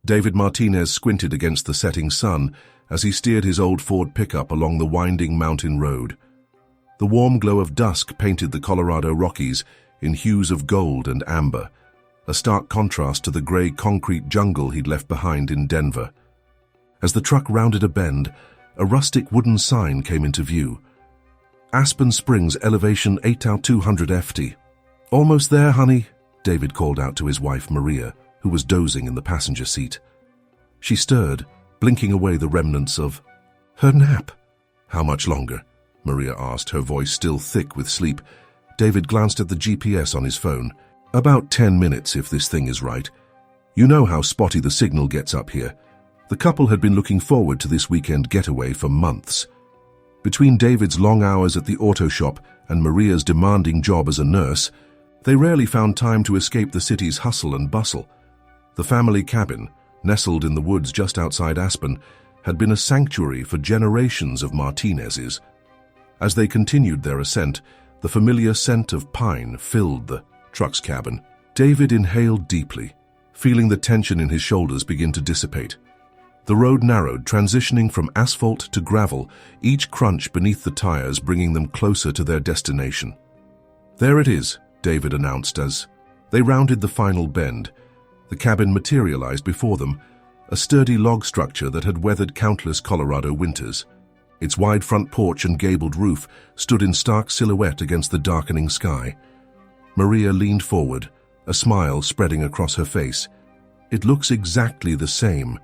David Martinez squinted against the setting sun as he steered his old Ford pickup along the winding mountain road. The warm glow of dusk painted the Colorado Rockies in hues of gold and amber, a stark contrast to the gray concrete jungle he'd left behind in Denver. As the truck rounded a bend, a rustic wooden sign came into view. Aspen Springs, elevation 8,200 ft. "Almost there, honey," David called out to his wife Maria, who was dozing in the passenger seat. She stirred, blinking away the remnants of her nap. "How much longer?" Maria asked, her voice still thick with sleep. David glanced at the GPS on his phone. "About 10 minutes, if this thing is right. You know how spotty the signal gets up here." The couple had been looking forward to this weekend getaway for months. Between David's long hours at the auto shop and Maria's demanding job as a nurse, they rarely found time to escape the city's hustle and bustle. The family cabin, nestled in the woods just outside Aspen, had been a sanctuary for generations of Martinezes. As they continued their ascent, the familiar scent of pine filled the truck's cabin. David inhaled deeply, feeling the tension in his shoulders begin to dissipate. The road narrowed, transitioning from asphalt to gravel, each crunch beneath the tires bringing them closer to their destination. "There it is," David announced as they rounded the final bend. The cabin materialized before them, a sturdy log structure that had weathered countless Colorado winters. Its wide front porch and gabled roof stood in stark silhouette against the darkening sky. Maria leaned forward, a smile spreading across her face. "It looks exactly the same.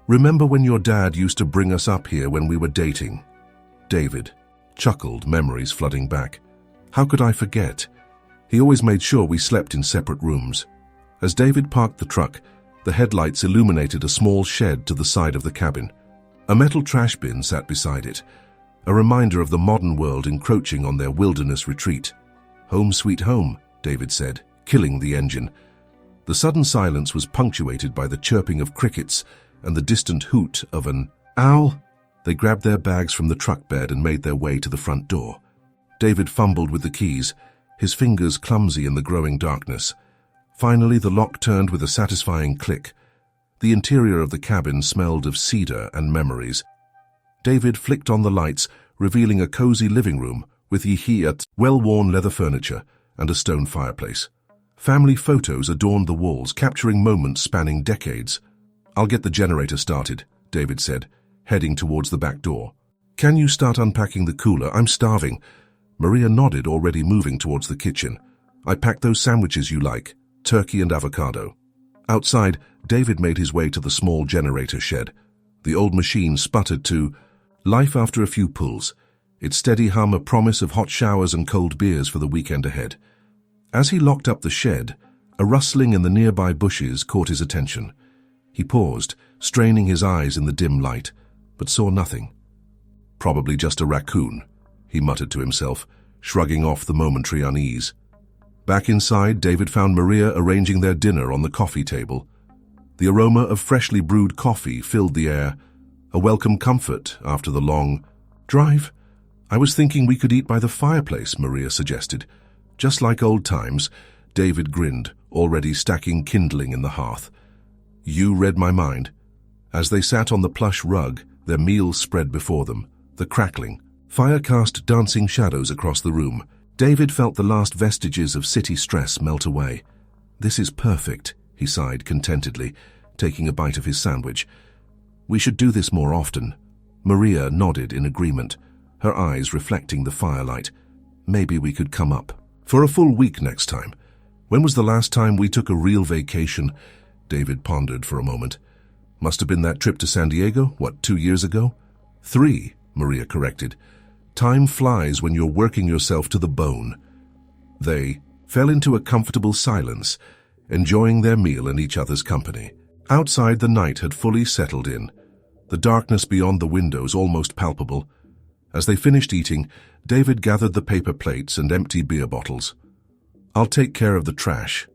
Remember when your dad used to bring us up here when we were dating?" David chuckled, memories flooding back. "How could I forget? He always made sure we slept in separate rooms." As David parked the truck, the headlights illuminated a small shed to the side of the cabin. A metal trash bin sat beside it, a reminder of the modern world encroaching on their wilderness retreat. "Home sweet home," David said, killing the engine. The sudden silence was punctuated by the chirping of crickets and the distant hoot of an owl. They grabbed their bags from the truck bed and made their way to the front door. David fumbled with the keys, his fingers clumsy in the growing darkness. Finally, the lock turned with a satisfying click. The interior of the cabin smelled of cedar and memories. David flicked on the lights, revealing a cozy living room with well-worn leather furniture and a stone fireplace. Family photos adorned the walls, capturing moments spanning decades. "I'll get the generator started," David said, heading towards the back door. "Can you start unpacking the cooler? I'm starving." Maria nodded, already moving towards the kitchen. "I packed those sandwiches you like, turkey and avocado." Outside, David made his way to the small generator shed. The old machine sputtered to life after a few pulls, its steady hum a promise of hot showers and cold beers for the weekend ahead. As he locked up the shed, a rustling in the nearby bushes caught his attention. He paused, straining his eyes in the dim light, but saw nothing. "Probably just a raccoon," he muttered to himself, shrugging off the momentary unease. Back inside, David found Maria arranging their dinner on the coffee table. The aroma of freshly brewed coffee filled the air, a welcome comfort after the long drive. "I was thinking we could eat by the fireplace," Maria suggested. "Just like old times," David grinned, already stacking kindling in the hearth. "You read my mind." As they sat on the plush rug, their meals spread before them, the crackling fire cast dancing shadows across the room. David felt the last vestiges of city stress melt away. "This is perfect," he sighed contentedly, taking a bite of his sandwich. "We should do this more often." Maria nodded in agreement, her eyes reflecting the firelight. "Maybe we could come up for a full week next time." "When was the last time we took a real vacation?" David pondered for a moment. "Must have been that trip to San Diego, 2 years ago?" 3, Maria corrected. "Time flies when you're working yourself to the bone." They fell into a comfortable silence, enjoying their meal in each other's company. Outside, the night had fully settled in, the darkness beyond the windows almost palpable. As they finished eating, David gathered the paper plates and empty beer bottles. "I'll take care of the trash.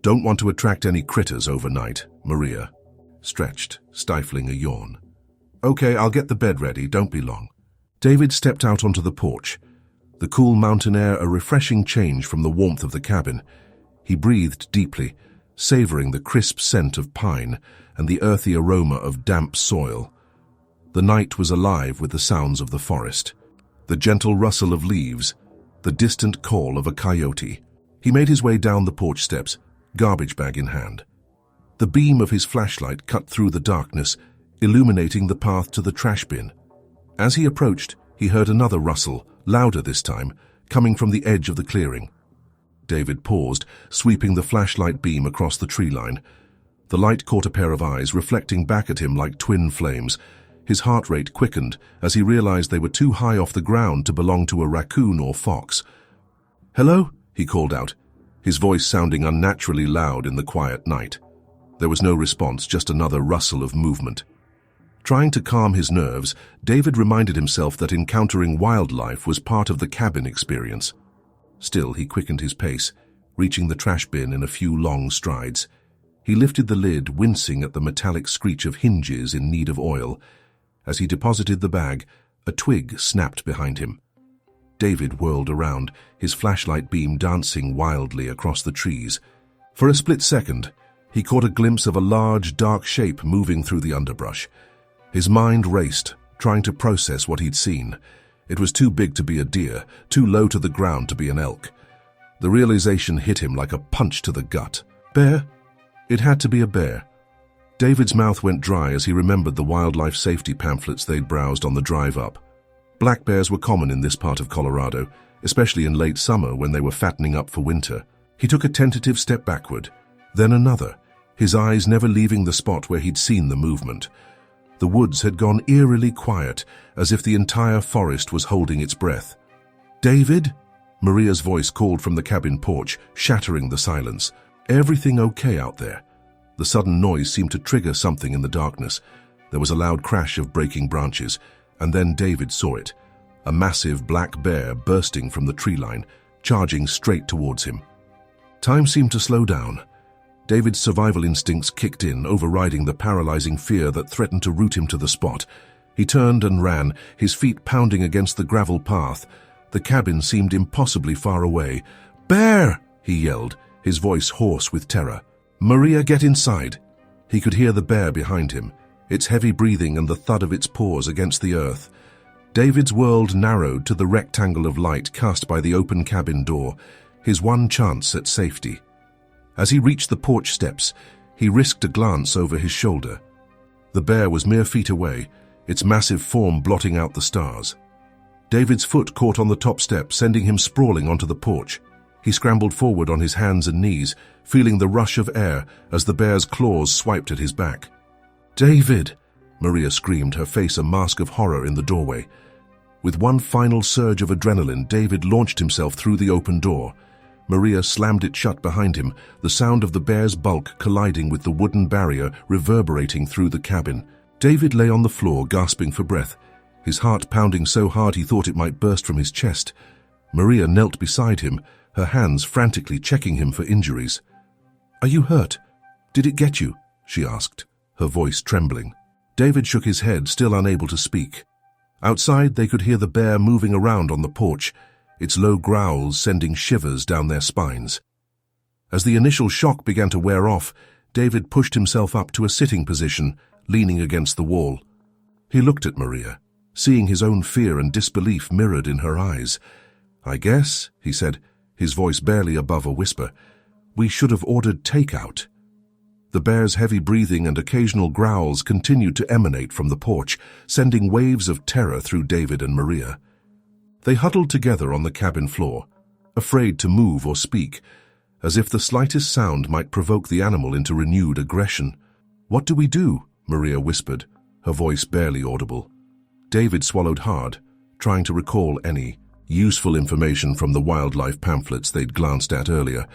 Don't want to attract any critters overnight," Maria stretched, stifling a yawn. "Okay, I'll get the bed ready, don't be long." David stepped out onto the porch, the cool mountain air a refreshing change from the warmth of the cabin. He breathed deeply, savoring the crisp scent of pine and the earthy aroma of damp soil. The night was alive with the sounds of the forest, the gentle rustle of leaves, the distant call of a coyote. He made his way down the porch steps, garbage bag in hand. The beam of his flashlight cut through the darkness, illuminating the path to the trash bin. As he approached, he heard another rustle, louder this time, coming from the edge of the clearing. David paused, sweeping the flashlight beam across the tree line. The light caught a pair of eyes, reflecting back at him like twin flames. His heart rate quickened as he realized they were too high off the ground to belong to a raccoon or fox. "Hello?" he called out, his voice sounding unnaturally loud in the quiet night. There was no response, just another rustle of movement. Trying to calm his nerves, David reminded himself that encountering wildlife was part of the cabin experience. Still, he quickened his pace, reaching the trash bin in a few long strides. He lifted the lid, wincing at the metallic screech of hinges in need of oil. As he deposited the bag, a twig snapped behind him. David whirled around, his flashlight beam dancing wildly across the trees. For a split second, he caught a glimpse of a large, dark shape moving through the underbrush. His mind raced, trying to process what he'd seen. It was too big to be a deer, too low to the ground to be an elk. The realization hit him like a punch to the gut. Bear? It had to be a bear. David's mouth went dry as he remembered the wildlife safety pamphlets they'd browsed on the drive up. Black bears were common in this part of Colorado, especially in late summer when they were fattening up for winter. He took a tentative step backward, then another, his eyes never leaving the spot where he'd seen the movement. The woods had gone eerily quiet, as if the entire forest was holding its breath. "David?" Maria's voice called from the cabin porch, shattering the silence. "Everything okay out there?" The sudden noise seemed to trigger something in the darkness. There was a loud crash of breaking branches, and then David saw it. A massive black bear bursting from the tree line, charging straight towards him. Time seemed to slow down. David's survival instincts kicked in, overriding the paralyzing fear that threatened to root him to the spot. He turned and ran, his feet pounding against the gravel path. The cabin seemed impossibly far away. "Bear!" he yelled, his voice hoarse with terror. "Maria, get inside." He could hear the bear behind him, its heavy breathing and the thud of its paws against the earth. David's world narrowed to the rectangle of light cast by the open cabin door, his one chance at safety. As he reached the porch steps, he risked a glance over his shoulder. The bear was mere feet away, its massive form blotting out the stars. David's foot caught on the top step, sending him sprawling onto the porch. He scrambled forward on his hands and knees, feeling the rush of air as the bear's claws swiped at his back. "David!" Maria screamed, her face a mask of horror in the doorway. With one final surge of adrenaline, David launched himself through the open door. Maria slammed it shut behind him, the sound of the bear's bulk colliding with the wooden barrier reverberating through the cabin. David lay on the floor, gasping for breath, his heart pounding so hard he thought it might burst from his chest. Maria knelt beside him, her hands frantically checking him for injuries. "Are you hurt? Did it get you?" she asked, her voice trembling. David shook his head, still unable to speak. Outside, they could hear the bear moving around on the porch, its low growls sending shivers down their spines. As the initial shock began to wear off, David pushed himself up to a sitting position, leaning against the wall. He looked at Maria, seeing his own fear and disbelief mirrored in her eyes. "I guess," he said, his voice barely above a whisper, "we should have ordered takeout." The bear's heavy breathing and occasional growls continued to emanate from the porch, sending waves of terror through David and Maria. They huddled together on the cabin floor, afraid to move or speak, as if the slightest sound might provoke the animal into renewed aggression. "What do we do?" Maria whispered, her voice barely audible. David swallowed hard, trying to recall any useful information from the wildlife pamphlets they'd glanced at earlier.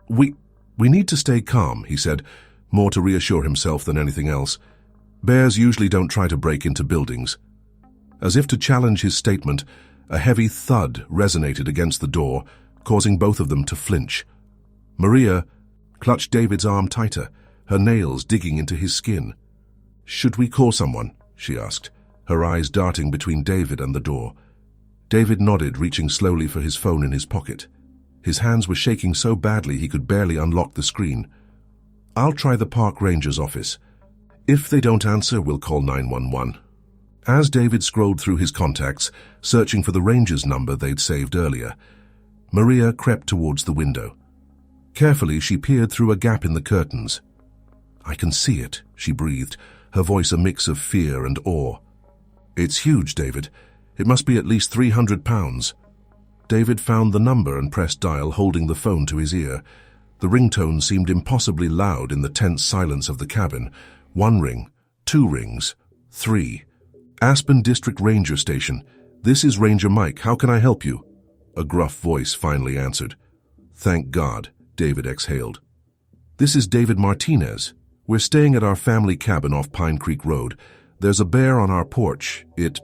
We need to stay calm," he said, more to reassure himself than anything else. "Bears usually don't try to break into buildings." As if to challenge his statement, a heavy thud resonated against the door, causing both of them to flinch. Maria clutched David's arm tighter, her nails digging into his skin. "Should we call someone?" she asked, her eyes darting between David and the door. David nodded, reaching slowly for his phone in his pocket. His hands were shaking so badly he could barely unlock the screen. "I'll try the park ranger's office. If they don't answer, we'll call 911. As David scrolled through his contacts, searching for the ranger's number they'd saved earlier, Maria crept towards the window. Carefully, she peered through a gap in the curtains. "I can see it," she breathed, her voice a mix of fear and awe. "It's huge, David. It must be at least 300 pounds. David found the number and pressed dial, holding the phone to his ear. The ringtone seemed impossibly loud in the tense silence of the cabin. 1 ring, 2 rings, 3. Aspen District Ranger Station. This is Ranger Mike. How can I help you? A gruff voice finally answered. Thank God, David exhaled. This is David Martinez. We're staying at our family cabin off Pine Creek Road. There's a bear on our porch. It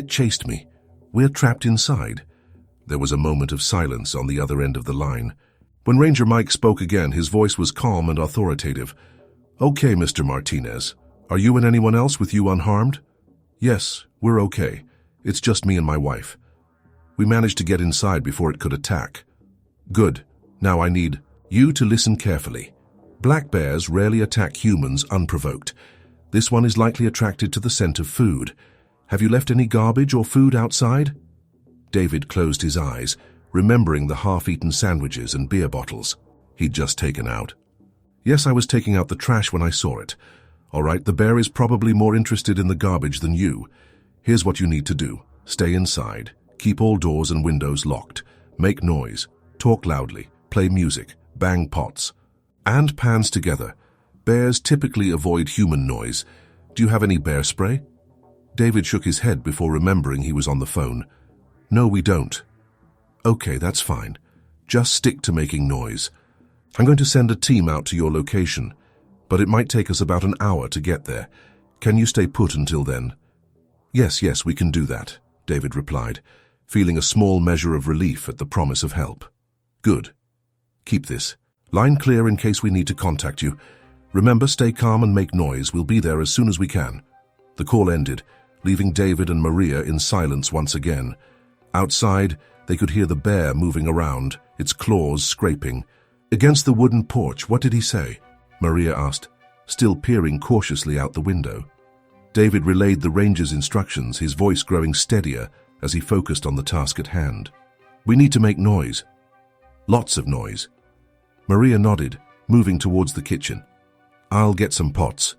chased me. We're trapped inside. There was a moment of silence on the other end of the line. When Ranger Mike spoke again, his voice was calm and authoritative. Okay, Mr. Martinez. Are you and anyone else with you unharmed? Yes, we're okay. It's just me and my wife. We managed to get inside before it could attack. Good. Now I need you to listen carefully. Black bears rarely attack humans unprovoked. This one is likely attracted to the scent of food. Have you left any garbage or food outside? David closed his eyes, remembering the half-eaten sandwiches and beer bottles he'd just taken out. Yes, I was taking out the trash when I saw it. All right, the bear is probably more interested in the garbage than you. Here's what you need to do. Stay inside. Keep all doors and windows locked. Make noise. Talk loudly. Play music. Bang pots. And pans together. Bears typically avoid human noise. Do you have any bear spray? David shook his head before remembering he was on the phone. No, we don't. Okay, that's fine. Just stick to making noise. I'm going to send a team out to your location, but it might take us about an hour to get there. Can you stay put until then? Yes, we can do that, David replied, feeling a small measure of relief at the promise of help. Good. Keep this. Line clear in case we need to contact you. Remember, stay calm and make noise. We'll be there as soon as we can. The call ended, leaving David and Maria in silence once again. Outside, they could hear the bear moving around, its claws scraping. Against the wooden porch, what did he say? Maria asked, still peering cautiously out the window. David relayed the ranger's instructions, his voice growing steadier as he focused on the task at hand. We need to make noise. Lots of noise. Maria nodded, moving towards the kitchen. I'll get some pots.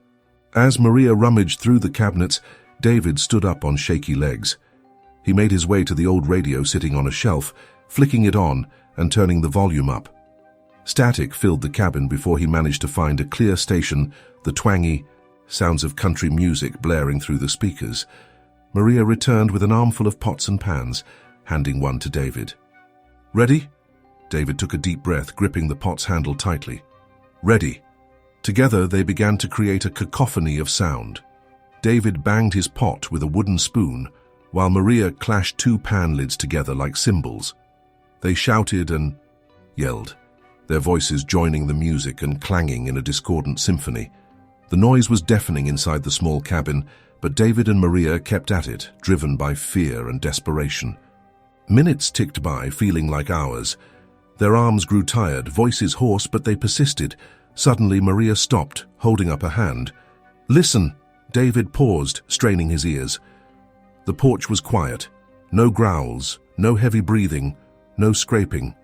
As Maria rummaged through the cabinets, David stood up on shaky legs. He made his way to the old radio sitting on a shelf, flicking it on and turning the volume up. Static filled the cabin before he managed to find a clear station, the twangy sounds of country music blaring through the speakers. Maria returned with an armful of pots and pans, handing one to David. Ready? David took a deep breath, gripping the pot's handle tightly. Ready. Together they began to create a cacophony of sound. David banged his pot with a wooden spoon, while Maria clashed 2 pan lids together like cymbals. They shouted and yelled, their voices joining the music and clanging in a discordant symphony. The noise was deafening inside the small cabin, but David and Maria kept at it, driven by fear and desperation. Minutes ticked by, feeling like hours. Their arms grew tired, voices hoarse, but they persisted. Suddenly, Maria stopped, holding up a hand. Listen! David paused, straining his ears. The porch was quiet. No growls, no heavy breathing, no scraping.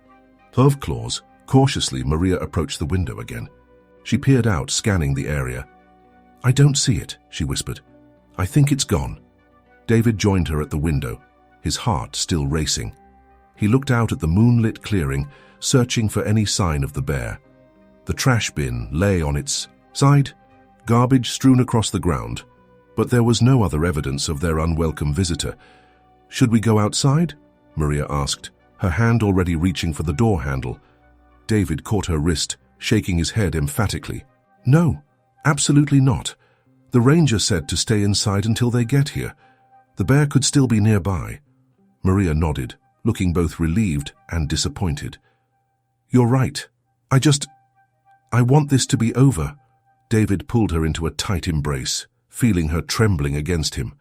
Of claws. Cautiously, Maria approached the window again. She peered out, scanning the area. I don't see it, she whispered. I think it's gone. David joined her at the window, his heart still racing. He looked out at the moonlit clearing, searching for any sign of the bear. The trash bin lay on its side, garbage strewn across the ground, but there was no other evidence of their unwelcome visitor. Should we go outside? Maria asked, her hand already reaching for the door handle. David caught her wrist, shaking his head emphatically. No, absolutely not. The ranger said to stay inside until they get here. The bear could still be nearby. Maria nodded, looking both relieved and disappointed. You're right. I want this to be over. David pulled her into a tight embrace, feeling her trembling against him.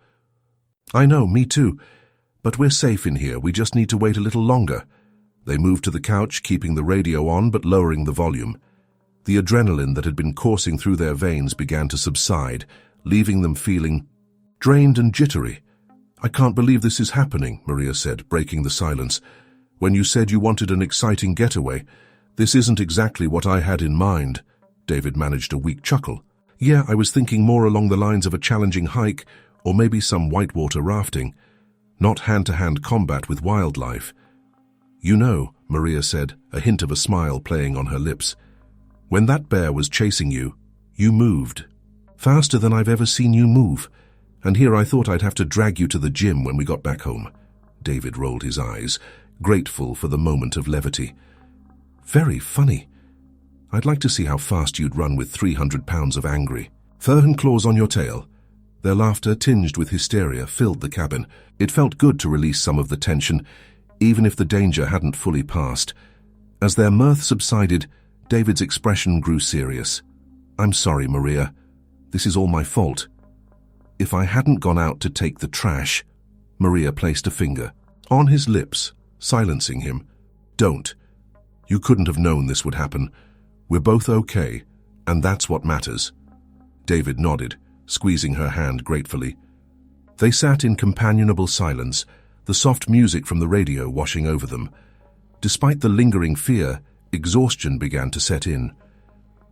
I know, me too. But we're safe in here. We just need to wait a little longer. They moved to the couch, keeping the radio on but lowering the volume. The adrenaline that had been coursing through their veins began to subside, leaving them feeling drained and jittery. "I can't believe this is happening," Maria said, breaking the silence. "When you said you wanted an exciting getaway, this isn't exactly what I had in mind." David managed a weak chuckle. "Yeah, I was thinking more along the lines of a challenging hike, or maybe some whitewater rafting. Not hand-to-hand combat with wildlife." "You know," Maria said, a hint of a smile playing on her lips, "when that bear was chasing you, you moved. Faster than I've ever seen you move. And here I thought I'd have to drag you to the gym when we got back home." David rolled his eyes, grateful for the moment of levity. "Very funny. I'd like to see how fast you'd run with 300 pounds of angry. Fur and claws on your tail." Their laughter, tinged with hysteria, filled the cabin. It felt good to release some of the tension, even if the danger hadn't fully passed. As their mirth subsided, David's expression grew serious. "I'm sorry, Maria. This is all my fault. If I hadn't gone out to take the trash..." Maria placed a finger on his lips, silencing him. "Don't. You couldn't have known this would happen. We're both okay, and that's what matters." David nodded, squeezing her hand gratefully. They sat in companionable silence, the soft music from the radio washing over them. Despite the lingering fear, exhaustion began to set in.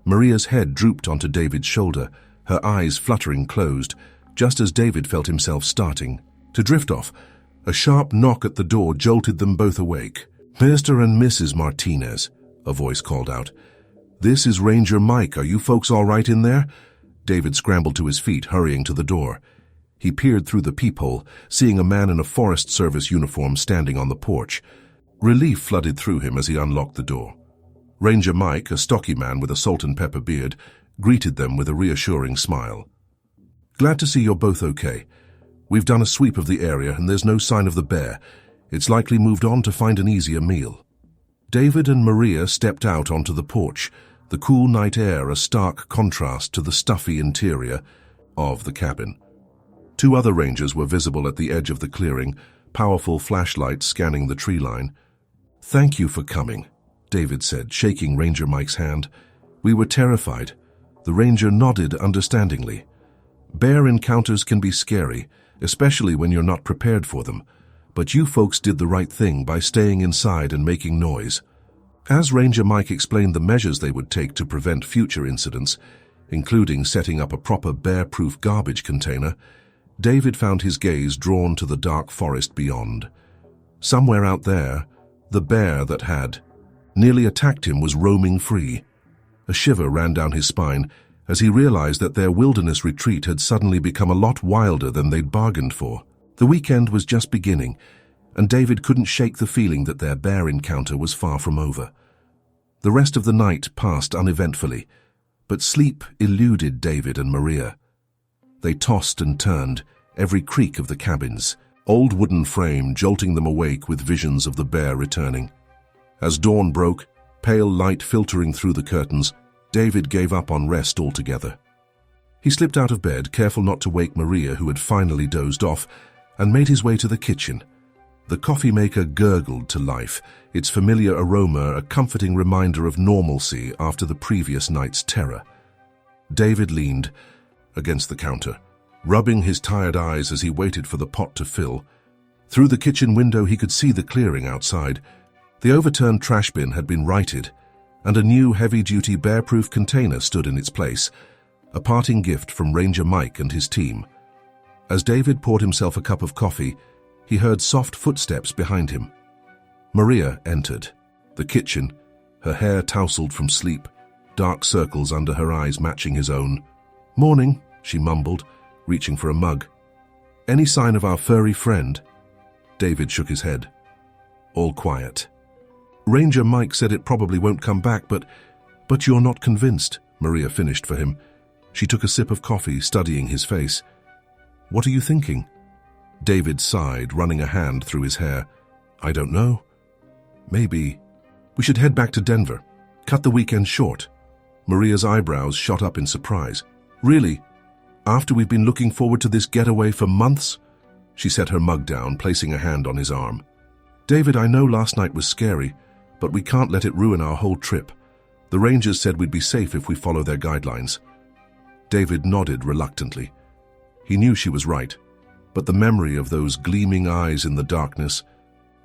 Maria's head drooped onto David's shoulder, her eyes fluttering closed, just as David felt himself starting to drift off. A sharp knock at the door jolted them both awake. "Mr. and Mrs. Martinez," a voice called out. "This is Ranger Mike. Are you folks all right in there?" David scrambled to his feet, hurrying to the door. He peered through the peephole, seeing a man in a Forest Service uniform standing on the porch. Relief flooded through him as he unlocked the door. Ranger Mike, a stocky man with a salt and pepper beard, greeted them with a reassuring smile. "Glad to see you're both okay. We've done a sweep of the area and there's no sign of the bear. It's likely moved on to find an easier meal." David and Maria stepped out onto the porch, the cool night air a stark contrast to the stuffy interior of the cabin. Two other rangers were visible at the edge of the clearing, powerful flashlights scanning the tree line. "Thank you for coming," David said, shaking Ranger Mike's hand. "We were terrified." The ranger nodded understandingly. "Bear encounters can be scary, especially when you're not prepared for them, but you folks did the right thing by staying inside and making noise." As Ranger Mike explained the measures they would take to prevent future incidents, including setting up a proper bear-proof garbage container, David found his gaze drawn to the dark forest beyond. Somewhere out there, the bear that had nearly attacked him was roaming free. A shiver ran down his spine as he realized that their wilderness retreat had suddenly become a lot wilder than they'd bargained for. The weekend was just beginning, and David couldn't shake the feeling that their bear encounter was far from over. The rest of the night passed uneventfully, but sleep eluded David and Maria. They tossed and turned, every creak of the cabin's old wooden frame jolting them awake with visions of the bear returning. As dawn broke, pale light filtering through the curtains, David gave up on rest altogether. He slipped out of bed, careful not to wake Maria, who had finally dozed off, and made his way to the kitchen. The coffee maker gurgled to life, its familiar aroma a comforting reminder of normalcy after the previous night's terror. David leaned against the counter, rubbing his tired eyes as he waited for the pot to fill. Through the kitchen window he could see the clearing outside. The overturned trash bin had been righted, and a new heavy-duty bear-proof container stood in its place, a parting gift from Ranger Mike and his team. As David poured himself a cup of coffee, he heard soft footsteps behind him. Maria entered the kitchen, her hair tousled from sleep, dark circles under her eyes matching his own. "Morning," she mumbled, reaching for a mug. "Any sign of our furry friend?" David shook his head. "All quiet. Ranger Mike said it probably won't come back, but you're not convinced," Maria finished for him. She took a sip of coffee, studying his face. "What are you thinking?" David sighed, running a hand through his hair. "I don't know. Maybe we should head back to Denver. Cut the weekend short." Maria's eyebrows shot up in surprise. "Really? After we've been looking forward to this getaway for months?" She set her mug down, placing a hand on his arm. "David, I know last night was scary, but we can't let it ruin our whole trip. The rangers said we'd be safe if we follow their guidelines. David nodded reluctantly. He knew she was right, but the memory of those gleaming eyes in the darkness,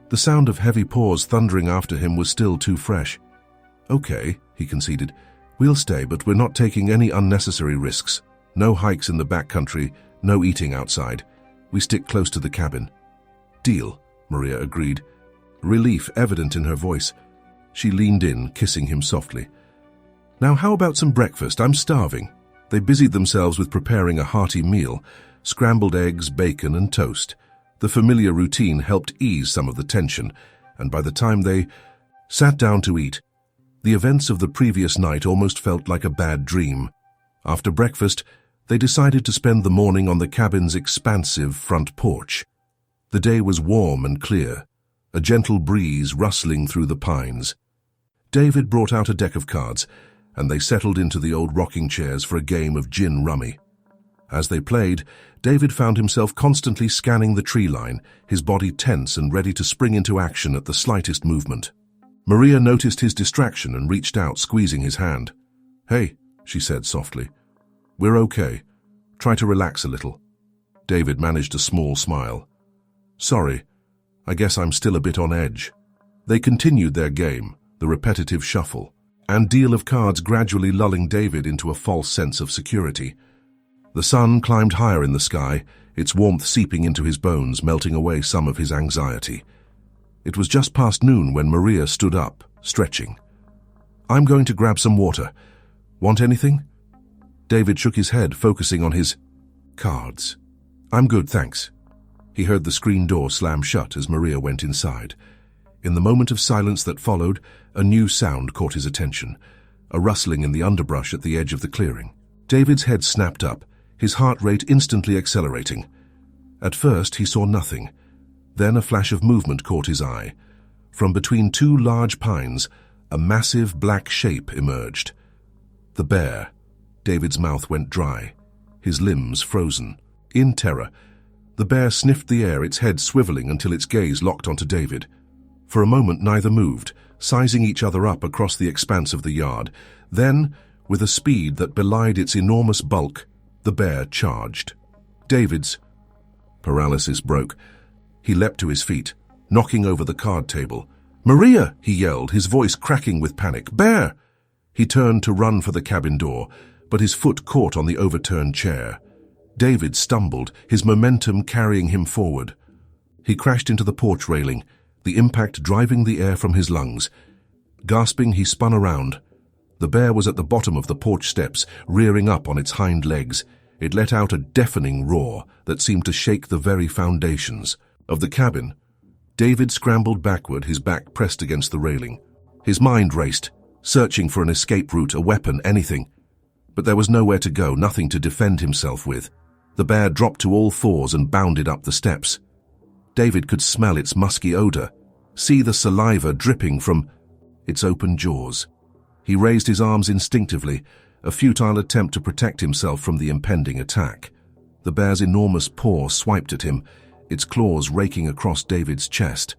the sound of heavy paws thundering after him was still too fresh. Okay, he conceded. We'll stay, but we're not taking any unnecessary risks. No hikes in the backcountry, no eating outside. We stick close to the cabin. Deal, Maria agreed, relief evident in her voice. She leaned in, kissing him softly. Now how about some breakfast? I'm starving. They busied themselves with preparing a hearty meal, scrambled eggs, bacon, and toast. The familiar routine helped ease some of the tension, and by the time they sat down to eat, the events of the previous night almost felt like a bad dream. After breakfast, they decided to spend the morning on the cabin's expansive front porch. The day was warm and clear, a gentle breeze rustling through the pines. David brought out a deck of cards, and they settled into the old rocking chairs for a game of gin rummy. As they played, David found himself constantly scanning the tree line, his body tense and ready to spring into action at the slightest movement. Maria noticed his distraction and reached out, squeezing his hand. "Hey," she said softly. "We're okay. Try to relax a little." David managed a small smile. "Sorry, I guess I'm still a bit on edge." They continued their game, the repetitive shuffle, and deal of cards gradually lulling David into a false sense of security. The sun climbed higher in the sky, its warmth seeping into his bones, melting away some of his anxiety. It was just past noon when Maria stood up, stretching. "I'm going to grab some water. Want anything?" David shook his head, focusing on his cards. "I'm good, thanks." He heard the screen door slam shut as Maria went inside. In the moment of silence that followed, a new sound caught his attention, a rustling in the underbrush at the edge of the clearing. David's head snapped up, his heart rate instantly accelerating. At first, he saw nothing. Then a flash of movement caught his eye. From between two large pines, a massive black shape emerged. The bear. David's mouth went dry, his limbs frozen. In terror, the bear sniffed the air, its head swiveling until its gaze locked onto David. For a moment, neither moved, sizing each other up across the expanse of the yard. Then, with a speed that belied its enormous bulk, the bear charged. David's paralysis broke. He leapt to his feet, knocking over the card table. "Maria!" he yelled, his voice cracking with panic. "Bear!" He turned to run for the cabin door, but his foot caught on the overturned chair. David stumbled, his momentum carrying him forward. He crashed into the porch railing, the impact driving the air from his lungs. Gasping, he spun around. The bear was at the bottom of the porch steps, rearing up on its hind legs. It let out a deafening roar that seemed to shake the very foundations of the cabin. David scrambled backward, his back pressed against the railing. His mind raced, searching for an escape route, a weapon, anything. But there was nowhere to go, nothing to defend himself with. The bear dropped to all fours and bounded up the steps. David could smell its musky odor, see the saliva dripping from its open jaws. He raised his arms instinctively, a futile attempt to protect himself from the impending attack. The bear's enormous paw swiped at him, its claws raking across David's chest.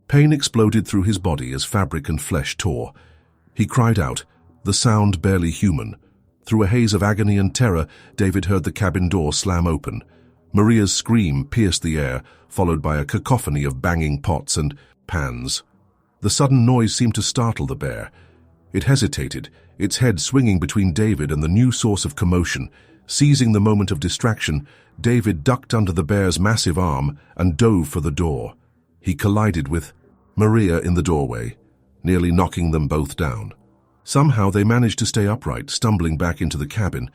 Pain exploded through his body as fabric and flesh tore. He cried out, the sound barely human. Through a haze of agony and terror, David heard the cabin door slam open. Maria's scream pierced the air, followed by a cacophony of banging pots and pans. The sudden noise seemed to startle the bear. It hesitated, its head swinging between David and the new source of commotion. Seizing the moment of distraction, David ducked under the bear's massive arm and dove for the door. He collided with Maria in the doorway, nearly knocking them both down. Somehow they managed to stay upright, stumbling back into the cabin.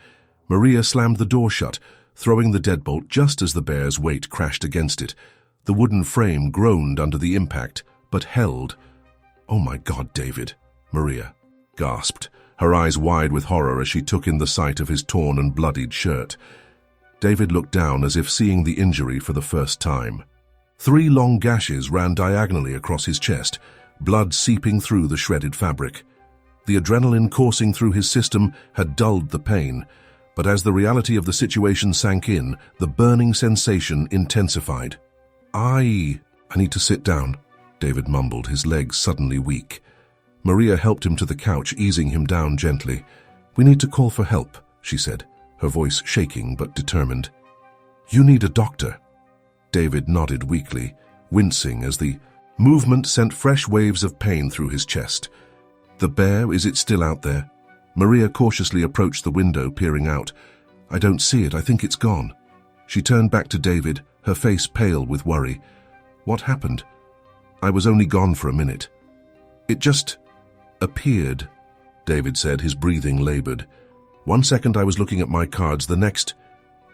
Maria slammed the door shut, throwing the deadbolt just as the bear's weight crashed against it. The wooden frame groaned under the impact, but held. "Oh my God, David," Maria gasped, her eyes wide with horror as she took in the sight of his torn and bloodied shirt. David looked down as if seeing the injury for the first time. 3 long gashes ran diagonally across his chest, blood seeping through the shredded fabric. The adrenaline coursing through his system had dulled the pain, but as the reality of the situation sank in, the burning sensation intensified. I need to sit down," David mumbled, his legs suddenly weak. Maria helped him to the couch, easing him down gently. "We need to call for help," she said, her voice shaking but determined. "You need a doctor." David nodded weakly, wincing as the movement sent fresh waves of pain through his chest. "The bear, is it still out there?" Maria cautiously approached the window, peering out. "I don't see it. I think it's gone." She turned back to David, her face pale with worry. "What happened?" "I was only gone for a minute. It just appeared," David said, his breathing labored. "One second I was looking at my cards, the next—"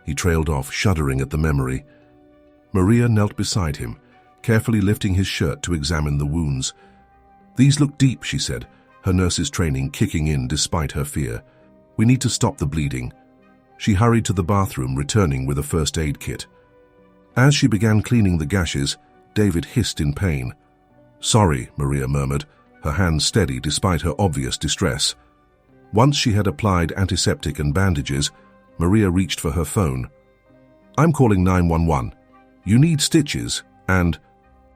He trailed off, shuddering at the memory. Maria knelt beside him, carefully lifting his shirt to examine the wounds. "These look deep," she said, her nurse's training kicking in despite her fear. "We need to stop the bleeding." She hurried to the bathroom, returning with a first aid kit. As she began cleaning the gashes, David hissed in pain. "Sorry," Maria murmured, her hands steady despite her obvious distress. Once she had applied antiseptic and bandages, Maria reached for her phone. "I'm calling 911. You need stitches, and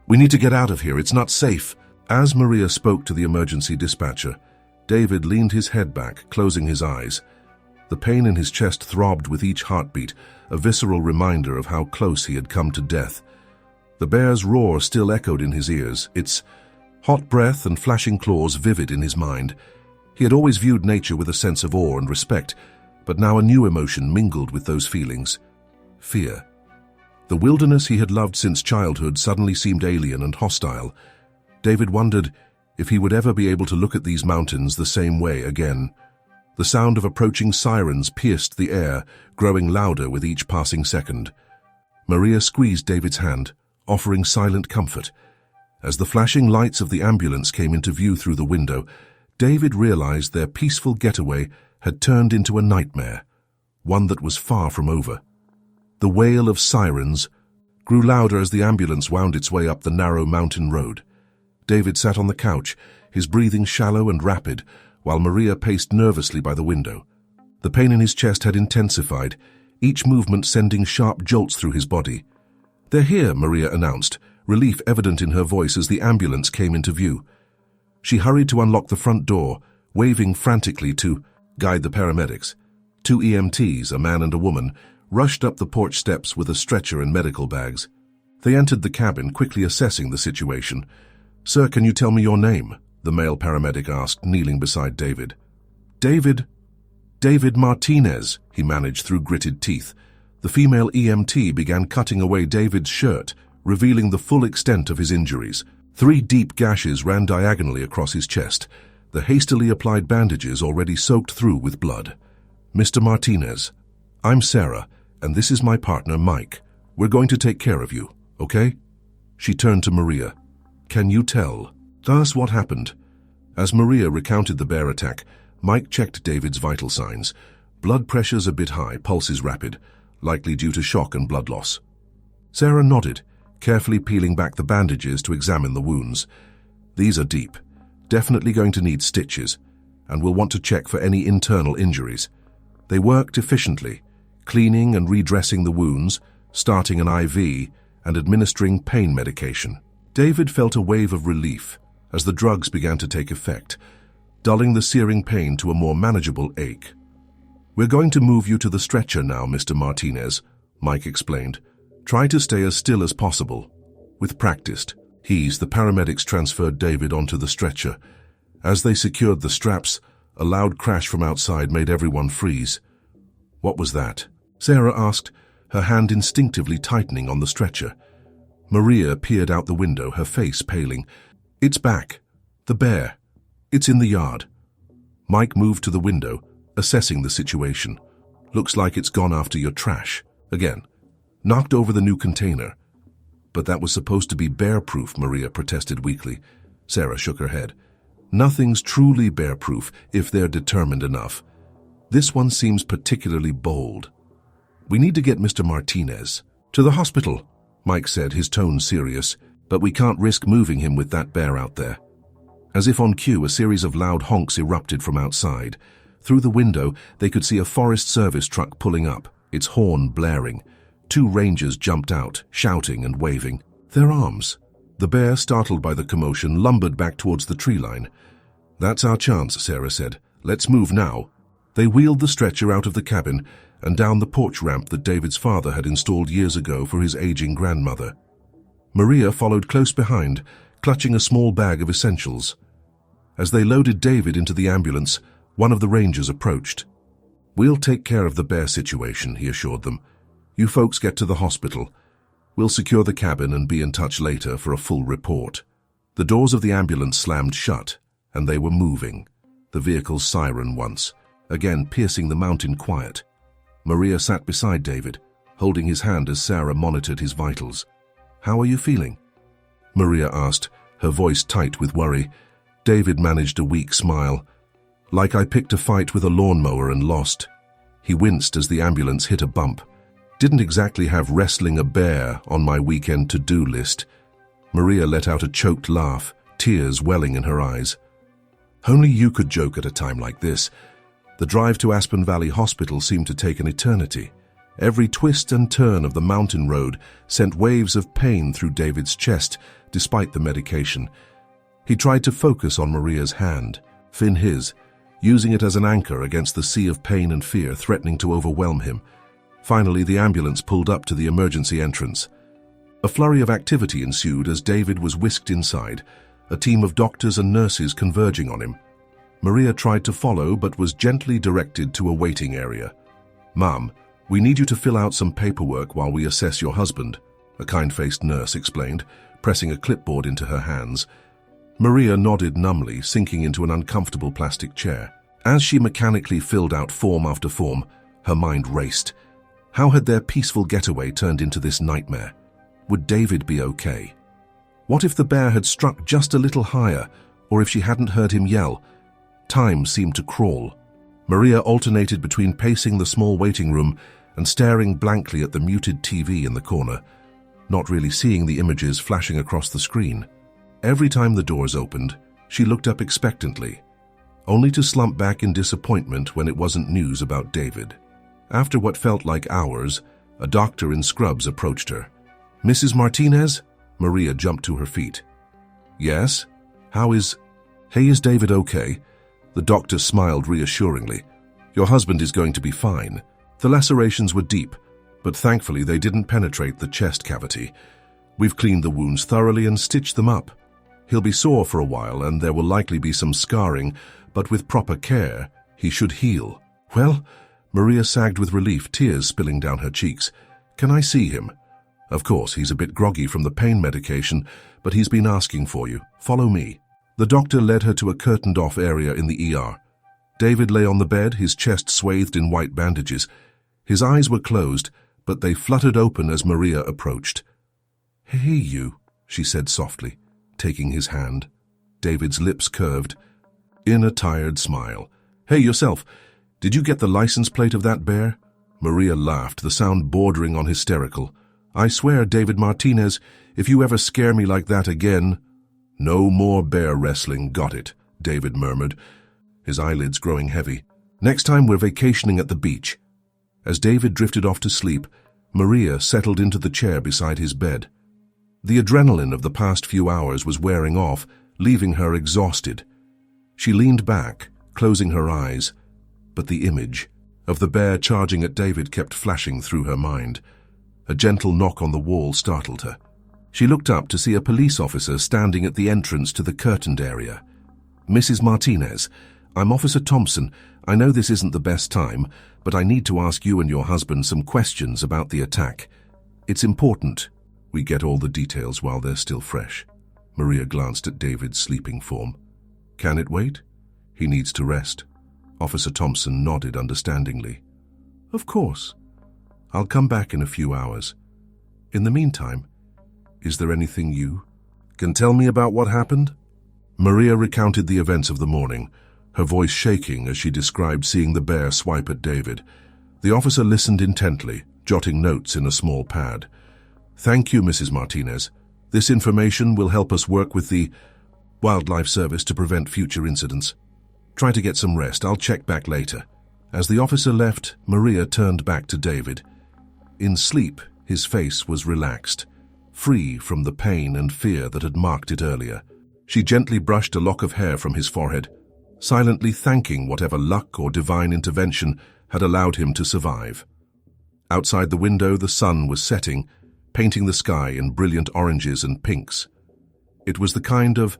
we need to get out of here. It's not safe." As Maria spoke to the emergency dispatcher, David leaned his head back, closing his eyes. The pain in his chest throbbed with each heartbeat, a visceral reminder of how close he had come to death. The bear's roar still echoed in his ears, its hot breath and flashing claws vivid in his mind. He had always viewed nature with a sense of awe and respect, but now a new emotion mingled with those feelings: fear. The wilderness he had loved since childhood suddenly seemed alien and hostile. David wondered if he would ever be able to look at these mountains the same way again. The sound of approaching sirens pierced the air, growing louder with each passing second. Maria squeezed David's hand, offering silent comfort. As the flashing lights of the ambulance came into view through the window, David realized their peaceful getaway had turned into a nightmare, one that was far from over. The wail of sirens grew louder as the ambulance wound its way up the narrow mountain road. David sat on the couch, his breathing shallow and rapid, while Maria paced nervously by the window. The pain in his chest had intensified, each movement sending sharp jolts through his body. "They're here," Maria announced, relief evident in her voice as the ambulance came into view. She hurried to unlock the front door, waving frantically to guide the paramedics. Two EMTs, a man and a woman, rushed up the porch steps with a stretcher and medical bags. They entered the cabin, quickly assessing the situation. "Sir, can you tell me your name?" the male paramedic asked, kneeling beside David. David Martinez," he managed through gritted teeth. The female EMT began cutting away David's shirt, revealing the full extent of his injuries. 3 deep gashes ran diagonally across his chest, the hastily applied bandages already soaked through with blood. "Mr. Martinez, I'm Sarah, and this is my partner, Mike. We're going to take care of you, okay?" She turned to Maria. "Can you tell us what happened?" As Maria recounted the bear attack, Mike checked David's vital signs. Blood pressure's a bit high, pulses rapid, likely due to shock and blood loss. Sarah nodded, carefully peeling back the bandages to examine the wounds. "These are deep, definitely going to need stitches, and we'll want to check for any internal injuries." They worked efficiently, cleaning and redressing the wounds, starting an IV, and administering pain medication. David felt a wave of relief as the drugs began to take effect, dulling the searing pain to a more manageable ache. "We're going to move you to the stretcher now, Mr. Martinez," Mike explained. "Try to stay as still as possible." With practice, the paramedics transferred David onto the stretcher. As they secured the straps, a loud crash from outside made everyone freeze. "What was that?" Sarah asked, her hand instinctively tightening on the stretcher. Maria peered out the window, her face paling. "It's back. The bear. It's in the yard." Mike moved to the window, assessing the situation. "Looks like it's gone after your trash. Again. Knocked over the new container." "But that was supposed to be bear-proof," Maria protested weakly. Sarah shook her head. "Nothing's truly bear-proof if they're determined enough. This one seems particularly bold. We need to get Mr. Martinez to the hospital," Mike said, his tone serious. "But we can't risk moving him with that bear out there." As if on cue, a series of loud honks erupted from outside. Through the window, they could see a Forest Service truck pulling up, its horn blaring. 2 rangers jumped out, shouting and waving their arms. The bear, startled by the commotion, lumbered back towards the tree line. "That's our chance," Sarah said. "Let's move now." They wheeled the stretcher out of the cabin and down the porch ramp that David's father had installed years ago for his aging grandmother. Maria followed close behind, clutching a small bag of essentials. As they loaded David into the ambulance, one of the rangers approached. "We'll take care of the bear situation," he assured them. "You folks get to the hospital. We'll secure the cabin and be in touch later for a full report." The doors of the ambulance slammed shut, and they were moving, the vehicle's siren once, again piercing the mountain quiet. Maria sat beside David, holding his hand as Sarah monitored his vitals. "How are you feeling?" Maria asked, her voice tight with worry. David managed a weak smile. "Like I picked a fight with a lawnmower and lost." He winced as the ambulance hit a bump. "Didn't exactly have wrestling a bear on my weekend to-do list." Maria let out a choked laugh, tears welling in her eyes. "Only you could joke at a time like this." The drive to Aspen Valley Hospital seemed to take an eternity. Every twist and turn of the mountain road sent waves of pain through David's chest, despite the medication. He tried to focus on Maria's hand, Finn his, using it as an anchor against the sea of pain and fear threatening to overwhelm him. Finally, the ambulance pulled up to the emergency entrance. A flurry of activity ensued as David was whisked inside, a team of doctors and nurses converging on him. Maria tried to follow but was gently directed to a waiting area. "Ma'am, we need you to fill out some paperwork while we assess your husband," a kind-faced nurse explained, pressing a clipboard into her hands. Maria nodded numbly, sinking into an uncomfortable plastic chair. As she mechanically filled out form after form, her mind raced. How had their peaceful getaway turned into this nightmare? Would David be okay? What if the bear had struck just a little higher, or if she hadn't heard him yell? Time seemed to crawl. Maria alternated between pacing the small waiting room and staring blankly at the muted TV in the corner, not really seeing the images flashing across the screen. Every time the doors opened, she looked up expectantly, only to slump back in disappointment when it wasn't news about David. After what felt like hours, a doctor in scrubs approached her. "Mrs. Martinez?" Maria jumped to her feet. "Yes? Hey, is David okay?" The doctor smiled reassuringly. "Your husband is going to be fine." The lacerations were deep, but thankfully they didn't penetrate the chest cavity. "We've cleaned the wounds thoroughly and stitched them up. He'll be sore for a while and there will likely be some scarring, but with proper care, he should heal." "Well," Maria sagged with relief, tears spilling down her cheeks. "Can I see him?" "Of course, he's a bit groggy from the pain medication, but he's been asking for you. Follow me." The doctor led her to a curtained-off area in the ER. David lay on the bed, his chest swathed in white bandages. His eyes were closed, but they fluttered open as Maria approached. "Hey, you," she said softly, taking his hand. David's lips curved in a tired smile. "Hey, yourself. Did you get the license plate of that bear?" Maria laughed, the sound bordering on hysterical. "I swear, David Martinez, if you ever scare me like that again—" "No more bear wrestling, got it," David murmured, his eyelids growing heavy. "Next time we're vacationing at the beach." As David drifted off to sleep, Maria settled into the chair beside his bed. The adrenaline of the past few hours was wearing off, leaving her exhausted. She leaned back, closing her eyes, but the image of the bear charging at David kept flashing through her mind. A gentle knock on the wall startled her. She looked up to see a police officer standing at the entrance to the curtained area. "Mrs. Martinez, I'm Officer Thompson. I know this isn't the best time, but I need to ask you and your husband some questions about the attack. It's important we get all the details while they're still fresh." Maria glanced at David's sleeping form. "Can it wait? He needs to rest." Officer Thompson nodded understandingly. "Of course. I'll come back in a few hours. In the meantime, is there anything you can tell me about what happened?" Maria recounted the events of the morning, her voice shaking as she described seeing the bear swipe at David. The officer listened intently, jotting notes in a small pad. "Thank you, Mrs. Martinez. This information will help us work with the Wildlife Service to prevent future incidents. Try to get some rest. I'll check back later." As the officer left, Maria turned back to David. In sleep, his face was relaxed, free from the pain and fear that had marked it earlier. She gently brushed a lock of hair from his forehead. silently thanking whatever luck or divine intervention had allowed him to survive. Outside the window, the sun was setting, painting the sky in brilliant oranges and pinks. It was the kind of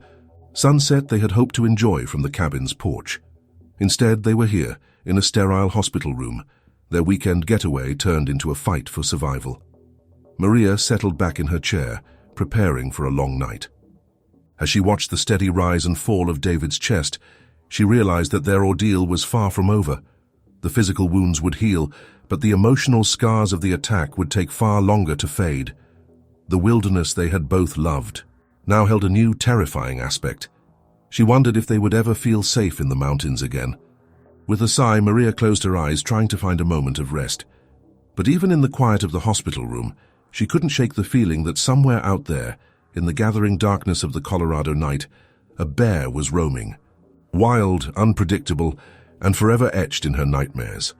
sunset they had hoped to enjoy from the cabin's porch. Instead, they were here, in a sterile hospital room, their weekend getaway turned into a fight for survival. Maria settled back in her chair, preparing for a long night. As she watched the steady rise and fall of David's chest, she realized that their ordeal was far from over. The physical wounds would heal, but the emotional scars of the attack would take far longer to fade. The wilderness they had both loved now held a new, terrifying aspect. She wondered if they would ever feel safe in the mountains again. With a sigh, Maria closed her eyes, trying to find a moment of rest. But even in the quiet of the hospital room, she couldn't shake the feeling that somewhere out there, in the gathering darkness of the Colorado night, a bear was roaming. Wild, unpredictable, and forever etched in her nightmares.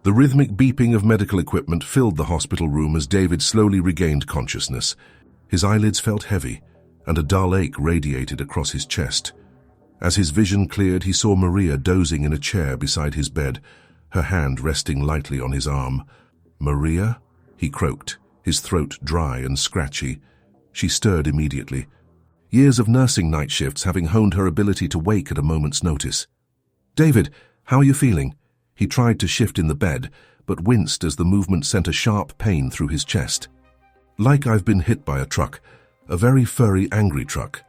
The rhythmic beeping of medical equipment filled the hospital room as David slowly regained consciousness. His eyelids felt heavy, and a dull ache radiated across his chest. As his vision cleared, he saw Maria dozing in a chair beside his bed, her hand resting lightly on his arm. "Maria?" he croaked, his throat dry and scratchy. She stirred immediately, years of nursing night shifts having honed her ability to wake at a moment's notice. "David, how are you feeling?" He tried to shift in the bed, but winced as the movement sent a sharp pain through his chest. "Like I've been hit by a truck, a very furry, angry truck."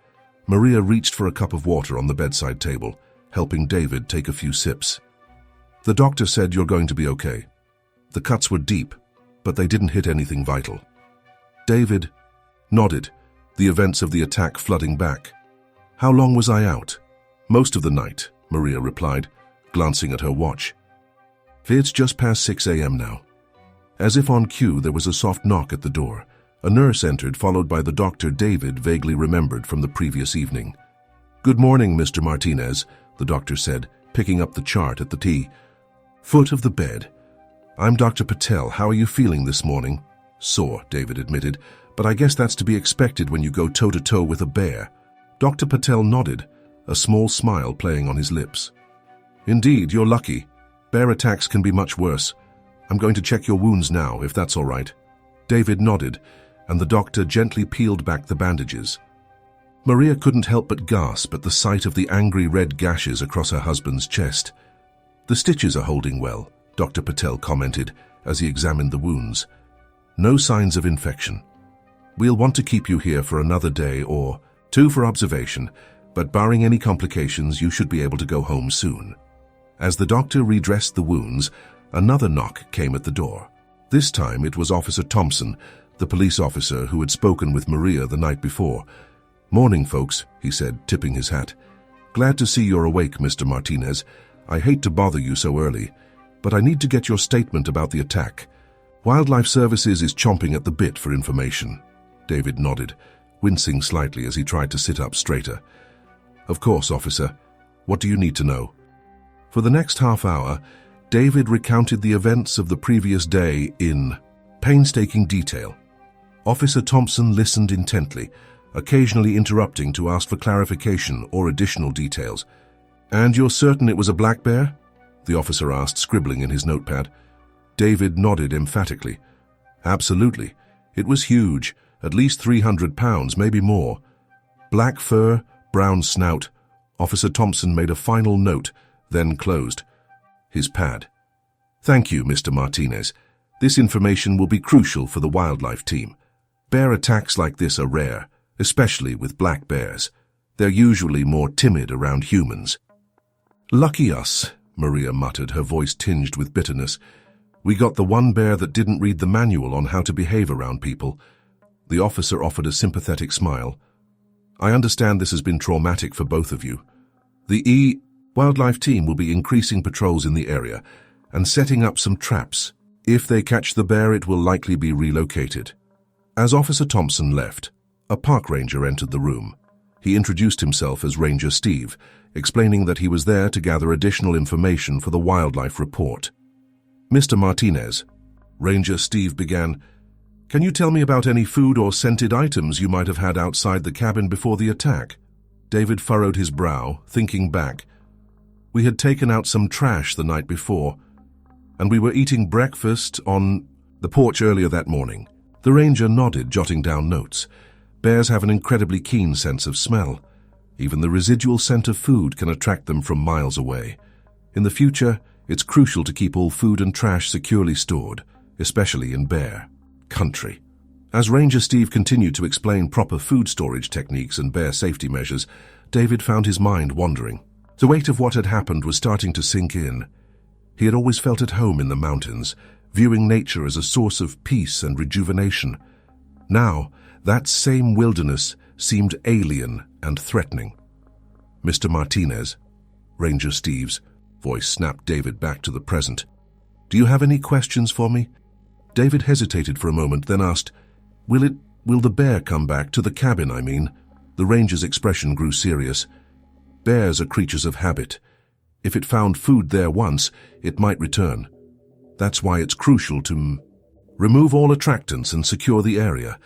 Maria reached for a cup of water on the bedside table, helping David take a few sips. "The doctor said you're going to be okay. The cuts were deep, but they didn't hit anything vital." David nodded, the events of the attack flooding back. "How long was I out?" "Most of the night," Maria replied, glancing at her watch. "It's just past 6 a.m. now." As if on cue, there was a soft knock at the door. A nurse entered, followed by the doctor David vaguely remembered from the previous evening. "Good morning, Mr. Martinez," the doctor said, picking up the chart at the foot of the bed. "I'm Dr. Patel. How are you feeling this morning?" "Sore," David admitted, "but I guess that's to be expected when you go toe-to-toe with a bear." Dr. Patel nodded, a small smile playing on his lips. "Indeed, you're lucky. Bear attacks can be much worse. I'm going to check your wounds now, if that's all right." David nodded, and the doctor gently peeled back the bandages. Maria couldn't help but gasp at the sight of the angry red gashes across her husband's chest. "The stitches are holding well," Dr. Patel commented as he examined the wounds. "No signs of infection. We'll want to keep you here for another day or two for observation, but barring any complications, you should be able to go home soon." As the doctor redressed the wounds, another knock came at the door. This time it was Officer Thompson, the police officer who had spoken with Maria the night before. "Morning, folks," he said, tipping his hat. "Glad to see you're awake, Mr. Martinez. I hate to bother you so early, but I need to get your statement about the attack. Wildlife Services is chomping at the bit for information." David nodded, wincing slightly as he tried to sit up straighter. "Of course, officer. What do you need to know?" For the next half hour, David recounted the events of the previous day in painstaking detail. Officer Thompson listened intently, occasionally interrupting to ask for clarification or additional details. "And you're certain it was a black bear?" the officer asked, scribbling in his notepad. David nodded emphatically. "Absolutely. It was huge, at least 300 pounds, maybe more. Black fur, brown snout." Officer Thompson made a final note, then closed his pad. "Thank you, Mr. Martinez. This information will be crucial for the wildlife team. Bear attacks like this are rare, especially with black bears. They're usually more timid around humans." "Lucky us," Maria muttered, her voice tinged with bitterness. "We got the one bear that didn't read the manual on how to behave around people." The officer offered a sympathetic smile. "I understand this has been traumatic for both of you. The wildlife team will be increasing patrols in the area and setting up some traps. If they catch the bear, it will likely be relocated." As Officer Thompson left, a park ranger entered the room. He introduced himself as Ranger Steve, explaining that he was there to gather additional information for the wildlife report. "Mr. Martinez," Ranger Steve began, "can you tell me about any food or scented items you might have had outside the cabin before the attack?" David furrowed his brow, thinking back. We had taken out some trash the night before, and we were eating breakfast on the porch earlier that morning. The ranger nodded, jotting down notes. Bears have an incredibly keen sense of smell. Even the residual scent of food can attract them from miles away. In the future, it's crucial to keep all food and trash securely stored, especially in bear country. As Ranger Steve continued to explain proper food storage techniques and bear safety measures, David found his mind wandering. The weight of what had happened was starting to sink in. He had always felt at home in the mountains, viewing nature as a source of peace and rejuvenation. Now, that same wilderness seemed alien and threatening. "Mr. Martinez," Ranger Steve's voice snapped David back to the present. "Do you have any questions for me?" David hesitated for a moment, then asked, Will the bear come back to the cabin, I mean?" The ranger's expression grew serious. "Bears are creatures of habit. If it found food there once, it might return. That's why it's crucial to remove all attractants and secure the area.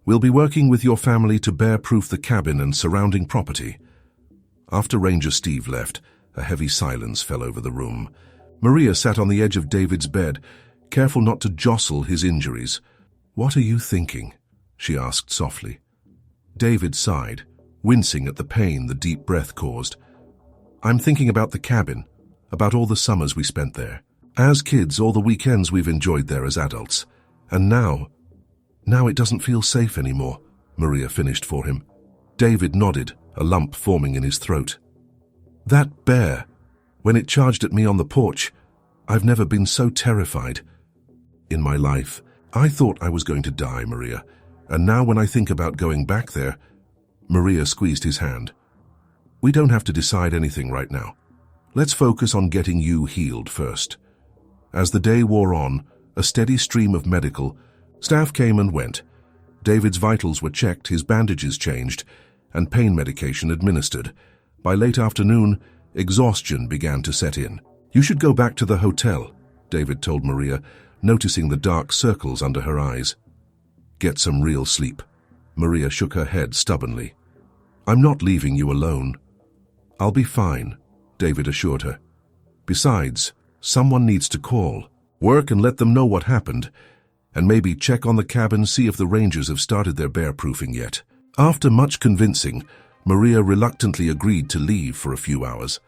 We'll be working with your family to bear-proof the cabin and surrounding property." After Ranger Steve left, a heavy silence fell over the room. Maria sat on the edge of David's bed, careful not to jostle his injuries. "What are you thinking?" she asked softly. David sighed, wincing at the pain the deep breath caused. "I'm thinking about the cabin, about all the summers we spent there. As kids, all the weekends we've enjoyed there as adults. And now it doesn't feel safe anymore," Maria finished for him. David nodded, a lump forming in his throat. "That bear, when it charged at me on the porch, I've never been so terrified in my life. I thought I was going to die, Maria, and now when I think about going back there..." Maria squeezed his hand. "We don't have to decide anything right now. Let's focus on getting you healed first." As the day wore on, a steady stream of medical staff came and went. David's vitals were checked, his bandages changed, and pain medication administered. By late afternoon, exhaustion began to set in. "You should go back to the hotel," David told Maria, noticing the dark circles under her eyes. "Get some real sleep." Maria shook her head stubbornly. "I'm not leaving you alone." "I'll be fine," David assured her. "Besides, someone needs to call. Work and let them know what happened, and maybe check on the cabin, see if the rangers have started their bear-proofing yet." After much convincing, Maria reluctantly agreed to leave for a few hours.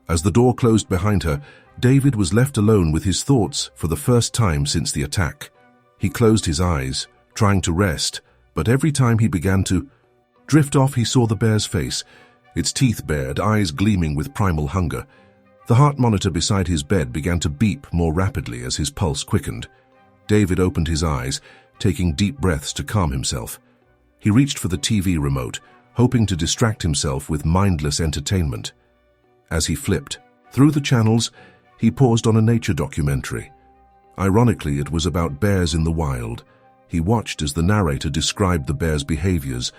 As the door closed behind her, David was left alone with his thoughts for the first time since the attack. He closed his eyes, trying to rest, but every time he began to drift off, he saw the bear's face, its teeth bared, eyes gleaming with primal hunger. The heart monitor beside his bed began to beep more rapidly as his pulse quickened. David opened his eyes, taking deep breaths to calm himself. He reached for the TV remote, hoping to distract himself with mindless entertainment. As he flipped through the channels, he paused on a nature documentary. Ironically, it was about bears in the wild. He watched as the narrator described the bears' behaviors,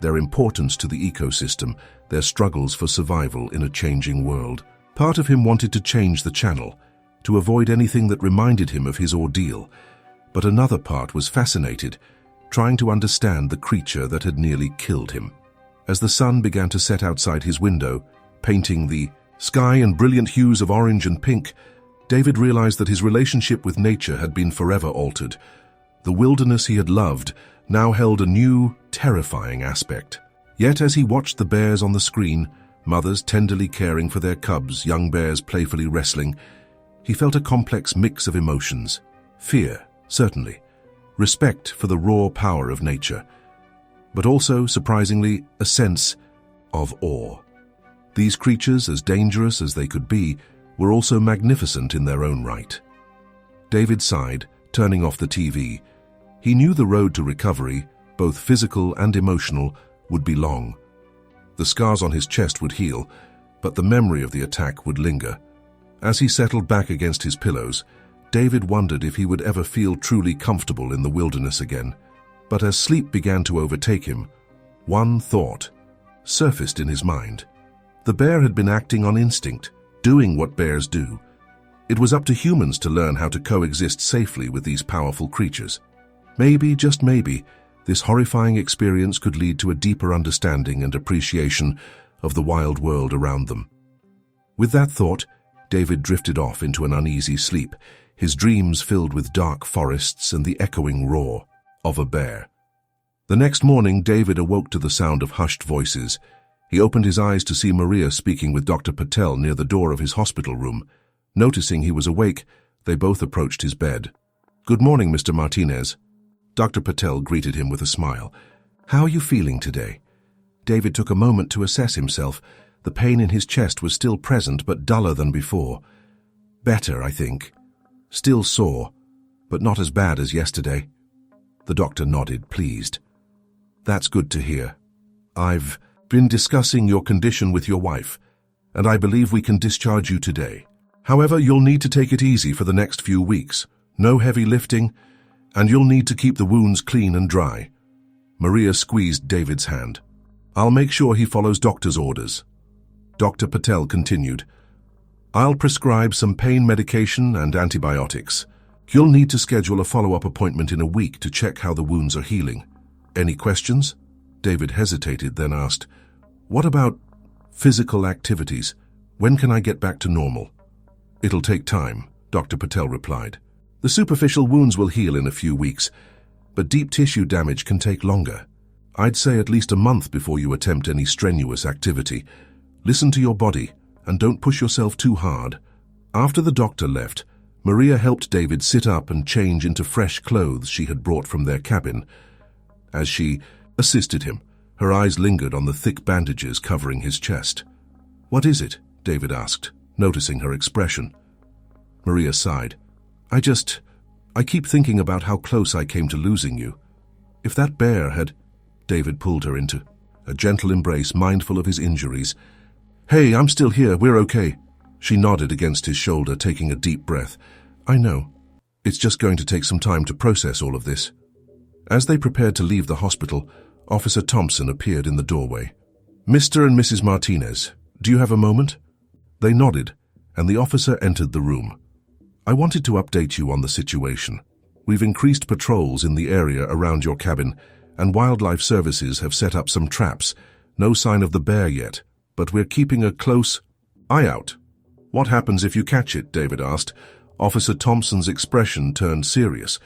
their importance to the ecosystem, their struggles for survival in a changing world. Part of him wanted to change the channel, to avoid anything that reminded him of his ordeal, but another part was fascinated, trying to understand the creature that had nearly killed him. As the sun began to set outside his window, painting the sky in brilliant hues of orange and pink, David realized that his relationship with nature had been forever altered. The wilderness he had loved now held a new, terrifying aspect. Yet as he watched the bears on the screen, mothers tenderly caring for their cubs, young bears playfully wrestling, he felt a complex mix of emotions. Fear, certainly. Respect for the raw power of nature. But also, surprisingly, a sense of awe. These creatures, as dangerous as they could be, were also magnificent in their own right. David sighed, turning off the TV. He knew the road to recovery, both physical and emotional, would be long. The scars on his chest would heal, but the memory of the attack would linger. As he settled back against his pillows, David wondered if he would ever feel truly comfortable in the wilderness again. But as sleep began to overtake him, one thought surfaced in his mind. The bear had been acting on instinct, doing what bears do. It was up to humans to learn how to coexist safely with these powerful creatures. Maybe, just maybe, this horrifying experience could lead to a deeper understanding and appreciation of the wild world around them. With that thought, David drifted off into an uneasy sleep, his dreams filled with dark forests and the echoing roar of a bear. The next morning, David awoke to the sound of hushed voices. He opened his eyes to see Maria speaking with Dr. Patel near the door of his hospital room. Noticing he was awake, they both approached his bed. "Good morning, Mr. Martinez." Dr. Patel greeted him with a smile. "How are you feeling today?" David took a moment to assess himself. The pain in his chest was still present, but duller than before. "Better, I think. Still sore, but not as bad as yesterday." The doctor nodded, pleased. "That's good to hear. I've been discussing your condition with your wife, and I believe we can discharge you today. However, you'll need to take it easy for the next few weeks. No heavy lifting, and you'll need to keep the wounds clean and dry." Maria squeezed David's hand. "I'll make sure he follows doctor's orders." Dr. Patel continued, "I'll prescribe some pain medication and antibiotics. You'll need to schedule a follow-up appointment in a week to check how the wounds are healing. Any questions?" David hesitated, then asked, "What about physical activities? When can I get back to normal?" "It'll take time," Dr. Patel replied. "The superficial wounds will heal in a few weeks, but deep tissue damage can take longer. I'd say at least a month before you attempt any strenuous activity. Listen to your body and don't push yourself too hard." After the doctor left, Maria helped David sit up and change into fresh clothes she had brought from their cabin. As she assisted him, her eyes lingered on the thick bandages covering his chest. "What is it?" David asked, noticing her expression. Maria sighed. I keep thinking about how close I came to losing you. If that bear had..." David pulled her into a gentle embrace, mindful of his injuries. "Hey, I'm still here, we're okay." She nodded against his shoulder, taking a deep breath. "I know. It's just going to take some time to process all of this." As they prepared to leave the hospital, Officer Thompson appeared in the doorway. "Mr. and Mrs. Martinez, do you have a moment?" They nodded, and the officer entered the room. "I wanted to update you on the situation. We've increased patrols in the area around your cabin, and wildlife services have set up some traps. No sign of the bear yet, but we're keeping a close eye out." "What happens if you catch it?" David asked. Officer Thompson's expression turned serious.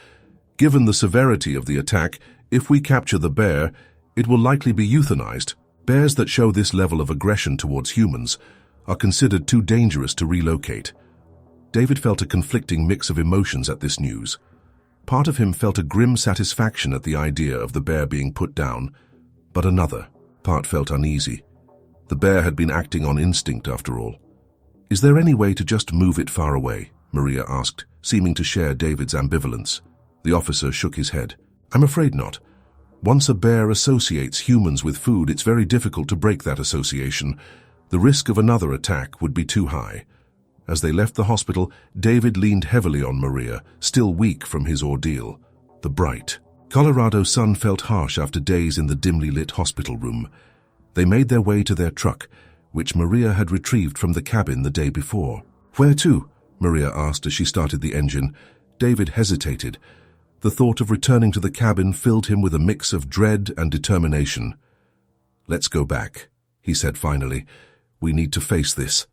"Given the severity of the attack, if we capture the bear, it will likely be euthanized. Bears that show this level of aggression towards humans are considered too dangerous to relocate." David felt a conflicting mix of emotions at this news. Part of him felt a grim satisfaction at the idea of the bear being put down, but another part felt uneasy. The bear had been acting on instinct after all. "Is there any way to just move it far away?" Maria asked, seeming to share David's ambivalence. The officer shook his head. "I'm afraid not. Once a bear associates humans with food, it's very difficult to break that association. The risk of another attack would be too high." As they left the hospital, David leaned heavily on Maria, still weak from his ordeal. The bright Colorado sun felt harsh after days in the dimly lit hospital room. They made their way to their truck, which Maria had retrieved from the cabin the day before. "Where to?" Maria asked as she started the engine. David hesitated. The thought of returning to the cabin filled him with a mix of dread and determination. "Let's go back," he said finally. "We need to face this."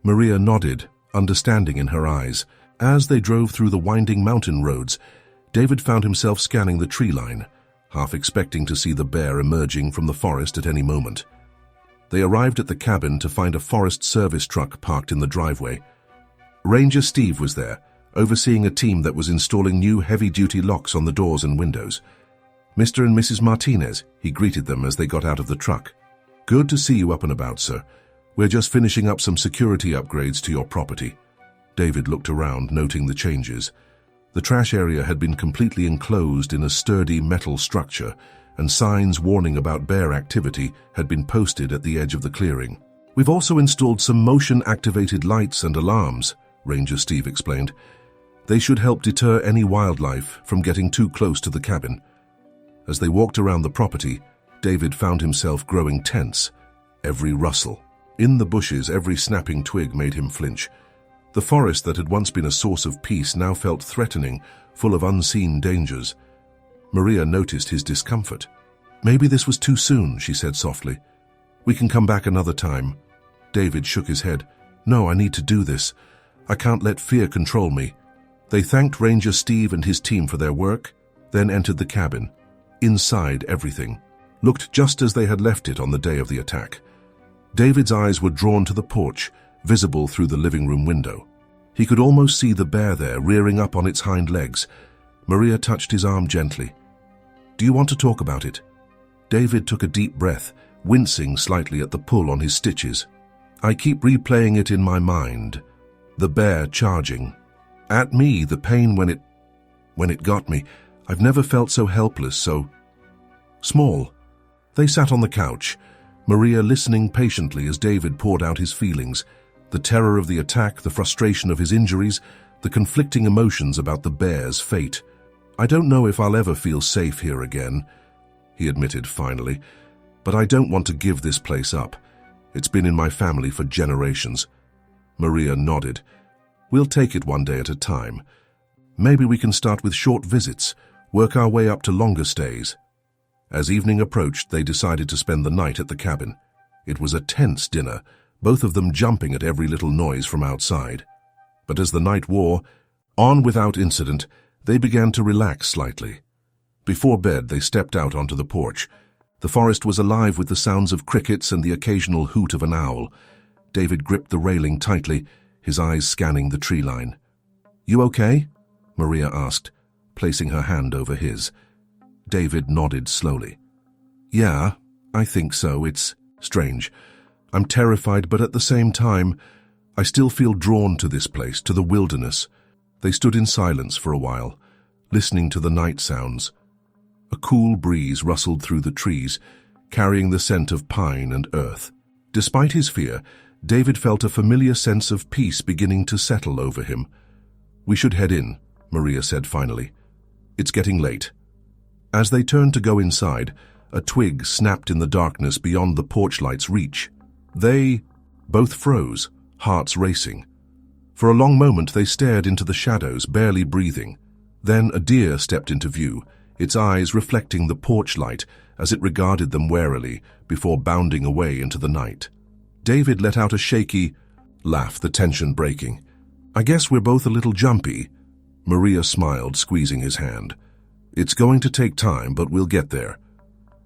Maria nodded, understanding in her eyes. As they drove through the winding mountain roads, David found himself scanning the tree line, half expecting to see the bear emerging from the forest at any moment. They arrived at the cabin to find a Forest Service truck parked in the driveway. Ranger Steve was there, overseeing a team that was installing new heavy-duty locks on the doors and windows. "Mr. and Mrs. Martinez," he greeted them as they got out of the truck. "Good to see you up and about, sir. We're just finishing up some security upgrades to your property." David looked around, noting the changes. The trash area had been completely enclosed in a sturdy metal structure, and signs warning about bear activity had been posted at the edge of the clearing. "We've also installed some motion-activated lights and alarms," Ranger Steve explained. "They should help deter any wildlife from getting too close to the cabin." As they walked around the property, David found himself growing tense. Every rustle in the bushes, every snapping twig made him flinch. The forest that had once been a source of peace now felt threatening, full of unseen dangers. Maria noticed his discomfort. "Maybe this was too soon," she said softly. "We can come back another time." David shook his head. No, I need to do this. I can't let fear control me. They thanked Ranger Steve and his team for their work, then entered the cabin. Inside, everything looked just as they had left it on the day of the attack. David's eyes were drawn to the porch, visible through the living room window. He could almost see the bear there, rearing up on its hind legs. Maria touched his arm gently. Do you want to talk about it? David took a deep breath, wincing slightly at the pull on his stitches. I keep replaying it in my mind. The bear charging. At me, the pain when it got me. I've never felt so helpless, so small. They sat on the couch, Maria listening patiently as David poured out his feelings, the terror of the attack, the frustration of his injuries, the conflicting emotions about the bear's fate. I don't know if I'll ever feel safe here again, he admitted finally, but I don't want to give this place up. It's been in my family for generations. Maria nodded. We'll take it one day at a time. Maybe we can start with short visits, work our way up to longer stays. As evening approached, they decided to spend the night at the cabin. It was a tense dinner, both of them jumping at every little noise from outside. But as the night wore on without incident, they began to relax slightly. Before bed, they stepped out onto the porch. The forest was alive with the sounds of crickets and the occasional hoot of an owl. David gripped the railing tightly, his eyes scanning the tree line. You okay? Maria asked, placing her hand over his. David nodded slowly. Yeah, I think so. It's strange. I'm terrified, but at the same time, I still feel drawn to this place, to the wilderness. They stood in silence for a while, listening to the night sounds. A cool breeze rustled through the trees, carrying the scent of pine and earth. Despite his fear, David felt a familiar sense of peace beginning to settle over him. We should head in, Maria said finally. It's getting late. As they turned to go inside, a twig snapped in the darkness beyond the porch light's reach. They both froze, hearts racing. For a long moment they stared into the shadows, barely breathing. Then a deer stepped into view, its eyes reflecting the porch light as it regarded them warily before bounding away into the night. David let out a shaky laugh, the tension breaking. I guess we're both a little jumpy. Maria smiled, squeezing his hand. It's going to take time, but we'll get there.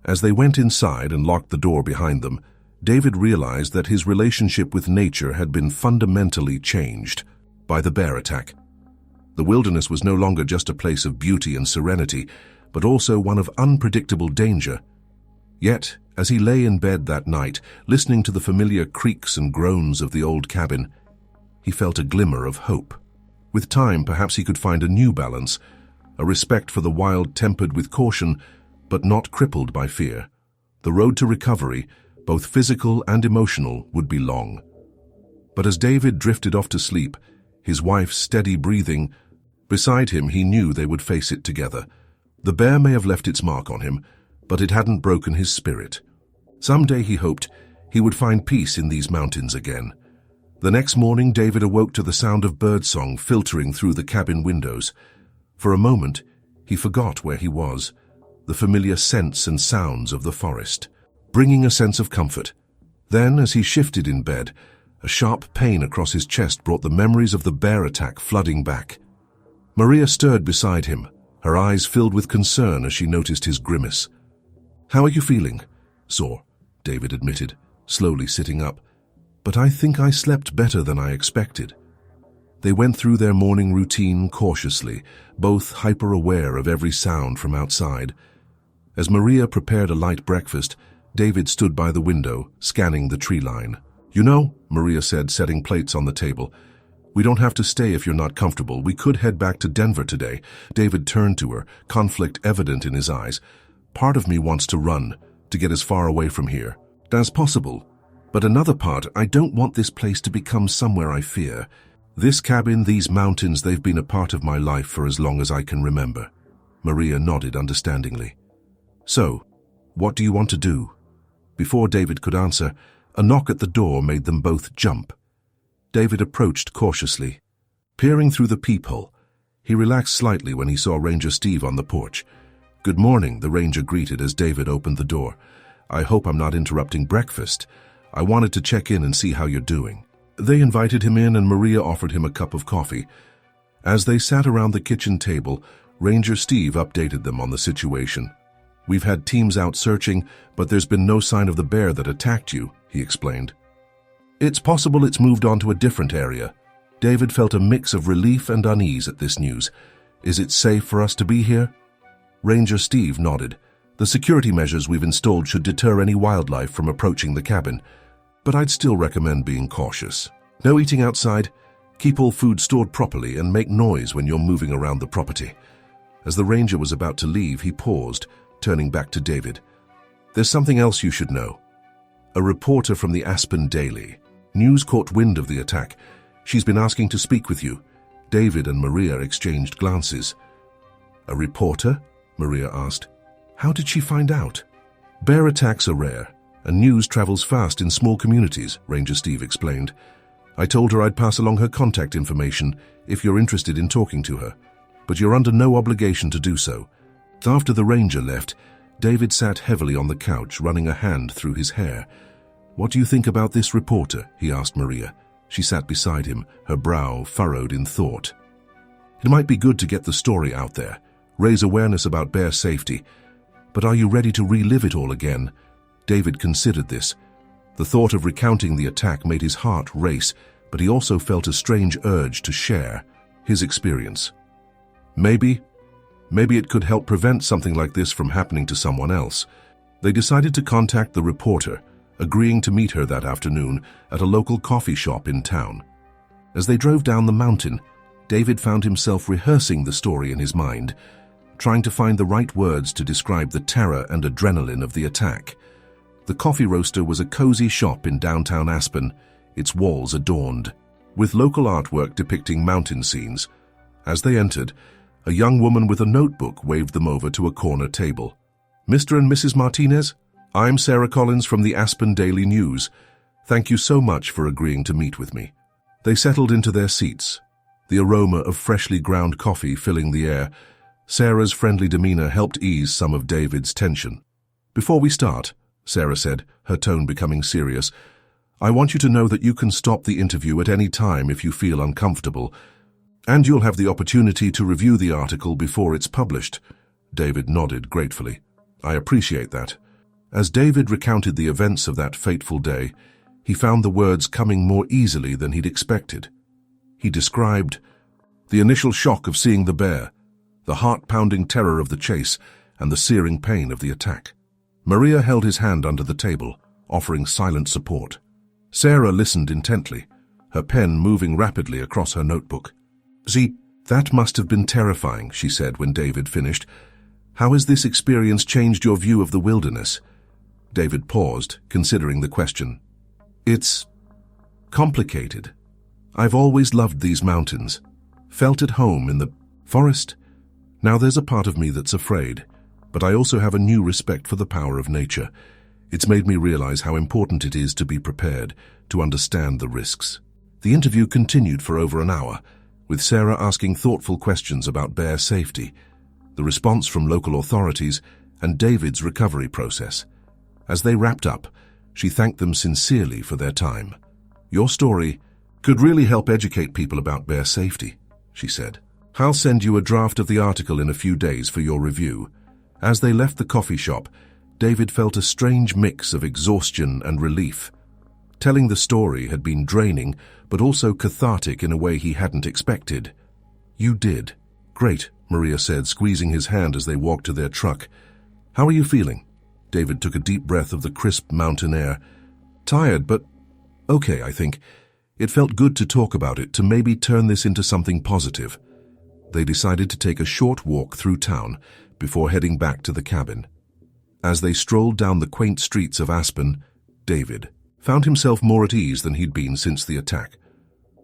As they went inside and locked the door behind them, David realized that his relationship with nature had been fundamentally changed by the bear attack. The wilderness was no longer just a place of beauty and serenity, but also one of unpredictable danger. Yet, as he lay in bed that night, listening to the familiar creaks and groans of the old cabin, he felt a glimmer of hope. With time, perhaps he could find a new balance, a respect for the wild tempered with caution, but not crippled by fear. The road to recovery, both physical and emotional, would be long. But as David drifted off to sleep, his wife's steady breathing, beside him he knew they would face it together. The bear may have left its mark on him, but it hadn't broken his spirit. Someday, he hoped, he would find peace in these mountains again. The next morning, David awoke to the sound of birdsong filtering through the cabin windows. For a moment, he forgot where he was, the familiar scents and sounds of the forest, bringing a sense of comfort. Then, as he shifted in bed, a sharp pain across his chest brought the memories of the bear attack flooding back. Maria stirred beside him, her eyes filled with concern as she noticed his grimace. How are you feeling? Sore, David admitted, slowly sitting up. But I think I slept better than I expected. They went through their morning routine cautiously, both hyper-aware of every sound from outside. As Maria prepared a light breakfast, David stood by the window, scanning the tree line. You know, Maria said, setting plates on the table, we don't have to stay if you're not comfortable. We could head back to Denver today. David turned to her, conflict evident in his eyes. Part of me wants to run, to get as far away from here as possible. But another part, I don't want this place to become somewhere I fear. This cabin, these mountains, they've been a part of my life for as long as I can remember. Maria nodded understandingly. So, what do you want to do? Before David could answer, a knock at the door made them both jump. David approached cautiously. Peering through the peephole, he relaxed slightly when he saw Ranger Steve on the porch. Good morning, the ranger greeted as David opened the door. I hope I'm not interrupting breakfast. I wanted to check in and see how you're doing. They invited him in and Maria offered him a cup of coffee. As they sat around the kitchen table, Ranger Steve updated them on the situation. "We've had teams out searching, but there's been no sign of the bear that attacked you," he explained. "It's possible it's moved on to a different area." David felt a mix of relief and unease at this news. "Is it safe for us to be here?" Ranger Steve nodded. "The security measures we've installed should deter any wildlife from approaching the cabin, but I'd still recommend being cautious. No eating outside, keep all food stored properly, and make noise when you're moving around the property." As the ranger was about to leave, he paused, turning back to David. "There's something else you should know. A reporter from the Aspen Daily News caught wind of the attack. She's been asking to speak with you." David and Maria exchanged glances. "A reporter?" Maria asked. "How did she find out?" "Bear attacks are rare, and news travels fast in small communities," Ranger Steve explained. "I told her I'd pass along her contact information if you're interested in talking to her, but you're under no obligation to do so." After the ranger left, David sat heavily on the couch, running a hand through his hair. "What do you think about this reporter?" he asked Maria. She sat beside him, her brow furrowed in thought. "It might be good to get the story out there, raise awareness about bear safety. But are you ready to relive it all again?" David considered this. The thought of recounting the attack made his heart race, but he also felt a strange urge to share his experience. Maybe it could help prevent something like this from happening to someone else. They decided to contact the reporter, agreeing to meet her that afternoon at a local coffee shop in town. As they drove down the mountain, David found himself rehearsing the story in his mind, trying to find the right words to describe the terror and adrenaline of the attack. The coffee roaster was a cozy shop in downtown Aspen, its walls adorned with local artwork depicting mountain scenes. As they entered, a young woman with a notebook waved them over to a corner table. "Mr. and Mrs. Martinez? I'm Sarah Collins from the Aspen Daily News. Thank you so much for agreeing to meet with me." They settled into their seats, the aroma of freshly ground coffee filling the air. Sarah's friendly demeanor helped ease some of David's tension. "Before we start," Sarah said, her tone becoming serious, "I want you to know that you can stop the interview at any time if you feel uncomfortable, and you'll have the opportunity to review the article before it's published." David nodded gratefully. "I appreciate that." As David recounted the events of that fateful day, he found the words coming more easily than he'd expected. He described the initial shock of seeing the bear, the heart-pounding terror of the chase, and the searing pain of the attack. Maria held his hand under the table, offering silent support. Sarah listened intently, her pen moving rapidly across her notebook. "See, that must have been terrifying," she said when David finished. "How has this experience changed your view of the wilderness?" David paused, considering the question. "It's complicated. I've always loved these mountains, felt at home in the forest. Now there's a part of me that's afraid, but I also have a new respect for the power of nature. It's made me realize how important it is to be prepared, to understand the risks." The interview continued for over an hour, with Sarah asking thoughtful questions about bear safety, the response from local authorities, and David's recovery process. As they wrapped up, she thanked them sincerely for their time. "Your story could really help educate people about bear safety," she said. "I'll send you a draft of the article in a few days for your review." As they left the coffee shop, David felt a strange mix of exhaustion and relief. Telling the story had been draining, but also cathartic in a way he hadn't expected. "You did. Great," Maria said, squeezing his hand as they walked to their truck. "How are you feeling?" David took a deep breath of the crisp mountain air. "Tired, but okay, I think. It felt good to talk about it, to maybe turn this into something positive." They decided to take a short walk through town before heading back to the cabin. As they strolled down the quaint streets of Aspen, David found himself more at ease than he'd been since the attack.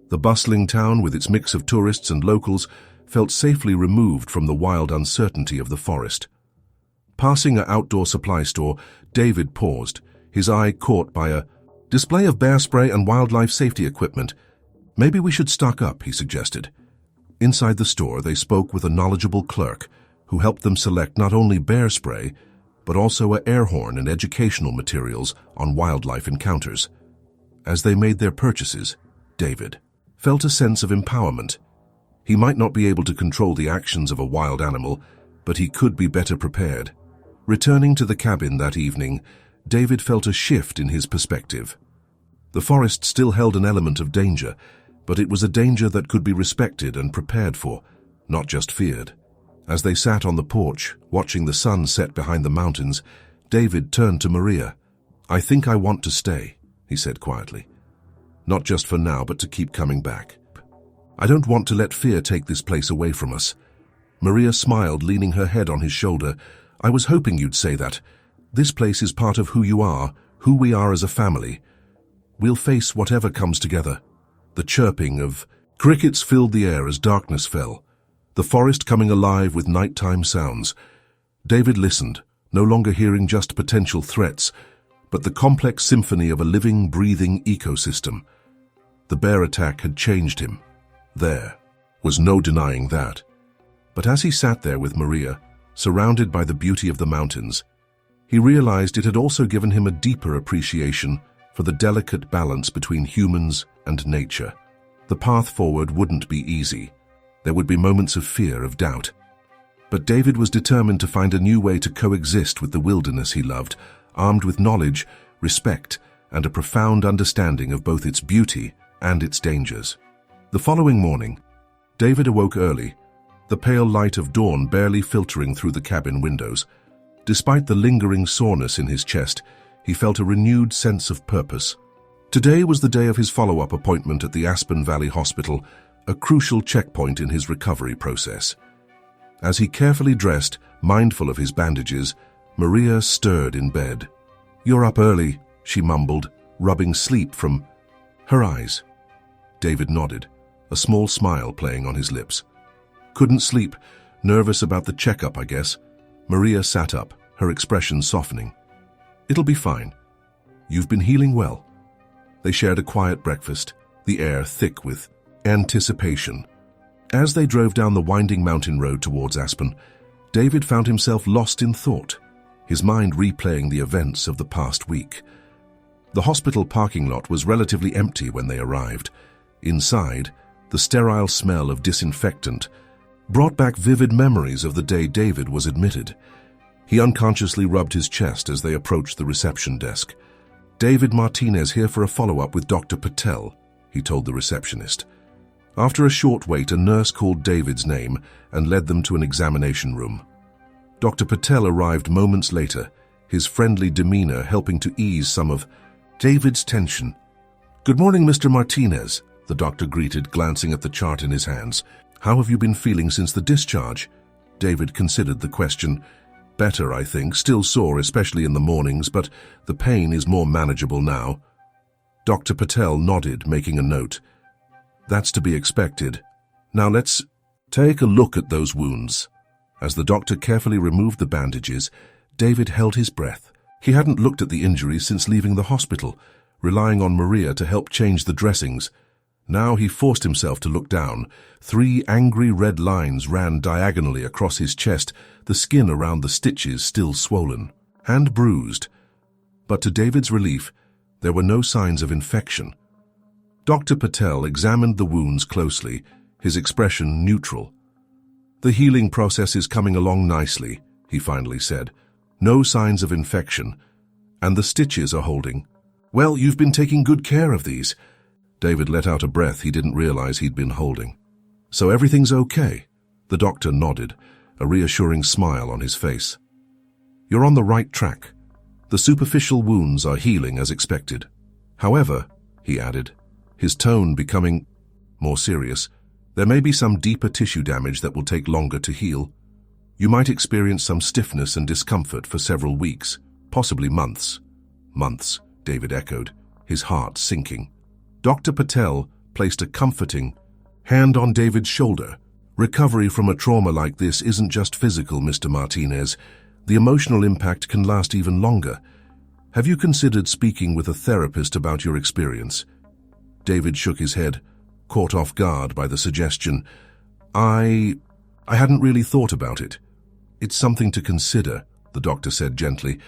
The bustling town, with its mix of tourists and locals, felt safely removed from the wild uncertainty of the forest. Passing an outdoor supply store, David paused, his eye caught by a display of bear spray and wildlife safety equipment. "Maybe we should stock up," he suggested. Inside the store, they spoke with a knowledgeable clerk who helped them select not only bear spray, but also an air horn and educational materials on wildlife encounters. As they made their purchases, David felt a sense of empowerment. He might not be able to control the actions of a wild animal, but he could be better prepared. Returning to the cabin that evening, David felt a shift in his perspective. The forest still held an element of danger, but it was a danger that could be respected and prepared for, not just feared. As they sat on the porch, watching the sun set behind the mountains, David turned to Maria. "I think I want to stay," he said quietly. "Not just for now, but to keep coming back. I don't want to let fear take this place away from us." Maria smiled, leaning her head on his shoulder. "I was hoping you'd say that. This place is part of who you are, who we are as a family. We'll face whatever comes together." The chirping of crickets filled the air as darkness fell, the forest coming alive with nighttime sounds. David listened, no longer hearing just potential threats, but the complex symphony of a living, breathing ecosystem. The bear attack had changed him. There was no denying that. But as he sat there with Maria, surrounded by the beauty of the mountains, he realized it had also given him a deeper appreciation for the delicate balance between humans and nature. The path forward wouldn't be easy. There would be moments of fear, of doubt. But David was determined to find a new way to coexist with the wilderness he loved, armed with knowledge, respect, and a profound understanding of both its beauty and its dangers. The following morning, David awoke early, the pale light of dawn barely filtering through the cabin windows. Despite the lingering soreness in his chest, he felt a renewed sense of purpose. Today was the day of his follow-up appointment at the Aspen Valley Hospital, a crucial checkpoint in his recovery process. As he carefully dressed, mindful of his bandages, Maria stirred in bed. "You're up early," she mumbled, rubbing sleep from her eyes. David nodded, a small smile playing on his lips. "Couldn't sleep. Nervous about the checkup, I guess." Maria sat up, her expression softening. "It'll be fine. You've been healing well." They shared a quiet breakfast, the air thick with anticipation. As they drove down the winding mountain road towards Aspen, David found himself lost in thought, his mind replaying the events of the past week. The hospital parking lot was relatively empty when they arrived. Inside, the sterile smell of disinfectant brought back vivid memories of the day David was admitted. He unconsciously rubbed his chest as they approached the reception desk. "David Martinez here for a follow-up with Dr. Patel," he told the receptionist. After a short wait, a nurse called David's name and led them to an examination room. Dr. Patel arrived moments later, his friendly demeanor helping to ease some of David's tension. "Good morning, Mr. Martinez," the doctor greeted, glancing at the chart in his hands. "How have you been feeling since the discharge?" David considered the question. "Better, I think. Still sore, especially in the mornings, but the pain is more manageable now." Dr. Patel nodded, making a note. "That's to be expected. Now let's take a look at those wounds." As the doctor carefully removed the bandages, David held his breath. He hadn't looked at the injuries since leaving the hospital, relying on Maria to help change the dressings. Now he forced himself to look down. 3 angry red lines ran diagonally across his chest, the skin around the stitches still swollen and bruised. But to David's relief, there were no signs of infection. Dr. Patel examined the wounds closely, his expression neutral. "The healing process is coming along nicely," he finally said. "No signs of infection. And the stitches are holding." "Well, you've been taking good care of these." David let out a breath he didn't realize he'd been holding. "So everything's okay?" The doctor nodded, a reassuring smile on his face. "You're on the right track. The superficial wounds are healing as expected. However," he added, his tone becoming more serious, "there may be some deeper tissue damage that will take longer to heal. You might experience some stiffness and discomfort for several weeks, possibly months." "Months," David echoed, his heart sinking. Dr. Patel placed a comforting hand on David's shoulder. "Recovery from a trauma like this isn't just physical, Mr. Martinez. The emotional impact can last even longer. Have you considered speaking with a therapist about your experience?" David shook his head, caught off guard by the suggestion. I hadn't really thought about it." "It's something to consider," the doctor said gently.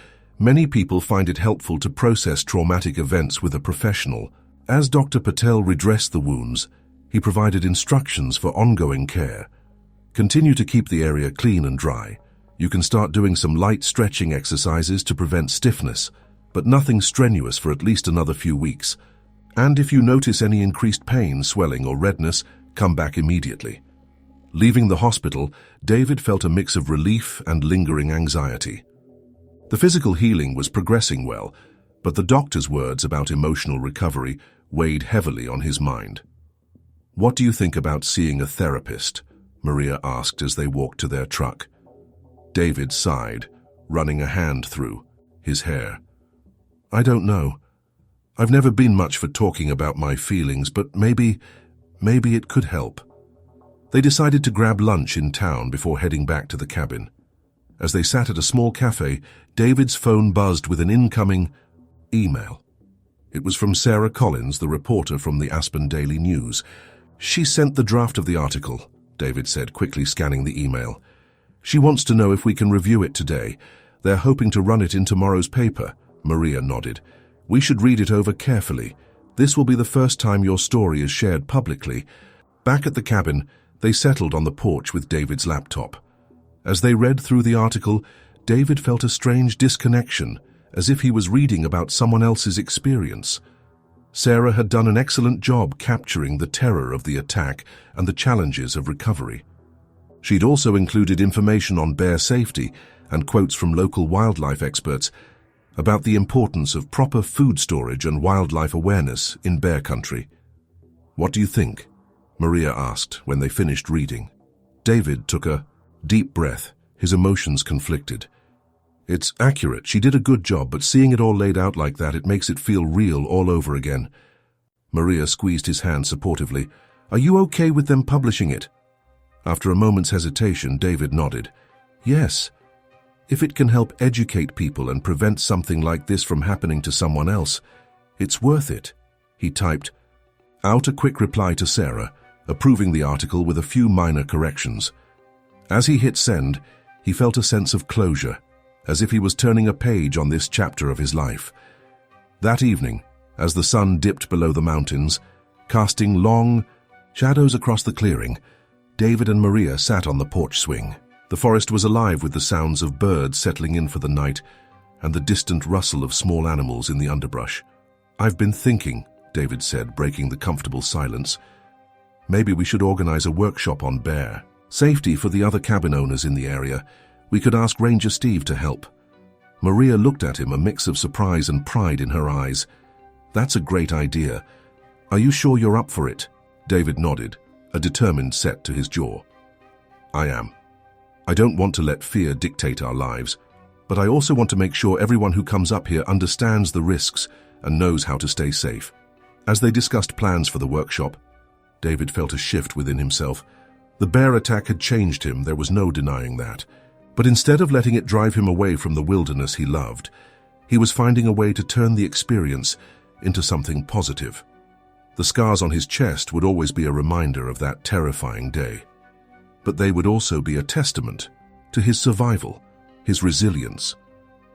"Many people find it helpful to process traumatic events with a professional." As Dr. Patel redressed the wounds, he provided instructions for ongoing care. Continue to keep the area clean and dry. You can start doing some light stretching exercises to prevent stiffness, but nothing strenuous for at least another few weeks. And if you notice any increased pain, swelling, or redness, come back immediately. Leaving the hospital, David felt a mix of relief and lingering anxiety. The physical healing was progressing well, but the doctor's words about emotional recovery weighed heavily on his mind. "What do you think about seeing a therapist?" Maria asked as they walked to their truck. David sighed, running a hand through his hair. "I don't know. I've never been much for talking about my feelings, but maybe it could help." They decided to grab lunch in town before heading back to the cabin. As they sat at a small cafe, David's phone buzzed with an incoming email. It was from Sarah Collins, the reporter from the Aspen Daily News. "She sent the draft of the article," David said, quickly scanning the email. "She wants to know if we can review it today. They're hoping to run it in tomorrow's paper." Maria nodded. "We should read it over carefully. This will be the first time your story is shared publicly." Back at the cabin, they settled on the porch with David's laptop. As they read through the article, David felt a strange disconnection, as if he was reading about someone else's experience. Sarah had done an excellent job capturing the terror of the attack and the challenges of recovery. She'd also included information on bear safety and quotes from local wildlife experts about the importance of proper food storage and wildlife awareness in bear country. "What do you think?" Maria asked when they finished reading. David took a deep breath, his emotions conflicted. "It's accurate. She did a good job, but seeing it all laid out like that, it makes it feel real all over again." Maria squeezed his hand supportively. "Are you okay with them publishing it?" After a moment's hesitation, David nodded. "Yes. If it can help educate people and prevent something like this from happening to someone else, it's worth it." He typed out a quick reply to Sarah, approving the article with a few minor corrections. As he hit send, he felt a sense of closure, as if he was turning a page on this chapter of his life. That evening, as the sun dipped below the mountains, casting long shadows across the clearing, David and Maria sat on the porch swing. The forest was alive with the sounds of birds settling in for the night and the distant rustle of small animals in the underbrush. "I've been thinking," David said, breaking the comfortable silence. "Maybe we should organize a workshop on bear safety for the other cabin owners in the area. We could ask Ranger Steve to help." Maria looked at him, a mix of surprise and pride in her eyes. "That's a great idea. Are you sure you're up for it?" David nodded, a determined set to his jaw. "I am. I don't want to let fear dictate our lives, but I also want to make sure everyone who comes up here understands the risks and knows how to stay safe." As they discussed plans for the workshop, David felt a shift within himself. The bear attack had changed him, there was no denying that. But instead of letting it drive him away from the wilderness he loved, he was finding a way to turn the experience into something positive. The scars on his chest would always be a reminder of that terrifying day. But they would also be a testament to his survival, his resilience.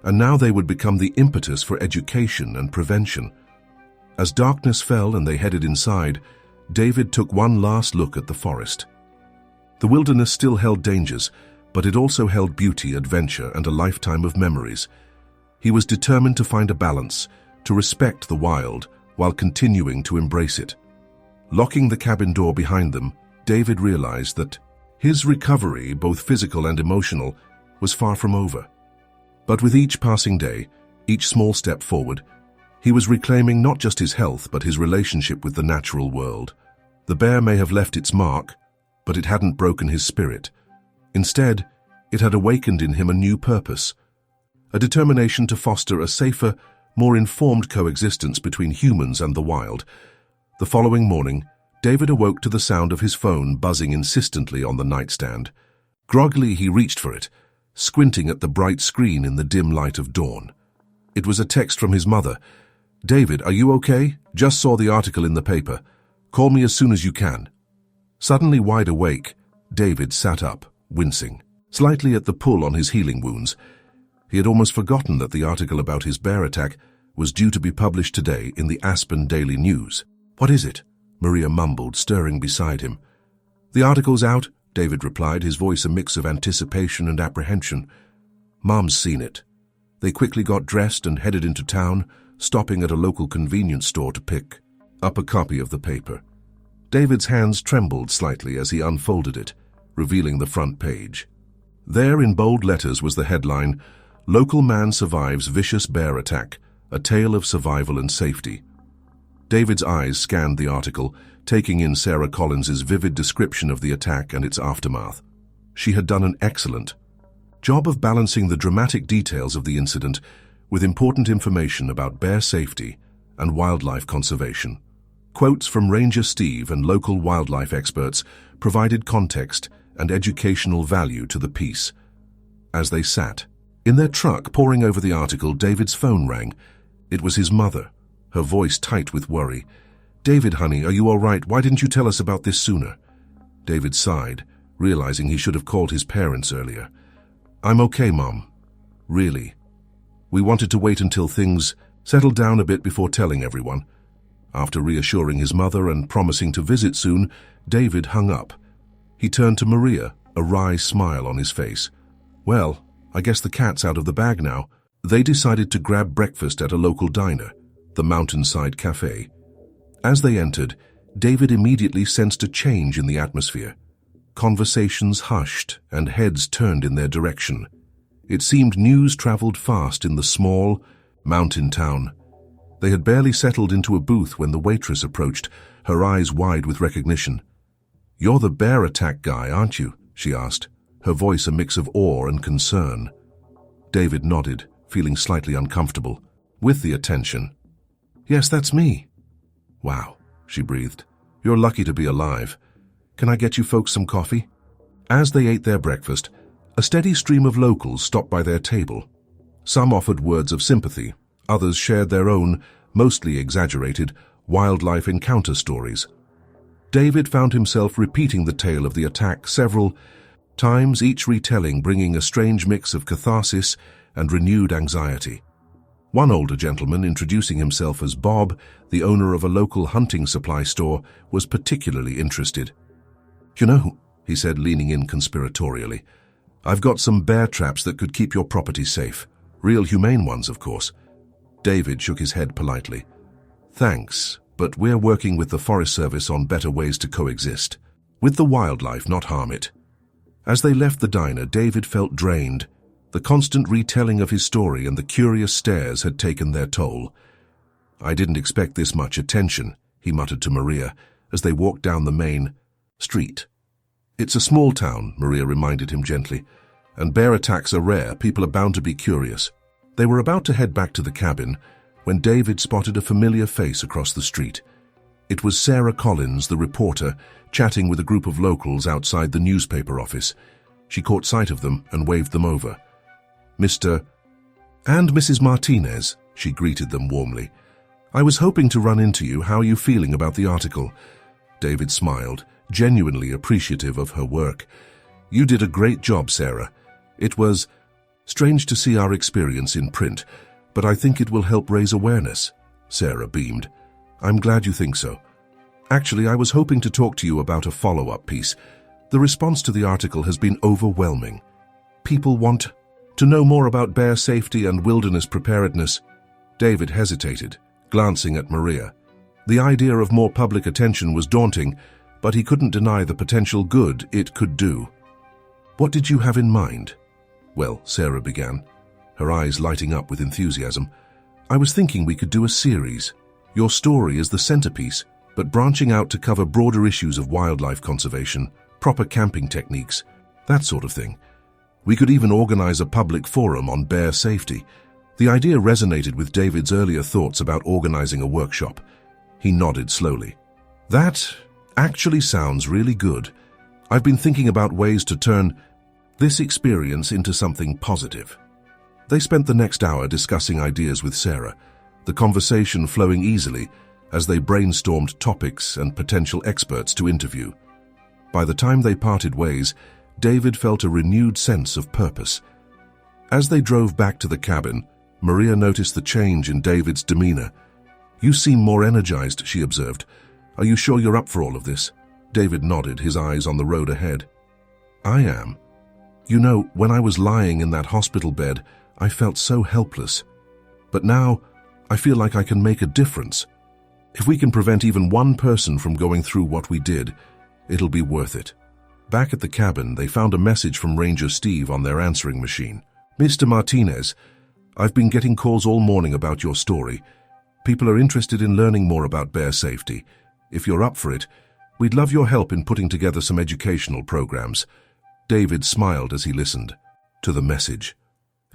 And now they would become the impetus for education and prevention. As darkness fell and they headed inside, David took one last look at the forest. The wilderness still held dangers, but it also held beauty, adventure, and a lifetime of memories. He was determined to find a balance, to respect the wild while continuing to embrace it. Locking the cabin door behind them, David realized that his recovery, both physical and emotional, was far from over. But with each passing day, each small step forward, he was reclaiming not just his health, but his relationship with the natural world. The bear may have left its mark, but it hadn't broken his spirit. Instead, it had awakened in him a new purpose, a determination to foster a safer, more informed coexistence between humans and the wild. The following morning, David awoke to the sound of his phone buzzing insistently on the nightstand. Groggily, he reached for it, squinting at the bright screen in the dim light of dawn. It was a text from his mother. "David, are you okay? Just saw the article in the paper. Call me as soon as you can." Suddenly wide awake, David sat up, wincing, slightly at the pull on his healing wounds. He had almost forgotten that the article about his bear attack was due to be published today in the Aspen Daily News. What is it? Maria mumbled, stirring beside him. The article's out, David replied, his voice a mix of anticipation and apprehension. Mom's seen it. They quickly got dressed and headed into town, stopping at a local convenience store to pick up a copy of the paper. David's hands trembled slightly as he unfolded it, revealing the front page. There in bold letters was the headline, "Local Man Survives Vicious Bear Attack, a Tale of Survival and Safety." David's eyes scanned the article, taking in Sarah Collins's vivid description of the attack and its aftermath. She had done an excellent job of balancing the dramatic details of the incident with important information about bear safety and wildlife conservation. Quotes from Ranger Steve and local wildlife experts provided context and educational value to the piece. As they sat in their truck poring over the article, David's phone rang. It was his mother, her voice tight with worry. "David, honey, are you all right? Why didn't you tell us about this sooner?" David sighed, realizing he should have called his parents earlier. "I'm okay, Mom. Really. We wanted to wait until things settled down a bit before telling everyone." After reassuring his mother and promising to visit soon, David hung up. He turned to Maria, a wry smile on his face. "Well, I guess the cat's out of the bag now." They decided to grab breakfast at a local diner, the Mountainside Cafe. As they entered, David immediately sensed a change in the atmosphere. Conversations hushed and heads turned in their direction. It seemed news traveled fast in the small, mountain town. They had barely settled into a booth when the waitress approached, her eyes wide with recognition. "You're the bear attack guy, aren't you?" she asked, her voice a mix of awe and concern. David nodded, feeling slightly uncomfortable with the attention. "Yes, that's me." "Wow," she breathed. "You're lucky to be alive. Can I get you folks some coffee?" As they ate their breakfast, a steady stream of locals stopped by their table. Some offered words of sympathy, others shared their own, mostly exaggerated, wildlife encounter stories. David found himself repeating the tale of the attack several times, each retelling bringing a strange mix of catharsis and renewed anxiety. One older gentleman, introducing himself as Bob, the owner of a local hunting supply store, was particularly interested. "You know," he said, leaning in conspiratorially, "I've got some bear traps that could keep your property safe. Real humane ones, of course." David shook his head politely. "Thanks, but we're working with the Forest Service on better ways to coexist with the wildlife, not harm it." As they left the diner, David felt drained. The constant retelling of his story and the curious stares had taken their toll. "I didn't expect this much attention," he muttered to Maria as they walked down the main street. "It's a small town," Maria reminded him gently, "and bear attacks are rare. People are bound to be curious." They were about to head back to the cabin when David spotted a familiar face across the street. It was Sarah Collins, the reporter, chatting with a group of locals outside the newspaper office. She caught sight of them and waved them over. "Mr. and Mrs. Martinez," she greeted them warmly. "I was hoping to run into you. How are you feeling about the article?" David smiled, genuinely appreciative of her work. "You did a great job, Sarah. It was strange to see our experience in print, but I think it will help raise awareness." Sarah beamed. "I'm glad you think so. Actually, I was hoping to talk to you about a follow-up piece. The response to the article has been overwhelming. People want to know more about bear safety and wilderness preparedness." David hesitated, glancing at Maria. The idea of more public attention was daunting, but he couldn't deny the potential good it could do. "What did you have in mind?" "Well," Sarah began, her eyes lighting up with enthusiasm, "I was thinking we could do a series. Your story is the centerpiece, but branching out to cover broader issues of wildlife conservation, proper camping techniques, that sort of thing. We could even organize a public forum on bear safety." The idea resonated with David's earlier thoughts about organizing a workshop. He nodded slowly. "That actually sounds really good. I've been thinking about ways to turn this experience into something positive." They spent the next hour discussing ideas with Sarah, the conversation flowing easily as they brainstormed topics and potential experts to interview. By the time they parted ways, David felt a renewed sense of purpose. As they drove back to the cabin, Maria noticed the change in David's demeanor. "You seem more energized," she observed. "Are you sure you're up for all of this?" David nodded, his eyes on the road ahead. "I am. You know, when I was lying in that hospital bed, I felt so helpless. But now, I feel like I can make a difference. If we can prevent even one person from going through what we did, it'll be worth it." Back at the cabin, they found a message from Ranger Steve on their answering machine. "Mr. Martinez, I've been getting calls all morning about your story. People are interested in learning more about bear safety. If you're up for it, we'd love your help in putting together some educational programs." David smiled as he listened to the message.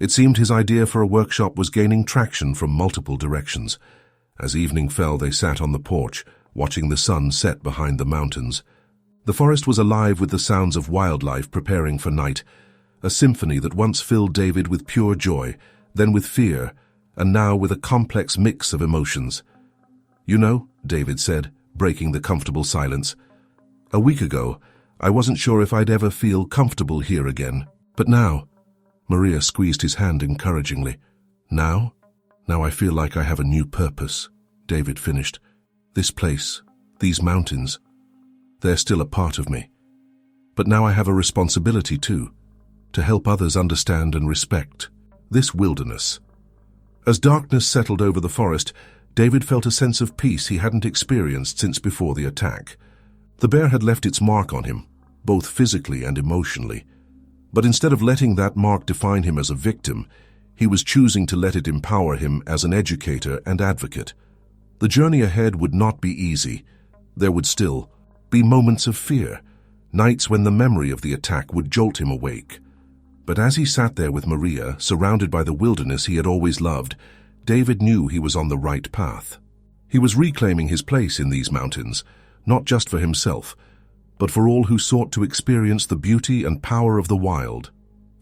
It seemed his idea for a workshop was gaining traction from multiple directions. As evening fell, they sat on the porch, watching the sun set behind the mountains. The forest was alive with the sounds of wildlife preparing for night, a symphony that once filled David with pure joy, then with fear, and now with a complex mix of emotions. "You know," David said, breaking the comfortable silence, "a week ago, I wasn't sure if I'd ever feel comfortable here again. But now," Maria squeezed his hand encouragingly, Now I feel like I have a new purpose," David finished. "This place, these mountains, they're still a part of me. But now I have a responsibility too, to help others understand and respect this wilderness." As darkness settled over the forest, David felt a sense of peace he hadn't experienced since before the attack. The bear had left its mark on him, both physically and emotionally. But instead of letting that mark define him as a victim, he was choosing to let it empower him as an educator and advocate. The journey ahead would not be easy. There would still be moments of fear, nights when the memory of the attack would jolt him awake. But as he sat there with Maria, surrounded by the wilderness he had always loved, David knew he was on the right path. He was reclaiming his place in these mountains, not just for himself, but for all who sought to experience the beauty and power of the wild.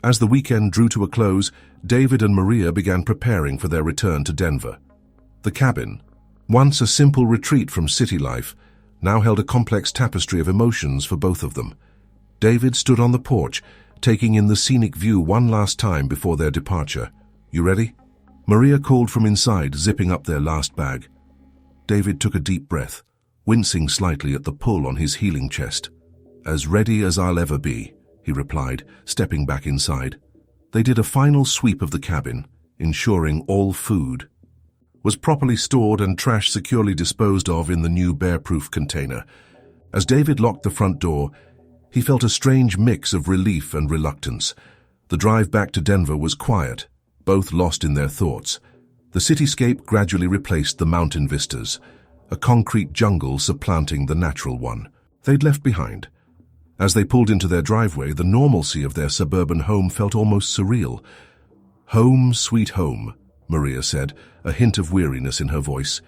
As the weekend drew to a close, David and Maria began preparing for their return to Denver. The cabin, once a simple retreat from city life, now held a complex tapestry of emotions for both of them. David stood on the porch, taking in the scenic view one last time before their departure. "You ready?" Maria called from inside, zipping up their last bag. David took a deep breath, wincing slightly at the pull on his healing chest. "As ready as I'll ever be," he replied, stepping back inside. They did a final sweep of the cabin, ensuring all food was properly stored and trash securely disposed of in the new bear-proof container. As David locked the front door, he felt a strange mix of relief and reluctance. The drive back to Denver was quiet, both lost in their thoughts. The cityscape gradually replaced the mountain vistas, a concrete jungle supplanting the natural one they'd left behind. As they pulled into their driveway, the normalcy of their suburban home felt almost surreal. "Home, sweet home," Maria said, a hint of weariness in her voice.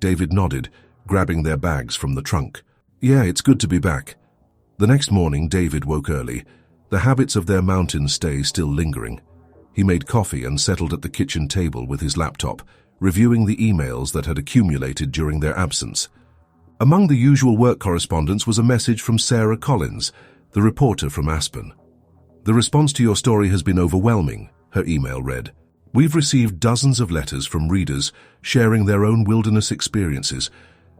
David nodded, grabbing their bags from the trunk. "Yeah, it's good to be back." The next morning, David woke early, the habits of their mountain stay still lingering. He made coffee and settled at the kitchen table with his laptop, reviewing the emails that had accumulated during their absence. Among the usual work correspondence was a message from Sarah Collins, the reporter from Aspen. "The response to your story has been overwhelming," her email read. "We've received dozens of letters from readers sharing their own wilderness experiences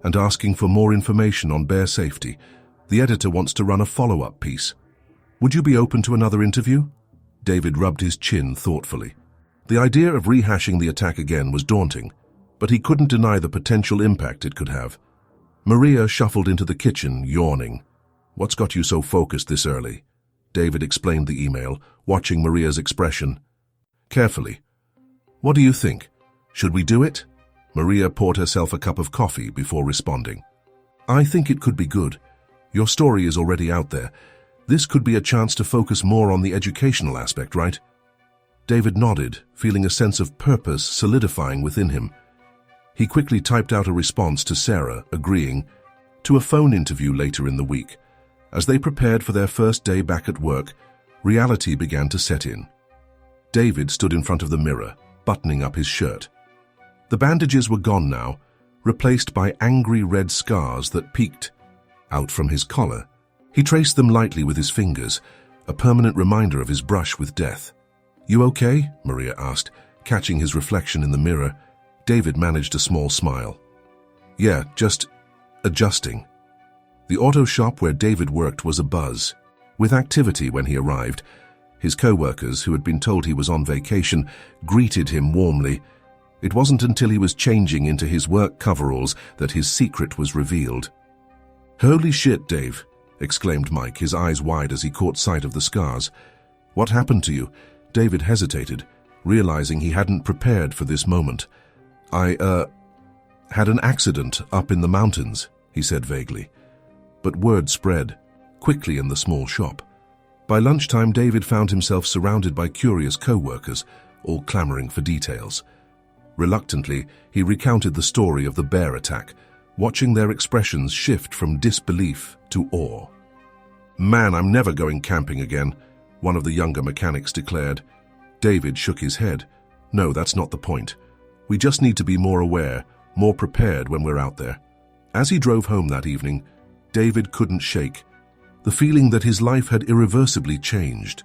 and asking for more information on bear safety. The editor wants to run a follow-up piece. Would you be open to another interview?" David rubbed his chin thoughtfully. The idea of rehashing the attack again was daunting, but he couldn't deny the potential impact it could have. Maria shuffled into the kitchen, yawning. "What's got you so focused this early?" David explained the email, watching Maria's expression carefully. "What do you think? Should we do it?" Maria poured herself a cup of coffee before responding. "I think it could be good. Your story is already out there. This could be a chance to focus more on the educational aspect, right?" David nodded, feeling a sense of purpose solidifying within him. He quickly typed out a response to Sarah, agreeing to a phone interview later in the week. As they prepared for their first day back at work, reality began to set in. David stood in front of the mirror, buttoning up his shirt. The bandages were gone now, replaced by angry red scars that peeked out from his collar. He traced them lightly with his fingers, a permanent reminder of his brush with death. "You okay?" Maria asked, Catching his reflection in the mirror, David managed a small smile. Yeah, just adjusting. The auto shop where David worked was abuzz with activity when he arrived. His co-workers, who had been told he was on vacation, greeted him warmly. It wasn't until he was changing into his work coveralls that his secret was revealed. "Holy shit, Dave," exclaimed Mike, his eyes wide as he caught sight of the scars. "What happened to you?" David hesitated, realizing he hadn't prepared for this moment. I had an accident up in the mountains," he said vaguely. But word spread quickly in the small shop. By lunchtime, David found himself surrounded by curious co-workers, all clamoring for details. Reluctantly, he recounted the story of the bear attack, watching their expressions shift from disbelief to awe. "Man, I'm never going camping again," one of the younger mechanics declared. David shook his head. "No, that's not the point. We just need to be more aware, more prepared when we're out there." As he drove home that evening, David couldn't shake the feeling that his life had irreversibly changed.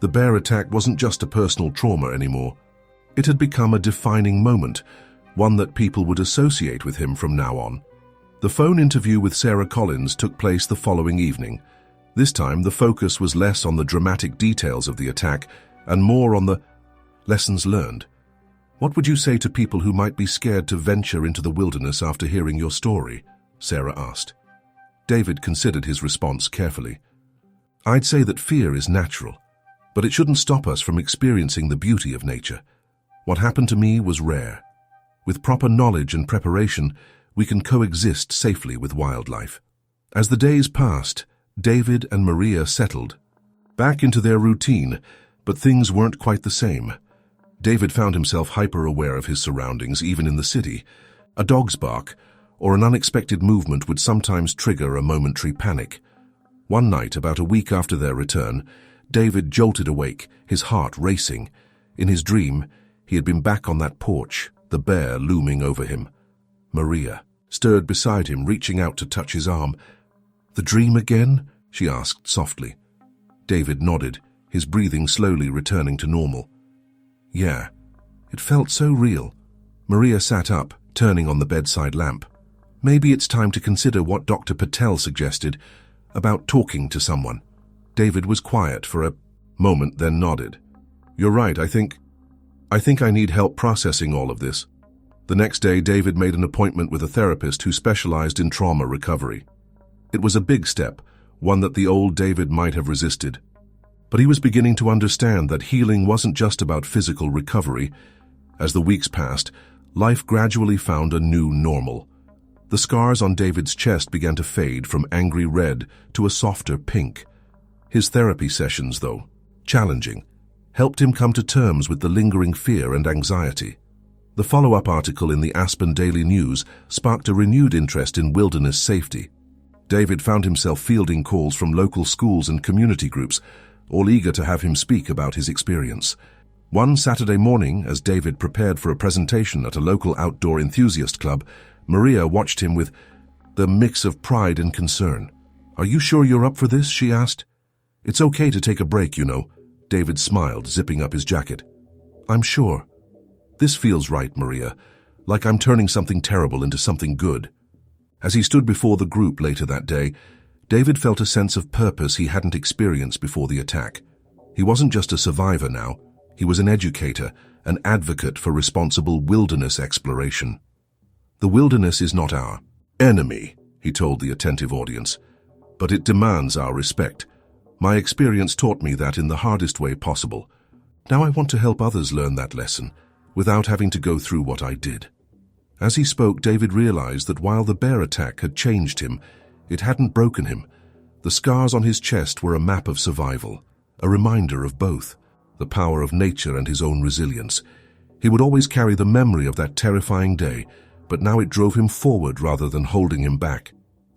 The bear attack wasn't just a personal trauma anymore. It had become a defining moment, one that people would associate with him from now on. The phone interview with Sarah Collins took place the following evening. This time, the focus was less on the dramatic details of the attack and more on the lessons learned. "What would you say to people who might be scared to venture into the wilderness after hearing your story?" Sarah asked. David considered his response carefully. "I'd say that fear is natural, but it shouldn't stop us from experiencing the beauty of nature. What happened to me was rare. With proper knowledge and preparation, we can coexist safely with wildlife." As the days passed, David and Maria settled back into their routine, but things weren't quite the same. David found himself hyper-aware of his surroundings, even in the city. A dog's bark or an unexpected movement would sometimes trigger a momentary panic. One night, about a week after their return, David jolted awake, his heart racing. In his dream, he had been back on that porch, the bear looming over him. Maria stirred beside him, reaching out to touch his arm. "The dream again?" she asked softly. David nodded, his breathing slowly returning to normal. "Yeah, it felt so real." Maria sat up, turning on the bedside lamp. "Maybe it's time to consider what Dr. Patel suggested about talking to someone." David was quiet for a moment, then nodded. "You're right, I think I need help processing all of this." The next day, David made an appointment with a therapist who specialized in trauma recovery. It was a big step, one that the old David might have resisted. But he was beginning to understand that healing wasn't just about physical recovery. As the weeks passed, life gradually found a new normal. The scars on David's chest began to fade from angry red to a softer pink. His therapy sessions, though challenging, helped him come to terms with the lingering fear and anxiety. The follow-up article in the Aspen Daily News sparked a renewed interest in wilderness safety. David found himself fielding calls from local schools and community groups, all eager to have him speak about his experience. One Saturday morning, as David prepared for a presentation at a local outdoor enthusiast club, Maria watched him with the mix of pride and concern. "Are you sure you're up for this?" she asked. "It's okay to take a break, you know." David smiled, zipping up his jacket. "I'm sure. This feels right, Maria, like I'm turning something terrible into something good." As he stood before the group later that day, David felt a sense of purpose he hadn't experienced before the attack. He wasn't just a survivor now. He was an educator, an advocate for responsible wilderness exploration. "The wilderness is not our enemy," he told the attentive audience, "but it demands our respect. My experience taught me that in the hardest way possible. Now I want to help others learn that lesson, without having to go through what I did." As he spoke, David realized that while the bear attack had changed him, it hadn't broken him. The scars on his chest were a map of survival, a reminder of both, the power of nature and his own resilience. He would always carry the memory of that terrifying day, but now it drove him forward rather than holding him back.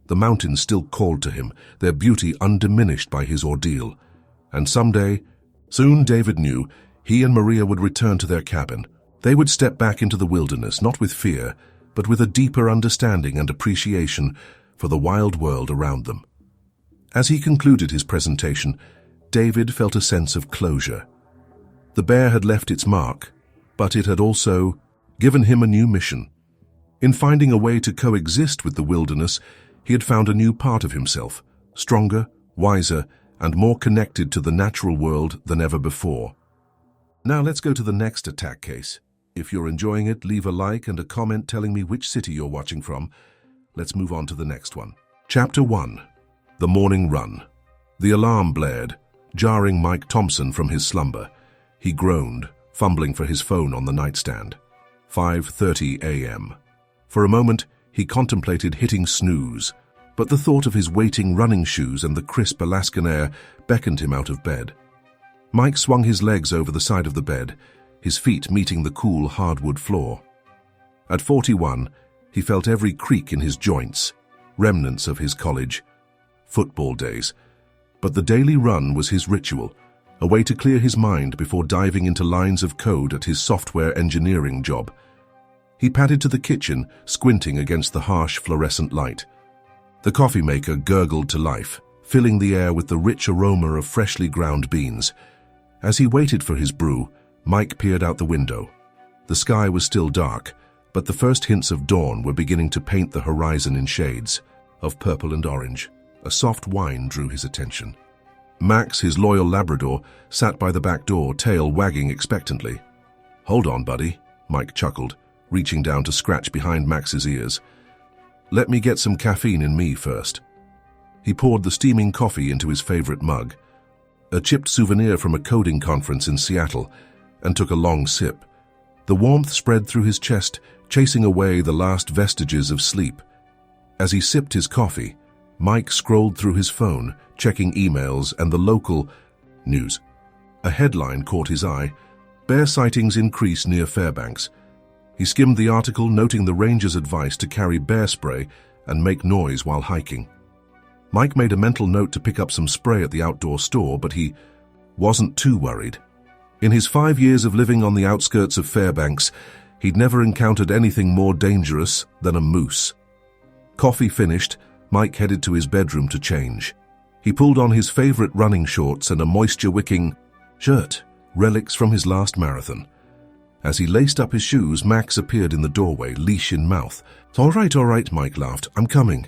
The mountains still called to him, their beauty undiminished by his ordeal. And someday, soon David knew, he and Maria would return to their cabin. They would step back into the wilderness, not with fear, but with a deeper understanding and appreciation for the wild world around them. As he concluded his presentation, David felt a sense of closure. The bear had left its mark, but it had also given him a new mission. In finding a way to coexist with the wilderness, he had found a new part of himself, stronger, wiser, and more connected to the natural world than ever before. Now let's go to the next attack case. If you're enjoying it, leave a like and a comment telling me which city you're watching from. Let's move on to the next one. Chapter 1. The Morning Run. The alarm blared, jarring Mike Thompson from his slumber. He groaned, fumbling for his phone on the nightstand. 5:30 a.m. For a moment, he contemplated hitting snooze, but the thought of his waiting running shoes and the crisp Alaskan air beckoned him out of bed. Mike swung his legs over the side of the bed, his feet meeting the cool hardwood floor. At 41, he felt every creak in his joints, remnants of his college football days. But the daily run was his ritual, a way to clear his mind before diving into lines of code at his software engineering job. He padded to the kitchen, squinting against the harsh fluorescent light. The coffee maker gurgled to life, filling the air with the rich aroma of freshly ground beans. As he waited for his brew, Mike peered out the window. The sky was still dark, but the first hints of dawn were beginning to paint the horizon in shades of purple and orange. A soft whine drew his attention. Max, his loyal Labrador, sat by the back door, tail wagging expectantly. "Hold on, buddy," Mike chuckled, reaching down to scratch behind Max's ears. "Let me get some caffeine in me first." He poured the steaming coffee into his favorite mug, a chipped souvenir from a coding conference in Seattle, and took a long sip. The warmth spread through his chest, chasing away the last vestiges of sleep. As he sipped his coffee, Mike scrolled through his phone, checking emails and the local news. A headline caught his eye: "Bear sightings increase near Fairbanks." He skimmed the article, noting the ranger's advice to carry bear spray and make noise while hiking. Mike made a mental note to pick up some spray at the outdoor store, but he wasn't too worried. In his 5 years of living on the outskirts of Fairbanks, he'd never encountered anything more dangerous than a moose. Coffee finished, Mike headed to his bedroom to change. He pulled on his favorite running shorts and a moisture-wicking shirt, relics from his last marathon. As he laced up his shoes, Max appeared in the doorway, leash in mouth. All right, Mike laughed. "I'm coming."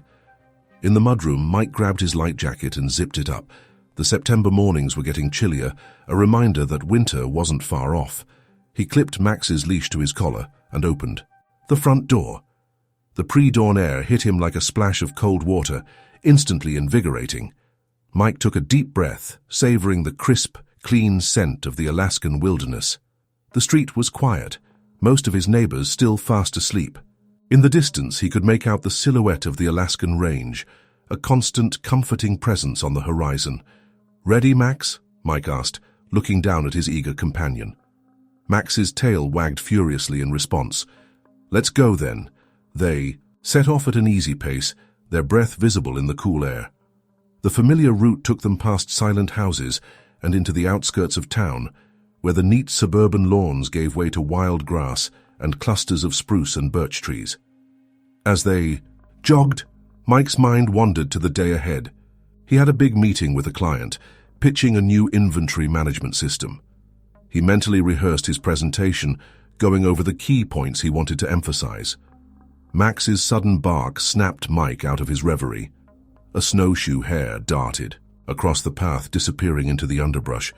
In the mudroom, Mike grabbed his light jacket and zipped it up. The September mornings were getting chillier, a reminder that winter wasn't far off. He clipped Max's leash to his collar and opened the front door. The pre-dawn air hit him like a splash of cold water, instantly invigorating. Mike took a deep breath, savoring the crisp, clean scent of the Alaskan wilderness. The street was quiet, most of his neighbors still fast asleep. In the distance, he could make out the silhouette of the Alaskan range, a constant, comforting presence on the horizon. "Ready, Max?" Mike asked, looking down at his eager companion. Max's tail wagged furiously in response. "Let's go, then." They set off at an easy pace, their breath visible in the cool air. The familiar route took them past silent houses and into the outskirts of town, where the neat suburban lawns gave way to wild grass and clusters of spruce and birch trees. As they jogged, Mike's mind wandered to the day ahead. He had a big meeting with a client, pitching a new inventory management system. He mentally rehearsed his presentation, going over the key points he wanted to emphasize. Max's sudden bark snapped Mike out of his reverie. A snowshoe hare darted across the path, disappearing into the underbrush.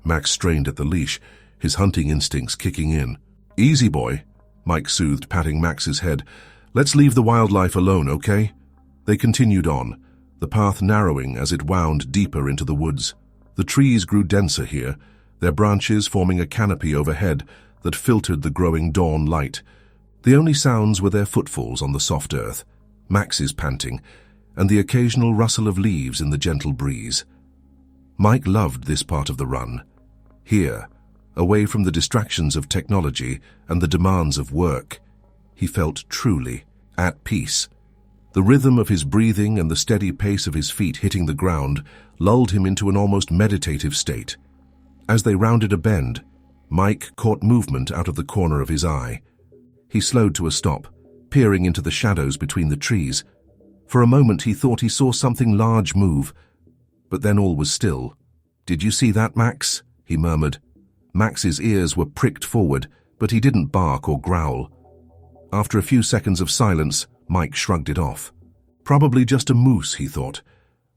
Max strained at the leash, his hunting instincts kicking in. "Easy, boy," Mike soothed, patting Max's head. "Let's leave the wildlife alone, okay?" They continued on, the path narrowing as it wound deeper into the woods. The trees grew denser here, their branches forming a canopy overhead that filtered the growing dawn light. The only sounds were their footfalls on the soft earth, Max's panting, and the occasional rustle of leaves in the gentle breeze. Mike loved this part of the run. Here, away from the distractions of technology and the demands of work, he felt truly at peace. The rhythm of his breathing and the steady pace of his feet hitting the ground lulled him into an almost meditative state. As they rounded a bend, Mike caught movement out of the corner of his eye. He slowed to a stop, peering into the shadows between the trees. For a moment he thought he saw something large move, but then all was still. "Did you see that, Max?" he murmured. Max's ears were pricked forward, but he didn't bark or growl. After a few seconds of silence, Mike shrugged it off. Probably just a moose, he thought.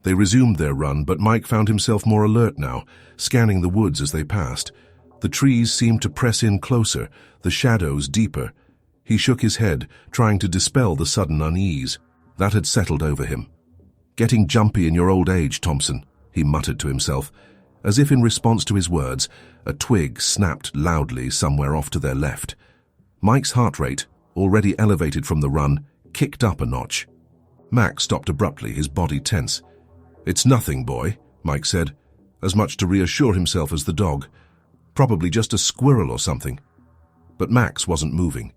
They resumed their run, but Mike found himself more alert now, scanning the woods as they passed. The trees seemed to press in closer, the shadows deeper. He shook his head, trying to dispel the sudden unease. That had settled over him. "Getting jumpy in your old age, Thompson," he muttered to himself. As if in response to his words, a twig snapped loudly somewhere off to their left. Mike's heart rate, already elevated from the run, kicked up a notch. Max stopped abruptly, his body tense. "It's nothing, boy," Mike said, as much to reassure himself as the dog. "Probably just a squirrel or something." But Max wasn't moving.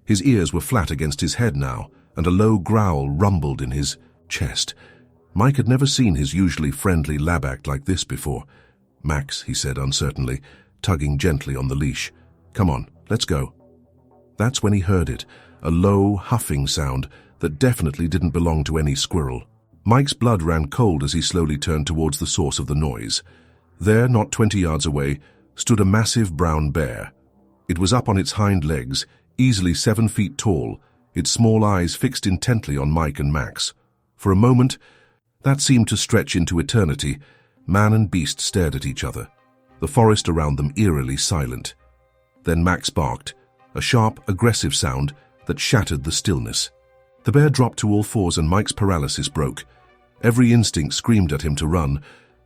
His ears were flat against his head now, and a low growl rumbled in his chest. Mike had never seen his usually friendly lab act like this before. "Max," he said uncertainly, tugging gently on the leash. "Come on, let's go." That's when he heard it, a low, huffing sound that definitely didn't belong to any squirrel. Mike's blood ran cold as he slowly turned towards the source of the noise. There, not 20 yards away, stood a massive brown bear. It was up on its hind legs, easily 7 feet tall, its small eyes fixed intently on Mike and Max. For a moment, that seemed to stretch into eternity, man and beast stared at each other, the forest around them eerily silent. Then Max barked, a sharp, aggressive sound that shattered the stillness. The bear dropped to all fours and Mike's paralysis broke. Every instinct screamed at him to run,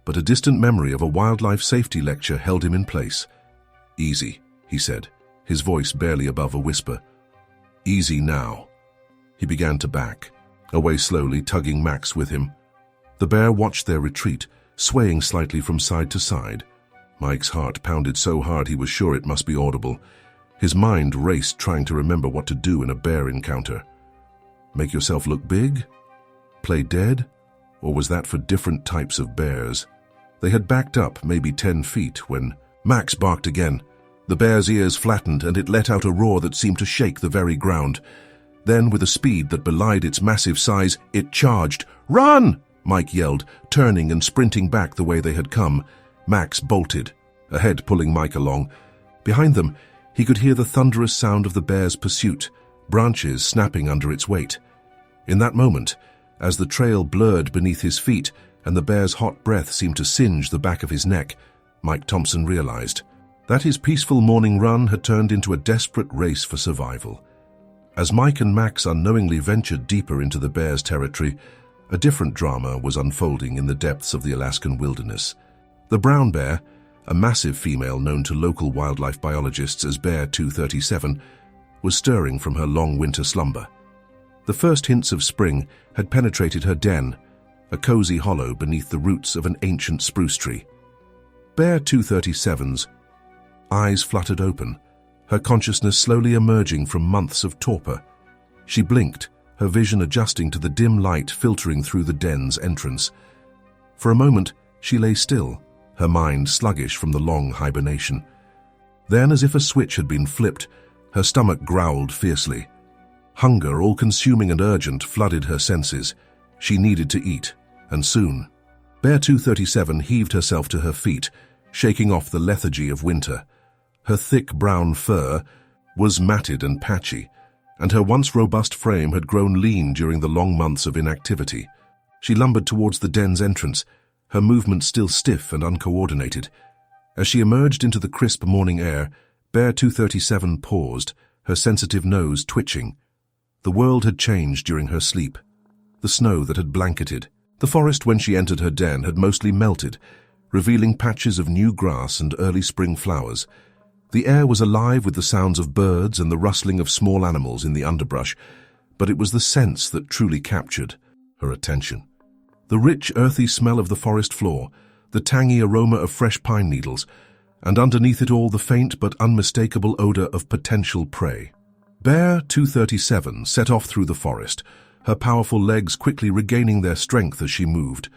but a distant memory of a wildlife safety lecture held him in place. "Easy," he said, his voice barely above a whisper. "Easy now." He began to back, away slowly, tugging Max with him. The bear watched their retreat, swaying slightly from side to side. Mike's heart pounded so hard he was sure it must be audible. His mind raced, trying to remember what to do in a bear encounter. Make yourself look big? Play dead? Or was that for different types of bears? They had backed up maybe 10 feet when Max barked again. The bear's ears flattened and it let out a roar that seemed to shake the very ground. Then, with a speed that belied its massive size, it charged. "Run!" Mike yelled, turning and sprinting back the way they had come. Max bolted, ahead pulling Mike along. Behind them, he could hear the thunderous sound of the bear's pursuit, branches snapping under its weight. In that moment, as the trail blurred beneath his feet and the bear's hot breath seemed to singe the back of his neck, Mike Thompson realized that his peaceful morning run had turned into a desperate race for survival. As Mike and Max unknowingly ventured deeper into the bear's territory, a different drama was unfolding in the depths of the Alaskan wilderness. The brown bear, a massive female known to local wildlife biologists as Bear 237, was stirring from her long winter slumber. The first hints of spring had penetrated her den, a cozy hollow beneath the roots of an ancient spruce tree. Bear 237's eyes fluttered open, her consciousness slowly emerging from months of torpor. She blinked, her vision adjusting to the dim light filtering through the den's entrance. For a moment, she lay still, her mind sluggish from the long hibernation. Then, as if a switch had been flipped, her stomach growled fiercely. Hunger, all-consuming and urgent, flooded her senses. She needed to eat, and soon. Bear 237 heaved herself to her feet, shaking off the lethargy of winter. Her thick brown fur was matted and patchy, and her once robust frame had grown lean during the long months of inactivity. She lumbered towards the den's entrance, her movements still stiff and uncoordinated. As she emerged into the crisp morning air, Bear 237 paused, her sensitive nose twitching. The world had changed during her sleep. The snow that had blanketed the forest when she entered her den had mostly melted, revealing patches of new grass and early spring flowers. The air was alive with the sounds of birds and the rustling of small animals in the underbrush, but it was the scents that truly captured her attention. The rich, earthy smell of the forest floor, the tangy aroma of fresh pine needles, and underneath it all the faint but unmistakable odor of potential prey. Bear 237 set off through the forest, her powerful legs quickly regaining their strength as she moved.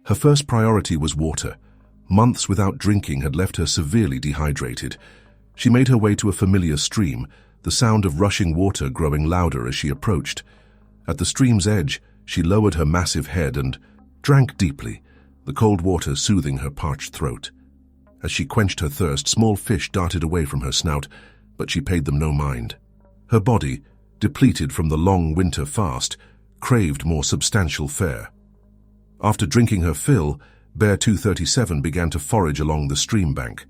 Her first priority was water. Months without drinking had left her severely dehydrated. She made her way to a familiar stream, the sound of rushing water growing louder as she approached. At the stream's edge, she lowered her massive head and drank deeply, the cold water soothing her parched throat. As she quenched her thirst, small fish darted away from her snout, but she paid them no mind. Her body, depleted from the long winter fast, craved more substantial fare. After drinking her fill, Bear 237 began to forage along the stream bank.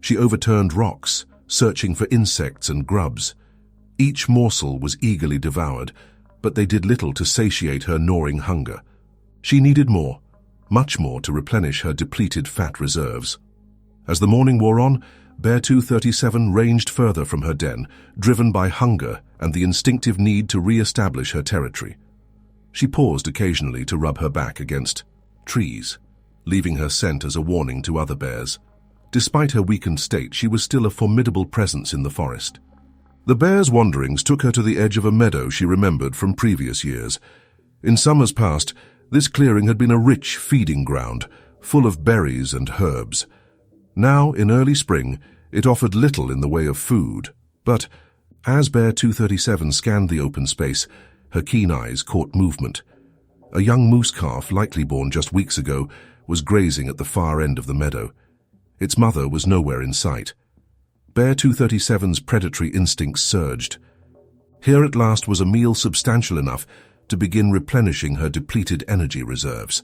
She overturned rocks, searching for insects and grubs. Each morsel was eagerly devoured, but they did little to satiate her gnawing hunger. She needed more, much more, to replenish her depleted fat reserves. As the morning wore on, Bear 237 ranged further from her den, driven by hunger and the instinctive need to re-establish her territory. She paused occasionally to rub her back against trees, leaving her scent as a warning to other bears. Despite her weakened state, she was still a formidable presence in the forest. The bear's wanderings took her to the edge of a meadow she remembered from previous years. In summers past, this clearing had been a rich feeding ground, full of berries and herbs. Now, in early spring, it offered little in the way of food, but as Bear 237 scanned the open space, her keen eyes caught movement. A young moose calf, likely born just weeks ago, was grazing at the far end of the meadow. Its mother was nowhere in sight. Bear 237's predatory instincts surged. Here at last was a meal substantial enough to begin replenishing her depleted energy reserves.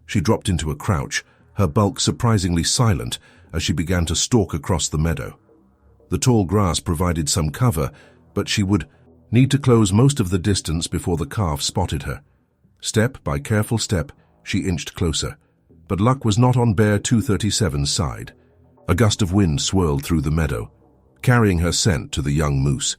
She dropped into a crouch, her bulk surprisingly silent as she began to stalk across the meadow. The tall grass provided some cover, but she would need to close most of the distance before the calf spotted her. Step by careful step, she inched closer, but luck was not on Bear 237's side. A gust of wind swirled through the meadow, carrying her scent to the young moose.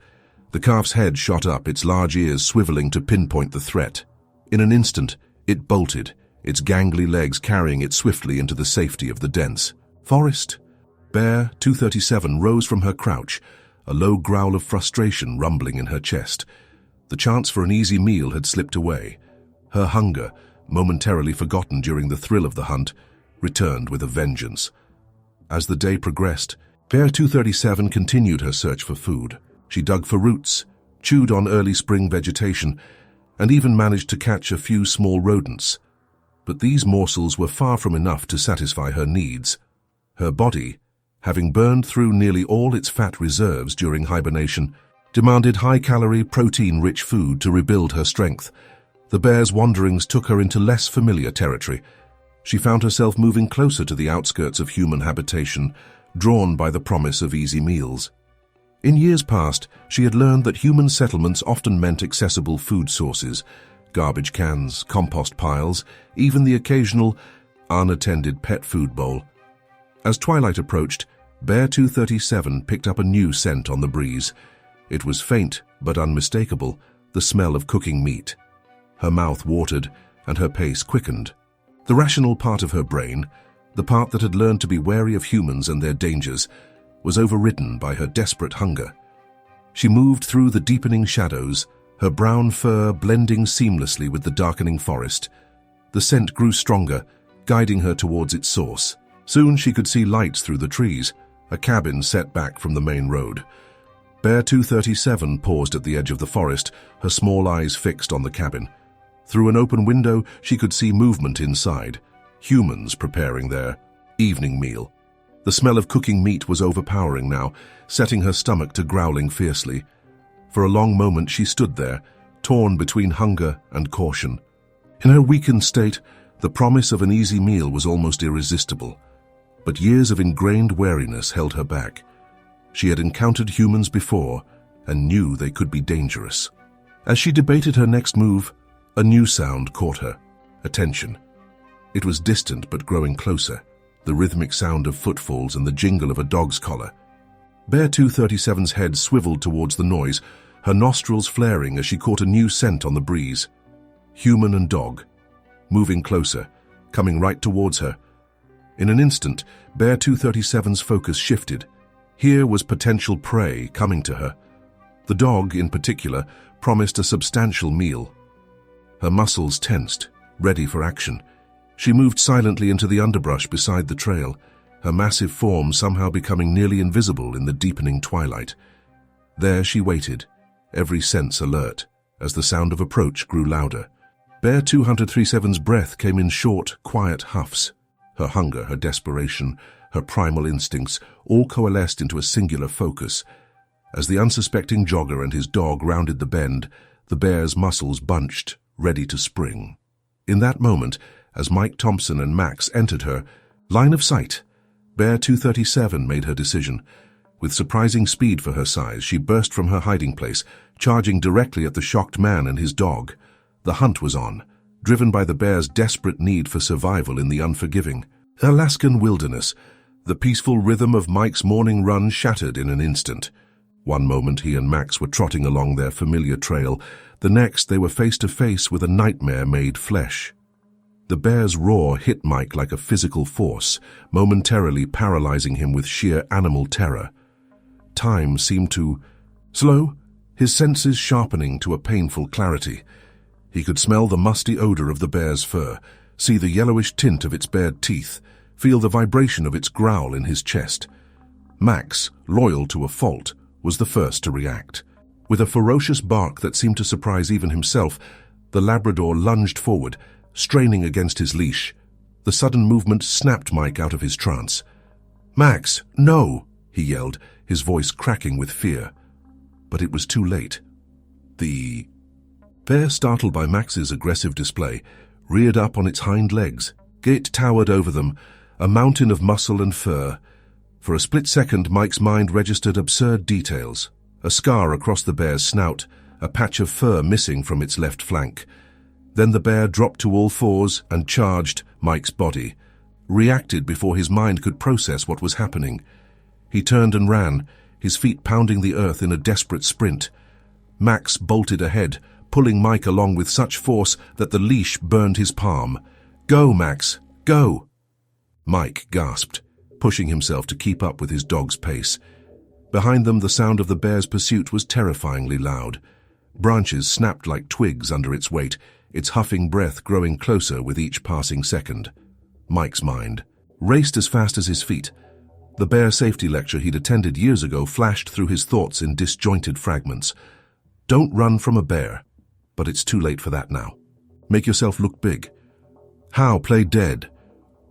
The calf's head shot up, its large ears swiveling to pinpoint the threat. In an instant, it bolted, its gangly legs carrying it swiftly into the safety of the dense forest. Bear 237 rose from her crouch, a low growl of frustration rumbling in her chest. The chance for an easy meal had slipped away. Her hunger, momentarily forgotten during the thrill of the hunt, returned with a vengeance. As the day progressed, Bear 237 continued her search for food. She dug for roots, chewed on early spring vegetation, and even managed to catch a few small rodents. But these morsels were far from enough to satisfy her needs. Her body, having burned through nearly all its fat reserves during hibernation, demanded high-calorie, protein-rich food to rebuild her strength. The bear's wanderings took her into less familiar territory. She found herself moving closer to the outskirts of human habitation, drawn by the promise of easy meals. In years past, she had learned that human settlements often meant accessible food sources, garbage cans, compost piles, even the occasional, unattended pet food bowl. As twilight approached, Bear 237 picked up a new scent on the breeze. It was faint but unmistakable, the smell of cooking meat. Her mouth watered and her pace quickened. The rational part of her brain, the part that had learned to be wary of humans and their dangers, was overridden by her desperate hunger. She moved through the deepening shadows, her brown fur blending seamlessly with the darkening forest. The scent grew stronger, guiding her towards its source. Soon she could see lights through the trees, a cabin set back from the main road. Bear 237 paused at the edge of the forest, her small eyes fixed on the cabin. Through an open window, she could see movement inside, humans preparing their evening meal. The smell of cooking meat was overpowering now, setting her stomach to growling fiercely. For a long moment she stood there, torn between hunger and caution. In her weakened state, the promise of an easy meal was almost irresistible. But years of ingrained wariness held her back. She had encountered humans before and knew they could be dangerous. As she debated her next move, a new sound caught her attention. It was distant but growing closer, the rhythmic sound of footfalls and the jingle of a dog's collar. Bear 237's head swiveled towards the noise, her nostrils flaring as she caught a new scent on the breeze. Human and dog, moving closer, coming right towards her. In an instant, Bear 237's focus shifted. Here was potential prey coming to her. The dog, in particular, promised a substantial meal. Her muscles tensed, ready for action. She moved silently into the underbrush beside the trail, her massive form somehow becoming nearly invisible in the deepening twilight. There she waited, every sense alert, as the sound of approach grew louder. Bear 237's breath came in short, quiet huffs. Her hunger, her desperation, her primal instincts all coalesced into a singular focus. As the unsuspecting jogger and his dog rounded the bend, the bear's muscles bunched, ready to spring. In that moment, as Mike Thompson and Max entered her line of sight, Bear 237 made her decision. With surprising speed for her size, she burst from her hiding place, charging directly at the shocked man and his dog. The hunt was on, driven by the bear's desperate need for survival in the unforgiving Alaskan wilderness. The peaceful rhythm of Mike's morning run shattered in an instant. One moment he and Max were trotting along their familiar trail, the next they were face to face with a nightmare made flesh. The bear's roar hit Mike like a physical force, momentarily paralyzing him with sheer animal terror. Time seemed to slow, his senses sharpening to a painful clarity. He could smell the musty odor of the bear's fur, see the yellowish tint of its bared teeth, feel the vibration of its growl in his chest. Max, loyal to a fault, was the first to react. With a ferocious bark that seemed to surprise even himself, the Labrador lunged forward, straining against his leash. The sudden movement snapped Mike out of his trance. "Max, no!" he yelled, his voice cracking with fear. But it was too late. The bear, startled by Max's aggressive display, reared up on its hind legs. It towered over them, a mountain of muscle and fur. For a split second, Mike's mind registered absurd details. A scar across the bear's snout, a patch of fur missing from its left flank. Then the bear dropped to all fours and charged Mike's body, reacted before his mind could process what was happening. He turned and ran, his feet pounding the earth in a desperate sprint. Max bolted ahead, pulling Mike along with such force that the leash burned his palm. "Go, Max, go!" Mike gasped, pushing himself to keep up with his dog's pace. Behind them, the sound of the bear's pursuit was terrifyingly loud. Branches snapped like twigs under its weight, its huffing breath growing closer with each passing second. Mike's mind raced as fast as his feet. The bear safety lecture he'd attended years ago flashed through his thoughts in disjointed fragments. Don't run from a bear, but it's too late for that now. Make yourself look big. How, play dead?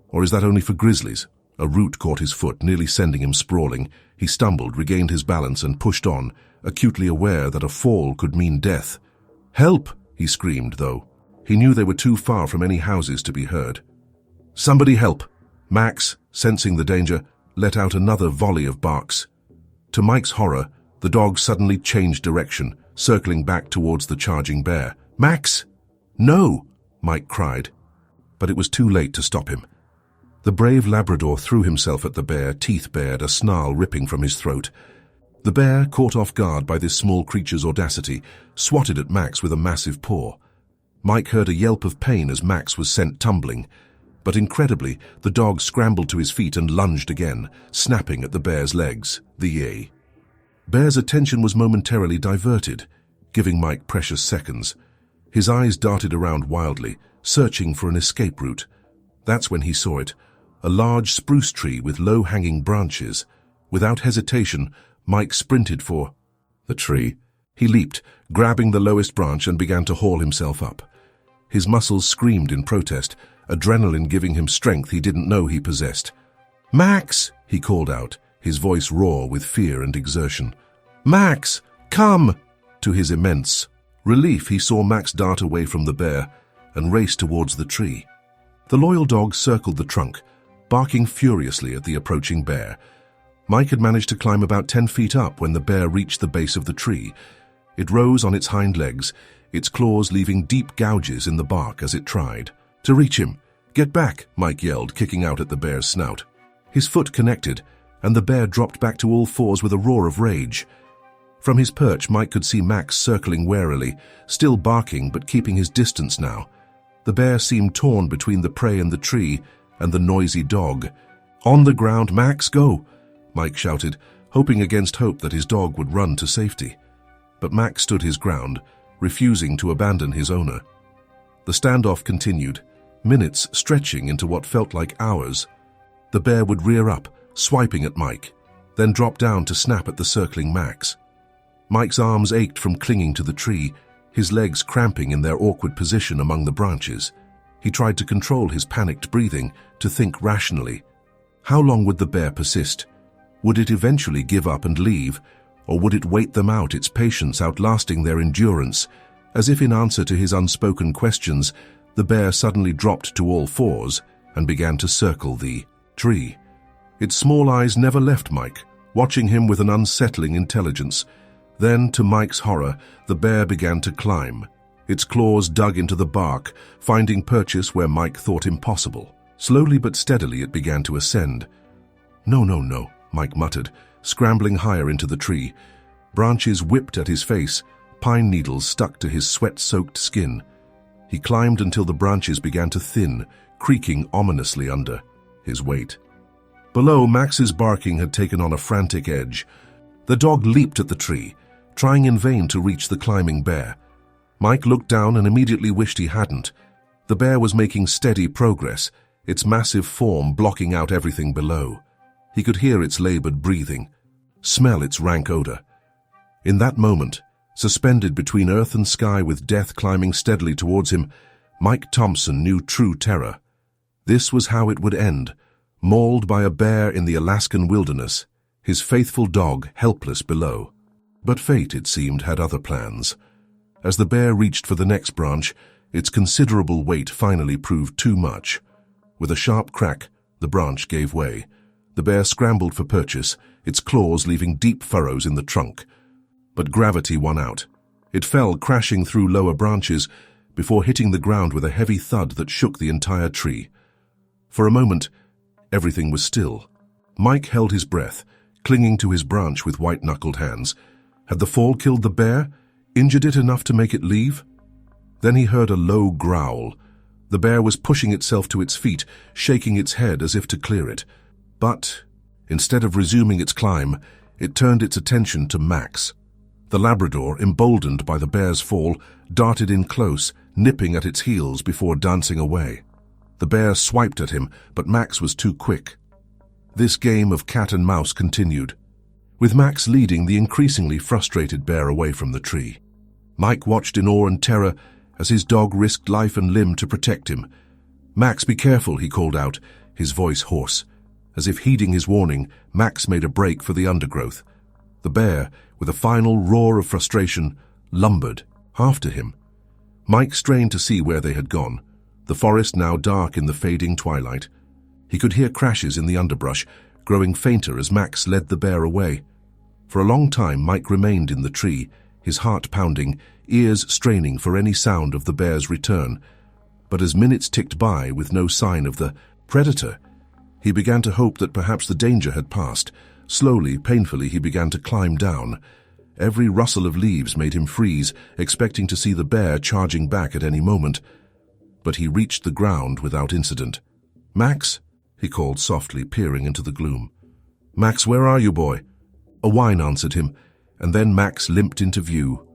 Or is that only for grizzlies? A root caught his foot, nearly sending him sprawling. He stumbled, regained his balance, and pushed on, acutely aware that a fall could mean death. "Help!" he screamed, though. He knew they were too far from any houses to be heard. "Somebody help!" Max, sensing the danger, let out another volley of barks. To Mike's horror, the dog suddenly changed direction, circling back towards the charging bear. "Max!" "No!" Mike cried. But it was too late to stop him. The brave Labrador threw himself at the bear, teeth bared, a snarl ripping from his throat. The bear, caught off guard by this small creature's audacity, swatted at Max with a massive paw. Mike heard a yelp of pain as Max was sent tumbling. But incredibly, the dog scrambled to his feet and lunged again, snapping at the bear's legs. The bear's attention was momentarily diverted, giving Mike precious seconds. His eyes darted around wildly, searching for an escape route. That's when he saw it, a large spruce tree with low-hanging branches. Without hesitation, Mike sprinted for the tree. He leaped, grabbing the lowest branch, and began to haul himself up. His muscles screamed in protest, adrenaline giving him strength he didn't know he possessed. "Max!" he called out, his voice raw with fear and exertion. "Max, come!" To his immense relief, he saw Max dart away from the bear and race towards the tree. The loyal dog circled the trunk, barking furiously at the approaching bear. Mike had managed to climb about 10 feet up when the bear reached the base of the tree. It rose on its hind legs, its claws leaving deep gouges in the bark as it tried to reach him. "Get back!" Mike yelled, kicking out at the bear's snout. His foot connected, and the bear dropped back to all fours with a roar of rage. From his perch, Mike could see Max circling warily, still barking but keeping his distance now. The bear seemed torn between the prey and the tree and the noisy dog. "On the ground, Max, go!" Mike shouted, hoping against hope that his dog would run to safety. But Max stood his ground, refusing to abandon his owner. The standoff continued, minutes stretching into what felt like hours. The bear would rear up, swiping at Mike, then drop down to snap at the circling Max. Mike's arms ached from clinging to the tree, his legs cramping in their awkward position among the branches. He tried to control his panicked breathing, to think rationally. How long would the bear persist? Would it eventually give up and leave, Or would it wait them out, its patience outlasting their endurance? As if in answer to his unspoken questions, the bear suddenly dropped to all fours and began to circle the tree. Its small eyes never left Mike, watching him with an unsettling intelligence. Then, to Mike's horror, the bear began to climb. Its claws dug into the bark, finding purchase where Mike thought impossible. Slowly but steadily it began to ascend. "No, no, no," Mike muttered, scrambling higher into the tree. Branches whipped at his face, pine needles stuck to his sweat-soaked skin. He climbed until the branches began to thin, creaking ominously under his weight. Below, Max's barking had taken on a frantic edge. The dog leaped at the tree, trying in vain to reach the climbing bear. Mike looked down and immediately wished he hadn't. The bear was making steady progress, its massive form blocking out everything below. He could hear its labored breathing, smell its rank odor. In that moment, suspended between earth and sky with death climbing steadily towards him, Mike Thompson knew true terror. This was how it would end, mauled by a bear in the Alaskan wilderness, his faithful dog helpless below. But fate, it seemed, had other plans. As the bear reached for the next branch, its considerable weight finally proved too much. With a sharp crack, the branch gave way. The bear scrambled for purchase, its claws leaving deep furrows in the trunk. But gravity won out. It fell crashing through lower branches before hitting the ground with a heavy thud that shook the entire tree. For a moment, everything was still. Mike held his breath, clinging to his branch with white-knuckled hands. Had the fall killed the bear, injured it enough to make it leave? Then he heard a low growl. The bear was pushing itself to its feet, shaking its head as if to clear it. But, instead of resuming its climb, it turned its attention to Max. The Labrador, emboldened by the bear's fall, darted in close, nipping at its heels before dancing away. The bear swiped at him, but Max was too quick. This game of cat and mouse continued, with Max leading the increasingly frustrated bear away from the tree. Mike watched in awe and terror as his dog risked life and limb to protect him. "Max, be careful," he called out, his voice hoarse. As if heeding his warning, Max made a break for the undergrowth. The bear, with a final roar of frustration, lumbered after him. Mike strained to see where they had gone, the forest now dark in the fading twilight. He could hear crashes in the underbrush, growing fainter as Max led the bear away. For a long time Mike remained in the tree, his heart pounding, ears straining for any sound of the bear's return. But as minutes ticked by with no sign of the predator, he began to hope that perhaps the danger had passed. Slowly, painfully, he began to climb down. Every rustle of leaves made him freeze, expecting to see the bear charging back at any moment. But he reached the ground without incident. "Max?" he called softly, peering into the gloom. "Max, where are you, boy?" A whine answered him, and then Max limped into view.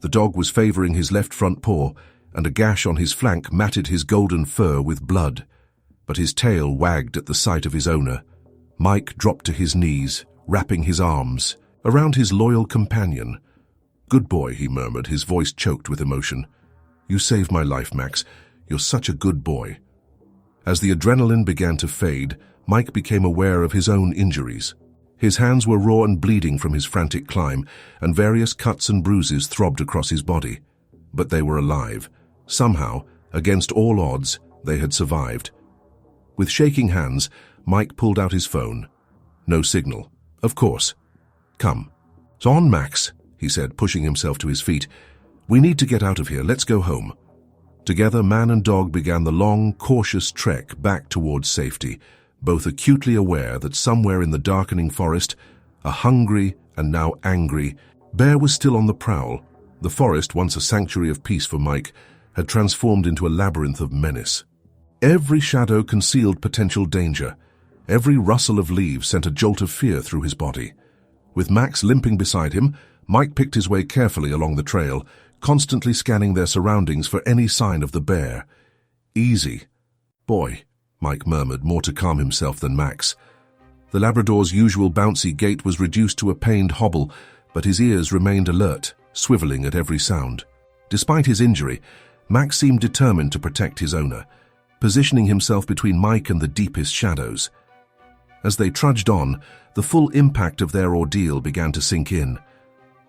The dog was favoring his left front paw, and a gash on his flank matted his golden fur with blood. But his tail wagged at the sight of his owner. Mike dropped to his knees, wrapping his arms around his loyal companion. "Good boy," he murmured, his voice choked with emotion. "You saved my life, Max. You're such a good boy." As the adrenaline began to fade, Mike became aware of his own injuries. His hands were raw and bleeding from his frantic climb, and various cuts and bruises throbbed across his body. But they were alive. Somehow, against all odds, they had survived. With shaking hands, Mike pulled out his phone. No signal. Of course. "Come. It's on, Max," he said, pushing himself to his feet. "We need to get out of here. Let's go home." Together, man and dog began the long, cautious trek back towards safety, both acutely aware that somewhere in the darkening forest, a hungry and now angry bear was still on the prowl. The forest, once a sanctuary of peace for Mike, had transformed into a labyrinth of menace. Every shadow concealed potential danger. Every rustle of leaves sent a jolt of fear through his body. With Max limping beside him, Mike picked his way carefully along the trail, constantly scanning their surroundings for any sign of the bear. "Easy. Boy," Mike murmured, more to calm himself than Max. The Labrador's usual bouncy gait was reduced to a pained hobble, but his ears remained alert, swiveling at every sound. Despite his injury, Max seemed determined to protect his owner, positioning himself between Mike and the deepest shadows. As they trudged on, the full impact of their ordeal began to sink in.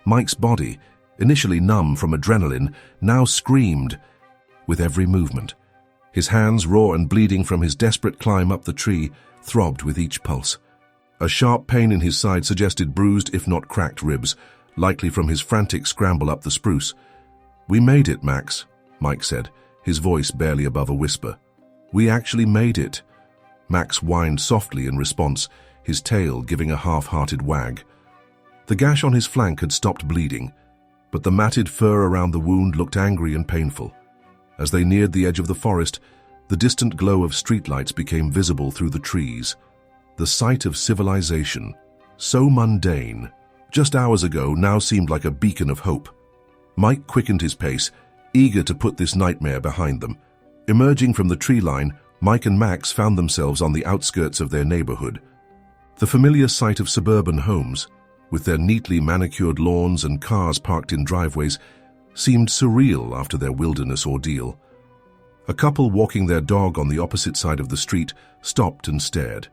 Mike's body, initially numb from adrenaline, now screamed with every movement. His hands, raw and bleeding from his desperate climb up the tree, throbbed with each pulse. A sharp pain in his side suggested bruised, if not cracked ribs, likely from his frantic scramble up the spruce. "We made it, Max," Mike said, his voice barely above a whisper. "We actually made it." Max whined softly in response, his tail giving a half-hearted wag. The gash on his flank had stopped bleeding, but the matted fur around the wound looked angry and painful. As they neared the edge of the forest, the distant glow of streetlights became visible through the trees. The sight of civilization, so mundane, just hours ago, now seemed like a beacon of hope. Mike quickened his pace, eager to put this nightmare behind them. Emerging from the tree line, Mike and Max found themselves on the outskirts of their neighborhood. The familiar sight of suburban homes, with their neatly manicured lawns and cars parked in driveways, seemed surreal after their wilderness ordeal. A couple walking their dog on the opposite side of the street stopped and stared.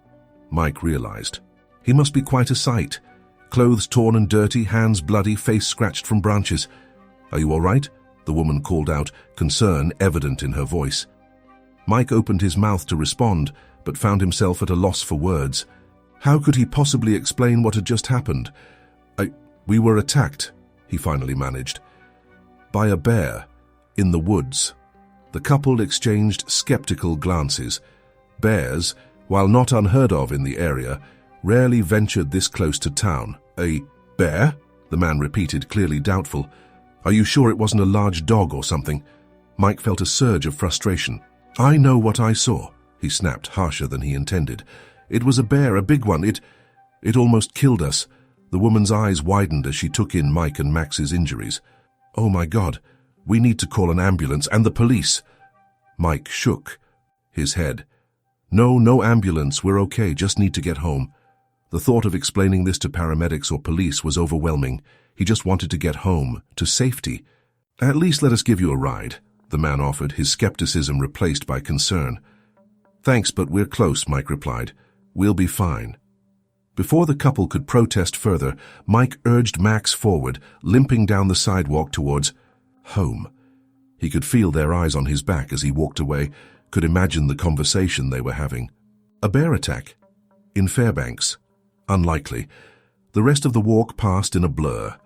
Mike realized. He must be quite a sight. Clothes torn and dirty, hands bloody, face scratched from branches. "Are you all right?" the woman called out, concern evident in her voice. Mike opened his mouth to respond, but found himself at a loss for words. How could he possibly explain what had just happened? We were attacked," he finally managed. "By a bear, in the woods." The couple exchanged skeptical glances. Bears, while not unheard of in the area, rarely ventured this close to town. "A bear?" the man repeated, clearly doubtful. "Are you sure it wasn't a large dog or something?" Mike felt a surge of frustration. "I know what I saw," he snapped, harsher than he intended. "It was a bear, a big one. It almost killed us." The woman's eyes widened as she took in Mike and Max's injuries. "Oh my God, we need to call an ambulance and the police." Mike shook his head. No ambulance, we're okay, just need to get home." The thought of explaining this to paramedics or police was overwhelming. He just wanted to get home, to safety. "At least let us give you a ride," the man offered, his skepticism replaced by concern. "Thanks, but we're close," Mike replied. "We'll be fine." Before the couple could protest further, Mike urged Max forward, limping down the sidewalk towards home. He could feel their eyes on his back as he walked away, could imagine the conversation they were having. A bear attack? In Fairbanks? Unlikely. The rest of the walk passed in a blur.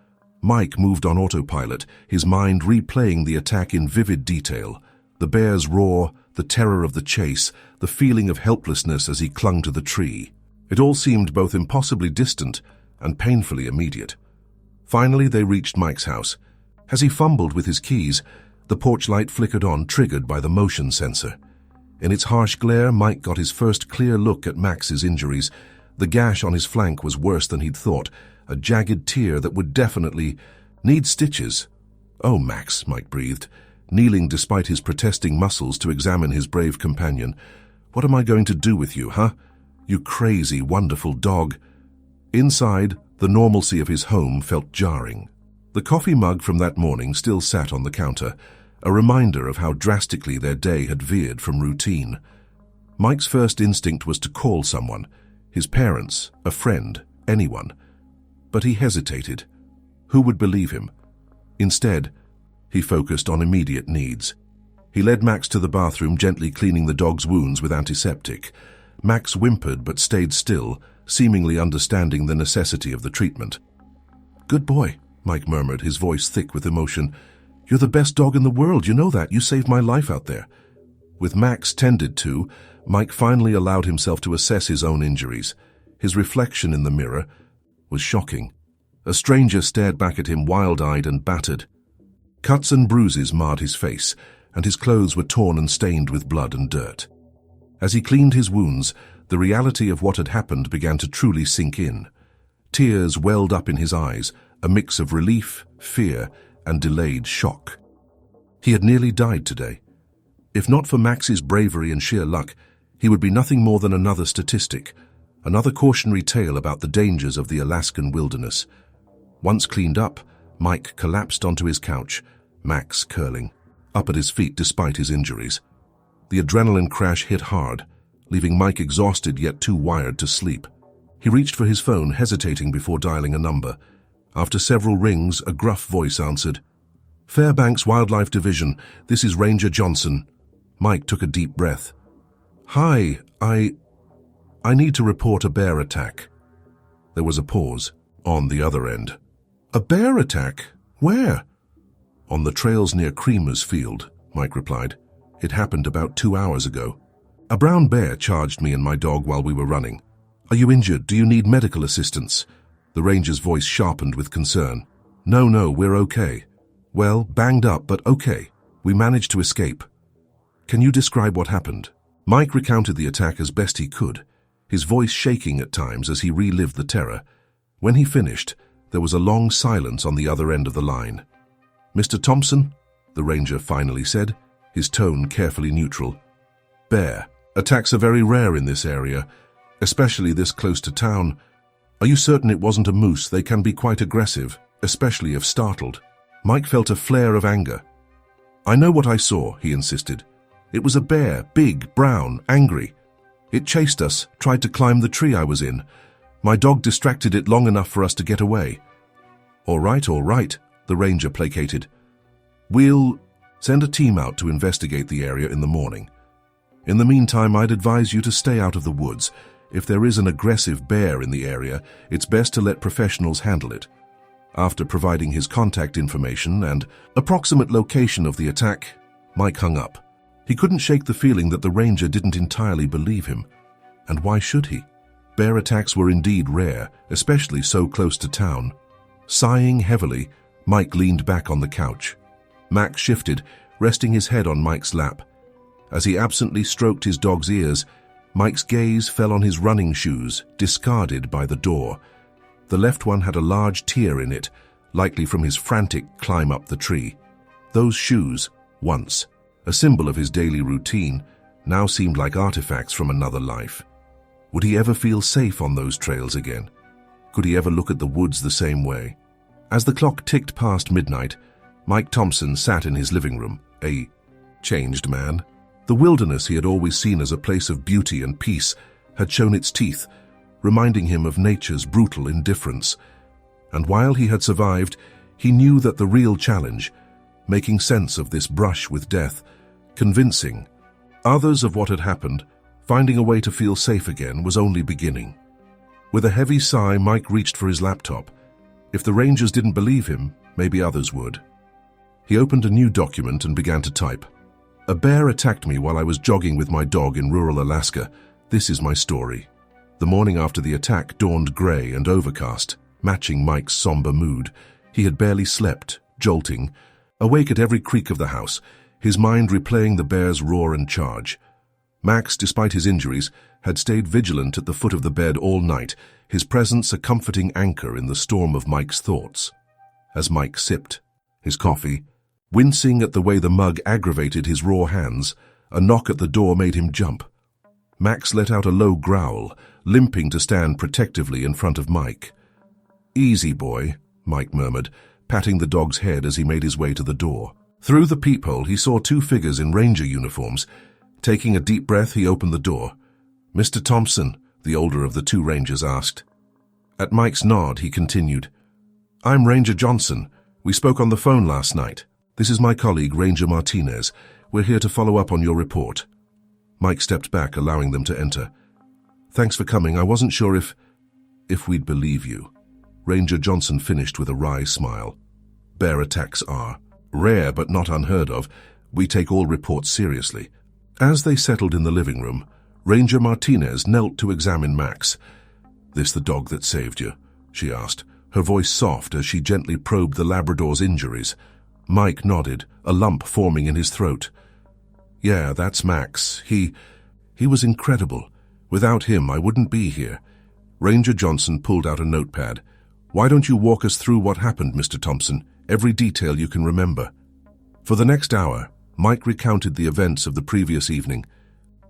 Mike moved on autopilot, his mind replaying the attack in vivid detail. The bear's roar, the terror of the chase, the feeling of helplessness as he clung to the tree. It all seemed both impossibly distant and painfully immediate. Finally, they reached Mike's house. As he fumbled with his keys, the porch light flickered on, triggered by the motion sensor. In its harsh glare, Mike got his first clear look at Max's injuries. The gash on his flank was worse than he'd thought, a jagged tear that would definitely need stitches. "Oh, Max," Mike breathed, kneeling despite his protesting muscles to examine his brave companion. "What am I going to do with you, huh? You crazy, wonderful dog." Inside, the normalcy of his home felt jarring. The coffee mug from that morning still sat on the counter, a reminder of how drastically their day had veered from routine. Mike's first instinct was to call someone, his parents, a friend, anyone. But he hesitated. Who would believe him? Instead, he focused on immediate needs. He led Max to the bathroom, gently cleaning the dog's wounds with antiseptic. Max whimpered but stayed still, seemingly understanding the necessity of the treatment. "Good boy," Mike murmured, his voice thick with emotion. "You're the best dog in the world, you know that. You saved my life out there." With Max tended to, Mike finally allowed himself to assess his own injuries. His reflection in the mirror was shocking. A stranger stared back at him, wild-eyed and battered. Cuts and bruises marred his face, and his clothes were torn and stained with blood and dirt. As he cleaned his wounds, the reality of what had happened began to truly sink in. Tears welled up in his eyes, a mix of relief, fear, and delayed shock. He had nearly died today. If not for Max's bravery and sheer luck, he would be nothing more than another statistic, another cautionary tale about the dangers of the Alaskan wilderness. Once cleaned up, Mike collapsed onto his couch, Max curling, up at his feet despite his injuries. The adrenaline crash hit hard, leaving Mike exhausted yet too wired to sleep. He reached for his phone, hesitating before dialing a number. After several rings, a gruff voice answered. "Fairbanks Wildlife Division, this is Ranger Johnson." Mike took a deep breath. "Hi, I need to report a bear attack." There was a pause on the other end. "A bear attack? Where?" "On the trails near Creamer's Field," Mike replied. "It happened about 2 hours ago. A brown bear charged me and my dog while we were running. Are you injured? Do you need medical assistance?" The ranger's voice sharpened with concern. No, we're okay." "Well, banged up, but okay. We managed to escape." "Can you describe what happened?" Mike recounted the attack as best he could, his voice shaking at times as he relived the terror. When he finished, there was a long silence on the other end of the line. "Mr. Thompson," the ranger finally said, his tone carefully neutral. "Bear. Attacks are very rare in this area, especially this close to town. Are you certain it wasn't a moose? They can be quite aggressive, especially if startled." Mike felt a flare of anger. "I know what I saw," he insisted. "It was a bear, big, brown, angry. It chased us, tried to climb the tree I was in. My dog distracted it long enough for us to get away." All right, the ranger placated. "We'll send a team out to investigate the area in the morning. In the meantime, I'd advise you to stay out of the woods. If there is an aggressive bear in the area, it's best to let professionals handle it." After providing his contact information and approximate location of the attack, Mike hung up. He couldn't shake the feeling that the ranger didn't entirely believe him. And why should he? Bear attacks were indeed rare, especially so close to town. Sighing heavily, Mike leaned back on the couch. Max shifted, resting his head on Mike's lap. As he absently stroked his dog's ears, Mike's gaze fell on his running shoes, discarded by the door. The left one had a large tear in it, likely from his frantic climb up the tree. Those shoes, once a symbol of his daily routine, now seemed like artifacts from another life. Would he ever feel safe on those trails again? Could he ever look at the woods the same way? As the clock ticked past midnight, Mike Thompson sat in his living room, a changed man. The wilderness he had always seen as a place of beauty and peace had shown its teeth, reminding him of nature's brutal indifference. And while he had survived, he knew that the real challenge, making sense of this brush with death, convincing others of what had happened, finding a way to feel safe again, was only beginning. With a heavy sigh, Mike reached for his laptop. If the rangers didn't believe him, maybe others would. He opened a new document and began to type. "A bear attacked me while I was jogging with my dog in rural Alaska. This is my story." The morning after the attack dawned gray and overcast, matching Mike's somber mood. He had barely slept, jolting, awake at every creak of the house, his mind replaying the bear's roar and charge. Max, despite his injuries, had stayed vigilant at the foot of the bed all night, his presence a comforting anchor in the storm of Mike's thoughts. As Mike sipped his coffee, wincing at the way the mug aggravated his raw hands, a knock at the door made him jump. Max let out a low growl, limping to stand protectively in front of Mike. "Easy, boy," Mike murmured, patting the dog's head as he made his way to the door. Through the peephole, he saw two figures in ranger uniforms. Taking a deep breath, he opened the door. "Mr. Thompson," the older of the two rangers asked. At Mike's nod, he continued, "I'm Ranger Johnson. We spoke on the phone last night. This is my colleague, Ranger Martinez. We're here to follow up on your report." Mike stepped back, allowing them to enter. "Thanks for coming. I wasn't sure if we'd believe you." Ranger Johnson finished with a wry smile. "Bear attacks are rare but not unheard of. We take all reports seriously." As they settled in the living room, Ranger Martinez knelt to examine Max. "This the dog that saved you?" she asked, her voice soft as she gently probed the Labrador's injuries. Mike nodded, a lump forming in his throat. "Yeah, that's Max. He was incredible. Without him, I wouldn't be here." Ranger Johnson pulled out a notepad. "Why don't you walk us through what happened, Mr. Thompson? Every detail you can remember." For the next hour, Mike recounted the events of the previous evening.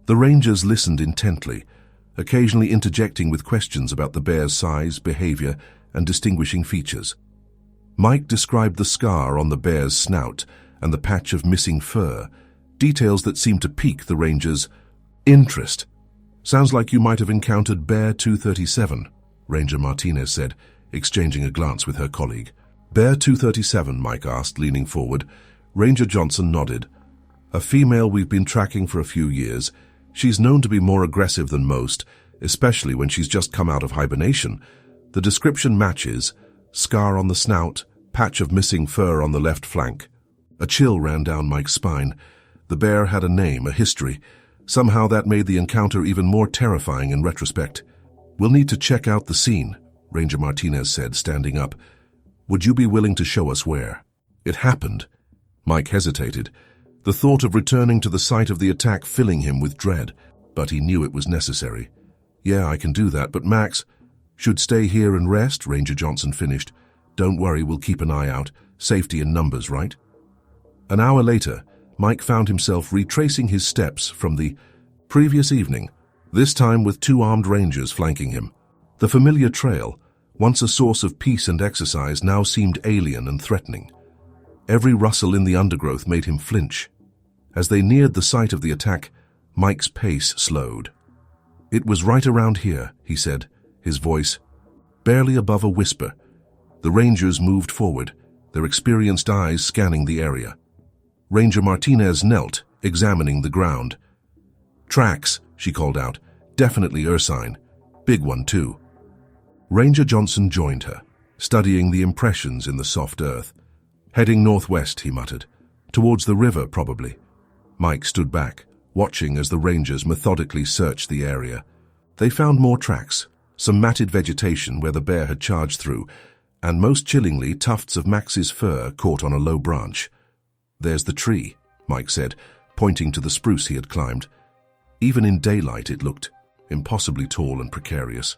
The rangers listened intently, occasionally interjecting with questions about the bear's size, behavior, and distinguishing features. Mike described the scar on the bear's snout and the patch of missing fur, details that seemed to pique the rangers' interest. "Sounds like you might have encountered Bear 237, Ranger Martinez said, exchanging a glance with her colleague. Bear 237, Mike asked, leaning forward. Ranger Johnson nodded. A female we've been tracking for a few years. She's known to be more aggressive than most, especially when she's just come out of hibernation. The description matches: scar on the snout, patch of missing fur on the left flank. A chill ran down Mike's spine. The bear had a name, a history. Somehow that made the encounter even more terrifying in retrospect. We'll need to check out the scene, Ranger Martinez said, standing up. Would you be willing to show us where it happened? Mike hesitated, the thought of returning to the site of the attack filling him with dread, but he knew it was necessary. Yeah, I can do that, but Max should stay here and rest, Ranger Johnson finished. Don't worry, we'll keep an eye out. Safety in numbers, right? An hour later, Mike found himself retracing his steps from the previous evening, this time with 2 armed rangers flanking him. The familiar trail, once a source of peace and exercise, now seemed alien and threatening. Every rustle in the undergrowth made him flinch. As they neared the site of the attack, Mike's pace slowed. It was right around here, he said, his voice barely above a whisper. The rangers moved forward, their experienced eyes scanning the area. Ranger Martinez knelt, examining the ground. Tracks, she called out. Definitely ursine. Big one, too. Ranger Johnson joined her, studying the impressions in the soft earth. Heading northwest, he muttered. Towards the river, probably. Mike stood back, watching as the rangers methodically searched the area. They found more tracks, some matted vegetation where the bear had charged through, and most chillingly, tufts of Max's fur caught on a low branch. There's the tree, Mike said, pointing to the spruce he had climbed. Even in daylight it looked impossibly tall and precarious.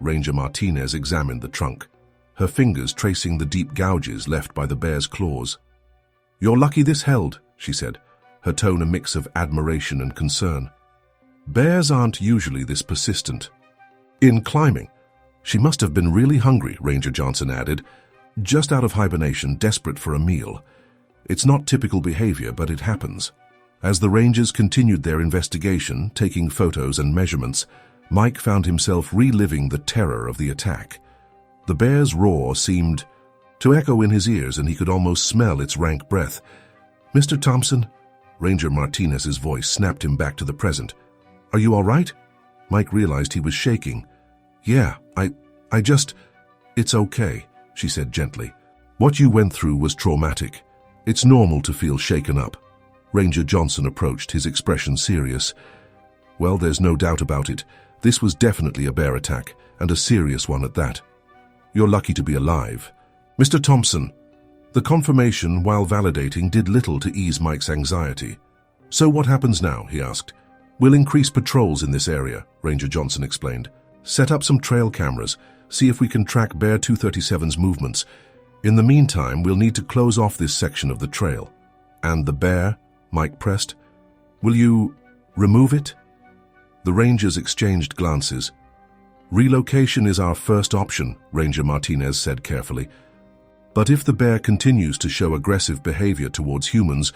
Ranger Martinez examined the trunk, her fingers tracing the deep gouges left by the bear's claws. You're lucky this held, she said, her tone a mix of admiration and concern. Bears aren't usually this persistent. In climbing, she must have been really hungry, Ranger Johnson added, just out of hibernation, desperate for a meal. It's not typical behavior, but it happens. As the rangers continued their investigation, taking photos and measurements, Mike found himself reliving the terror of the attack. The bear's roar seemed to echo in his ears, and he could almost smell its rank breath. Mr. Thompson? Ranger Martinez's voice snapped him back to the present. Are you all right? Mike realized he was shaking. Yeah, I just... It's okay, she said gently. What you went through was traumatic. It's normal to feel shaken up. Ranger Johnson approached, his expression serious. Well, there's no doubt about it. This was definitely a bear attack, and a serious one at that. You're lucky to be alive. Mr. Thompson, the confirmation, while validating, did little to ease Mike's anxiety. So what happens now, he asked. We'll increase patrols in this area, Ranger Johnson explained. Set up some trail cameras, see if we can track Bear 237's movements. In the meantime, we'll need to close off this section of the trail. And the bear? Mike pressed. Will you remove it? The rangers exchanged glances. Relocation is our first option, Ranger Martinez said carefully. But if the bear continues to show aggressive behavior towards humans,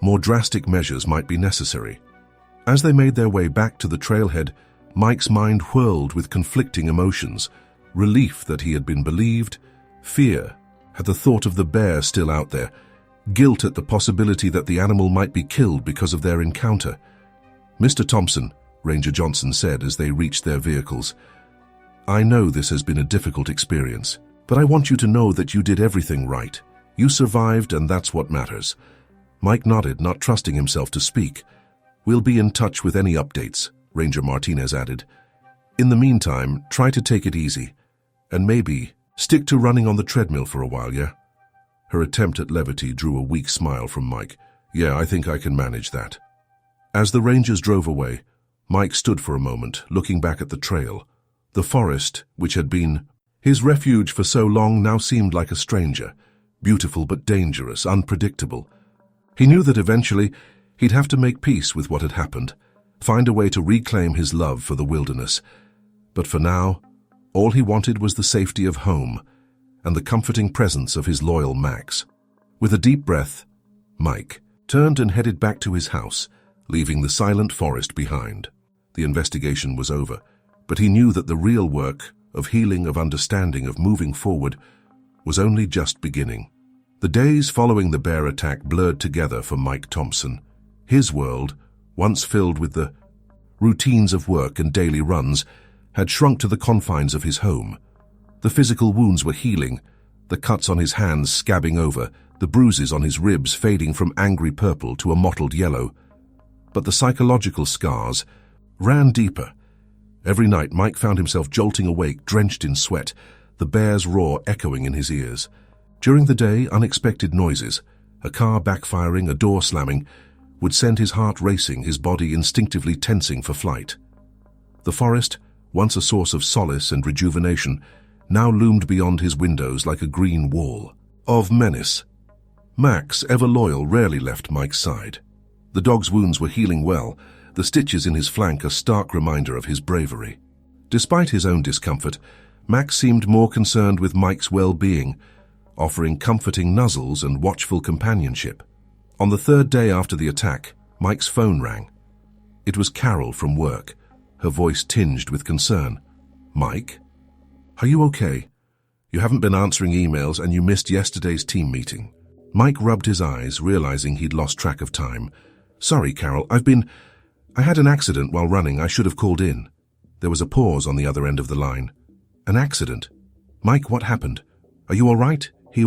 more drastic measures might be necessary. As they made their way back to the trailhead, Mike's mind whirled with conflicting emotions. Relief that he had been believed, fear at the thought of the bear still out there, guilt at the possibility that the animal might be killed because of their encounter. Mr. Thompson, Ranger Johnson said as they reached their vehicles, I know this has been a difficult experience, but I want you to know that you did everything right. You survived, and that's what matters. Mike nodded, not trusting himself to speak. We'll be in touch with any updates, Ranger Martinez added. In the meantime, try to take it easy, and maybe stick to running on the treadmill for a while, yeah? Her attempt at levity drew a weak smile from Mike. Yeah, I think I can manage that. As the rangers drove away, Mike stood for a moment, looking back at the trail. The forest, which had been his refuge for so long, now seemed like a stranger, beautiful but dangerous, unpredictable. He knew that eventually he'd have to make peace with what had happened, find a way to reclaim his love for the wilderness. But for now, all he wanted was the safety of home and the comforting presence of his loyal Max. With a deep breath, Mike turned and headed back to his house, leaving the silent forest behind. The investigation was over, but he knew that the real work of healing, of understanding, of moving forward, was only just beginning. The days following the bear attack blurred together for Mike Thompson. His world, once filled with the routines of work and daily runs, had shrunk to the confines of his home. The physical wounds were healing, the cuts on his hands scabbing over, the bruises on his ribs fading from angry purple to a mottled yellow. But the psychological scars ran deeper. Every night Mike found himself jolting awake, drenched in sweat, the bear's roar echoing in his ears. During the day, unexpected noises, a car backfiring, a door slamming, would send his heart racing, his body instinctively tensing for flight. The forest, once a source of solace and rejuvenation, now loomed beyond his windows like a green wall of menace. Max, ever loyal, rarely left Mike's side. The dog's wounds were healing well, the stitches in his flank a stark reminder of his bravery. Despite his own discomfort, Max seemed more concerned with Mike's well-being, offering comforting nuzzles and watchful companionship. On the third day after the attack, Mike's phone rang. It was Carol from work, her voice tinged with concern. "Mike? Are you okay? You haven't been answering emails and you missed yesterday's team meeting." Mike rubbed his eyes, realizing he'd lost track of time. "Sorry, Carol, I had an accident while running. I should have called in." There was a pause on the other end of the line. "An accident? Mike, what happened? Are you all right?" He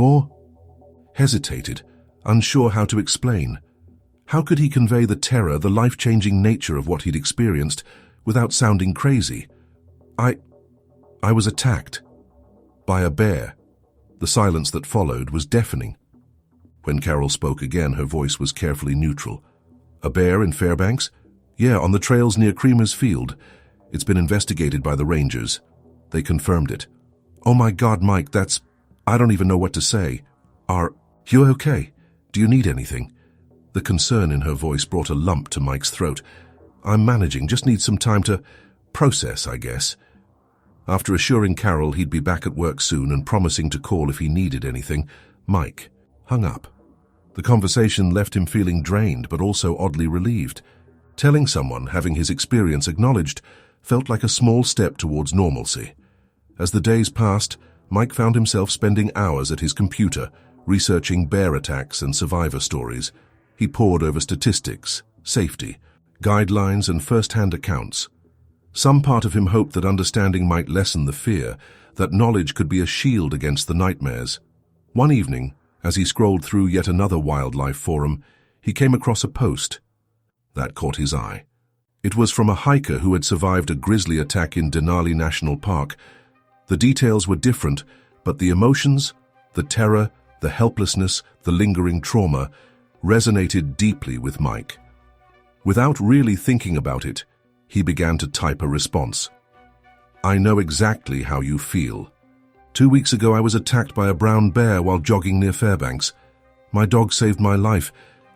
hesitated, unsure how to explain. How could he convey the terror, the life-changing nature of what he'd experienced, without sounding crazy? I was attacked by a bear." The silence that followed was deafening. When Carol spoke again, her voice was carefully neutral. "A bear in Fairbanks? Yeah, on the trails near Creamer's Field. It's been investigated by the rangers. They confirmed it." "Oh my God, Mike, I don't even know what to say. Are you okay? Do you need anything?" The concern in her voice brought a lump to Mike's throat. "I'm managing, just need some time to process, I guess." After assuring Carol he'd be back at work soon and promising to call if he needed anything, Mike hung up. The conversation left him feeling drained but also oddly relieved. Telling someone, having his experience acknowledged, felt like a small step towards normalcy. As the days passed, Mike found himself spending hours at his computer, researching bear attacks and survivor stories. He pored over statistics, safety, guidelines, and first-hand accounts. Some part of him hoped that understanding might lessen the fear, that knowledge could be a shield against the nightmares. One evening, as he scrolled through yet another wildlife forum, he came across a post that caught his eye. It was from a hiker who had survived a grizzly attack in Denali National Park. The details were different, but the emotions, the terror, the helplessness, the lingering trauma, resonated deeply with Mike. Without really thinking about it, he began to type a response. "I know exactly how you feel. 2 weeks ago I was attacked by a brown bear while jogging near Fairbanks. My dog saved my life,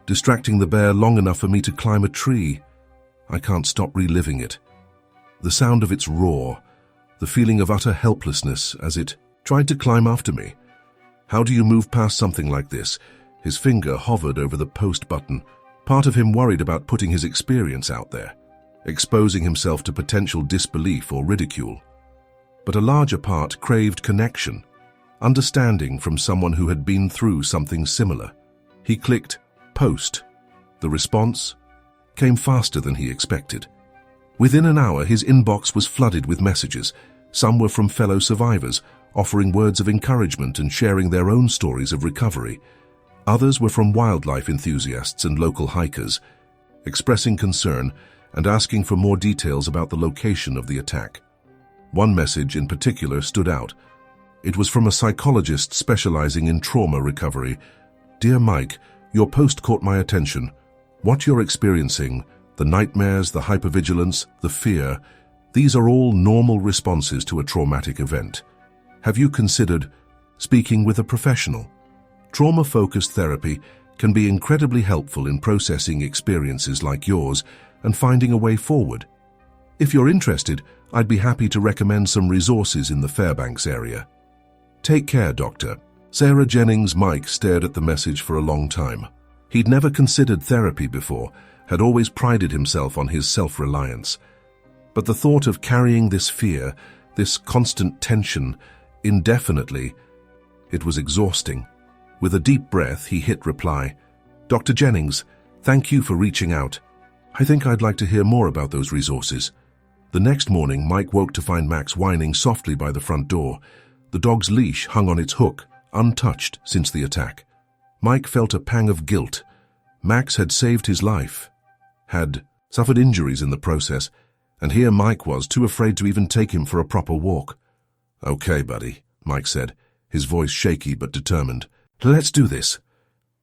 distracting the bear long enough for me to climb a tree. I can't stop reliving it. The sound of its roar, the feeling of utter helplessness as it tried to climb after me. How do you move past something like this?" His finger hovered over the post button. Part of him worried about putting his experience out there, exposing himself to potential disbelief or ridicule. But a larger part craved connection, understanding from someone who had been through something similar. He clicked post. The response came faster than he expected. Within an hour, his inbox was flooded with messages. Some were from fellow survivors, offering words of encouragement and sharing their own stories of recovery. Others were from wildlife enthusiasts and local hikers, expressing concern and asking for more details about the location of the attack. One message in particular stood out. It was from a psychologist specializing in trauma recovery. "Dear Mike, your post caught my attention. What you're experiencing, the nightmares, the hypervigilance, the fear, these are all normal responses to a traumatic event. Have you considered speaking with a professional? Trauma-focused therapy can be incredibly helpful in processing experiences like yours and finding a way forward. If you're interested, I'd be happy to recommend some resources in the Fairbanks area. Take care, Doctor." Sarah Jennings. Mike stared at the message for a long time. He'd never considered therapy before, had always prided himself on his self-reliance. But the thought of carrying this fear, this constant tension, indefinitely. It was exhausting. With a deep breath, he hit reply. "Dr. Jennings, thank you for reaching out. I think I'd like to hear more about those resources." The next morning, Mike woke to find Max whining softly by the front door. The dog's leash hung on its hook, untouched since the attack. Mike felt a pang of guilt. Max had saved his life, had suffered injuries in the process, and here Mike was too afraid to even take him for a proper walk. "Okay, buddy," Mike said, his voice shaky but determined. "Let's do this."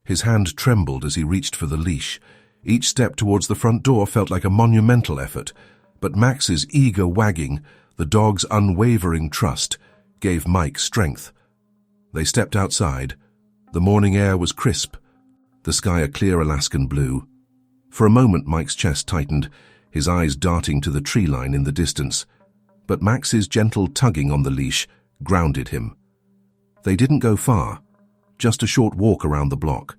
His hand trembled as he reached for the leash. Each step towards the front door felt like a monumental effort, but Max's eager wagging, the dog's unwavering trust, gave Mike strength. They stepped outside. The morning air was crisp, the sky a clear Alaskan blue. For a moment Mike's chest tightened, his eyes darting to the tree line in the distance. But Max's gentle tugging on the leash grounded him. They didn't go far, just a short walk around the block.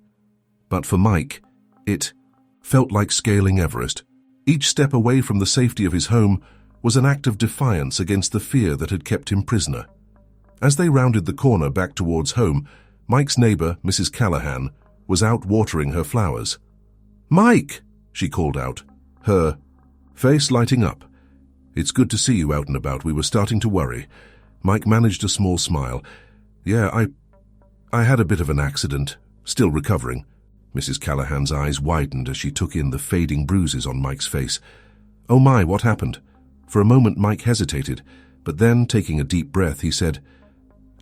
But for Mike, it felt like scaling Everest. Each step away from the safety of his home was an act of defiance against the fear that had kept him prisoner. As they rounded the corner back towards home, Mike's neighbor, Mrs. Callahan, was out watering her flowers. "Mike!" she called out, her face lighting up. "It's good to see you out and about. We were starting to worry." Mike managed a small smile. "Yeah, I had a bit of an accident. Still recovering." Mrs. Callahan's eyes widened as she took in the fading bruises on Mike's face. "Oh my, what happened?" For a moment Mike hesitated, but then, taking a deep breath, he said,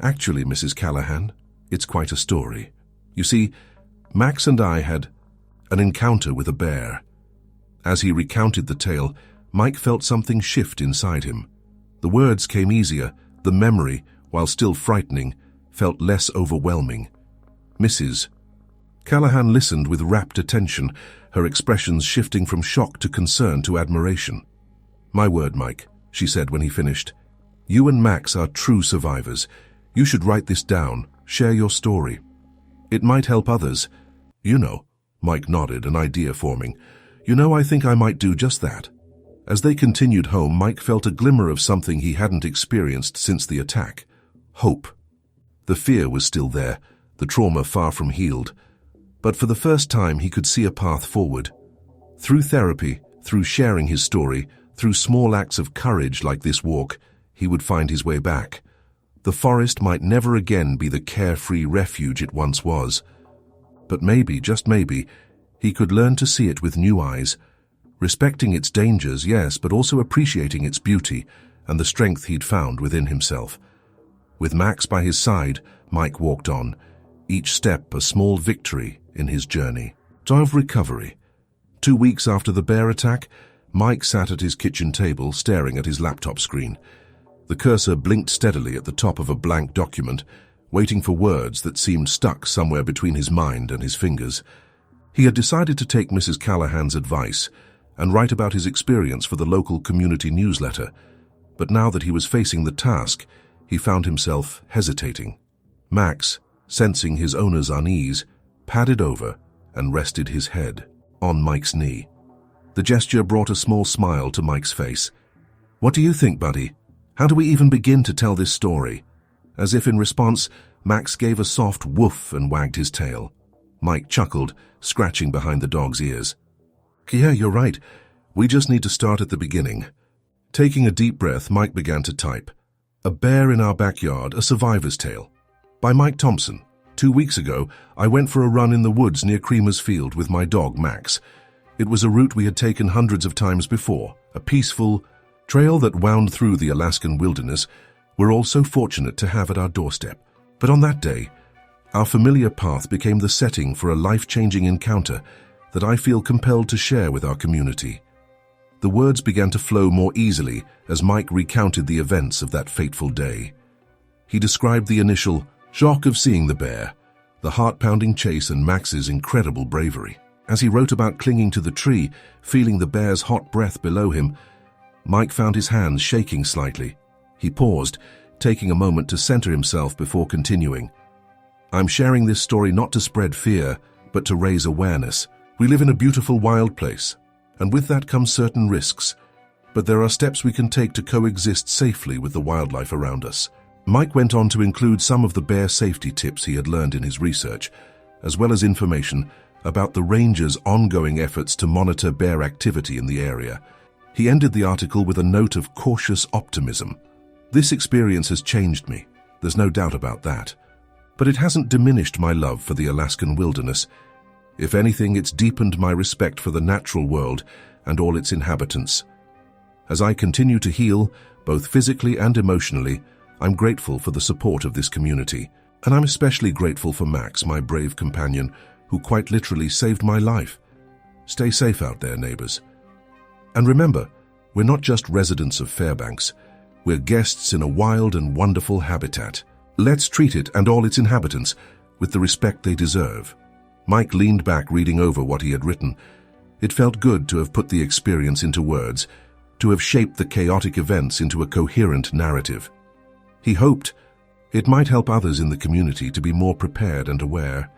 "Actually, Mrs. Callahan, it's quite a story. You see, Max and I had an encounter with a bear." As he recounted the tale, Mike felt something shift inside him. The words came easier, the memory, while still frightening, felt less overwhelming. Mrs. Callahan listened with rapt attention, her expressions shifting from shock to concern to admiration. "My word, Mike," she said when he finished. "You and Max are true survivors. You should write this down, share your story. It might help others." "You know," Mike nodded, an idea forming. "You know, I think I might do just that." As they continued home, Mike felt a glimmer of something he hadn't experienced since the attack. Hope. The fear was still there, the trauma far from healed. But for the first time, he could see a path forward. Through therapy, through sharing his story, through small acts of courage like this walk, he would find his way back. The forest might never again be the carefree refuge it once was. But maybe, just maybe, he could learn to see it with new eyes, respecting its dangers, yes, but also appreciating its beauty and the strength he'd found within himself. With Max by his side, Mike walked on, each step a small victory in his journey of recovery. 2 weeks after the bear attack, Mike sat at his kitchen table staring at his laptop screen. The cursor blinked steadily at the top of a blank document, waiting for words that seemed stuck somewhere between his mind and his fingers. He had decided to take Mrs. Callahan's advice and write about his experience for the local community newsletter, but now that he was facing the task, he found himself hesitating. Max, sensing his owner's unease, padded over and rested his head on Mike's knee. The gesture brought a small smile to Mike's face. "What do you think, buddy? How do we even begin to tell this story?" As if in response, Max gave a soft woof and wagged his tail. Mike chuckled, scratching behind the dog's ears. "Yeah, you're right. We just need to start at the beginning." Taking a deep breath, Mike began to type. "A Bear in Our Backyard, A Survivor's Tale," by Mike Thompson. 2 weeks ago, I went for a run in the woods near Creamer's Field with my dog, Max. It was a route we had taken hundreds of times before, a peaceful trail that wound through the Alaskan wilderness we're all so fortunate to have at our doorstep. But on that day, our familiar path became the setting for a life-changing encounter that I feel compelled to share with our community. The words began to flow more easily as Mike recounted the events of that fateful day. He described the initial shock of seeing the bear, the heart-pounding chase, and Max's incredible bravery. As he wrote about clinging to the tree, feeling the bear's hot breath below him, Mike found his hands shaking slightly. He paused, taking a moment to center himself before continuing. "I'm sharing this story not to spread fear, but to raise awareness. We live in a beautiful wild place, and with that comes certain risks. but there are steps we can take to coexist safely with the wildlife around us. Mike went on to include some of the bear safety tips he had learned in his research, as well as information about the ranger's ongoing efforts to monitor bear activity in the area. He ended the article with a note of cautious optimism. "This experience has changed me, there's no doubt about that. But it hasn't diminished my love for the Alaskan wilderness. If anything, it's deepened my respect for the natural world and all its inhabitants. As I continue to heal, both physically and emotionally, I'm grateful for the support of this community. And I'm especially grateful for Max, my brave companion, who quite literally saved my life. Stay safe out there, neighbors. And remember, we're not just residents of Fairbanks. We're guests in a wild and wonderful habitat. Let's treat it and all its inhabitants with the respect they deserve." Mike leaned back, reading over what he had written. It felt good to have put the experience into words, to have shaped the chaotic events into a coherent narrative. He hoped it might help others in the community to be more prepared and aware.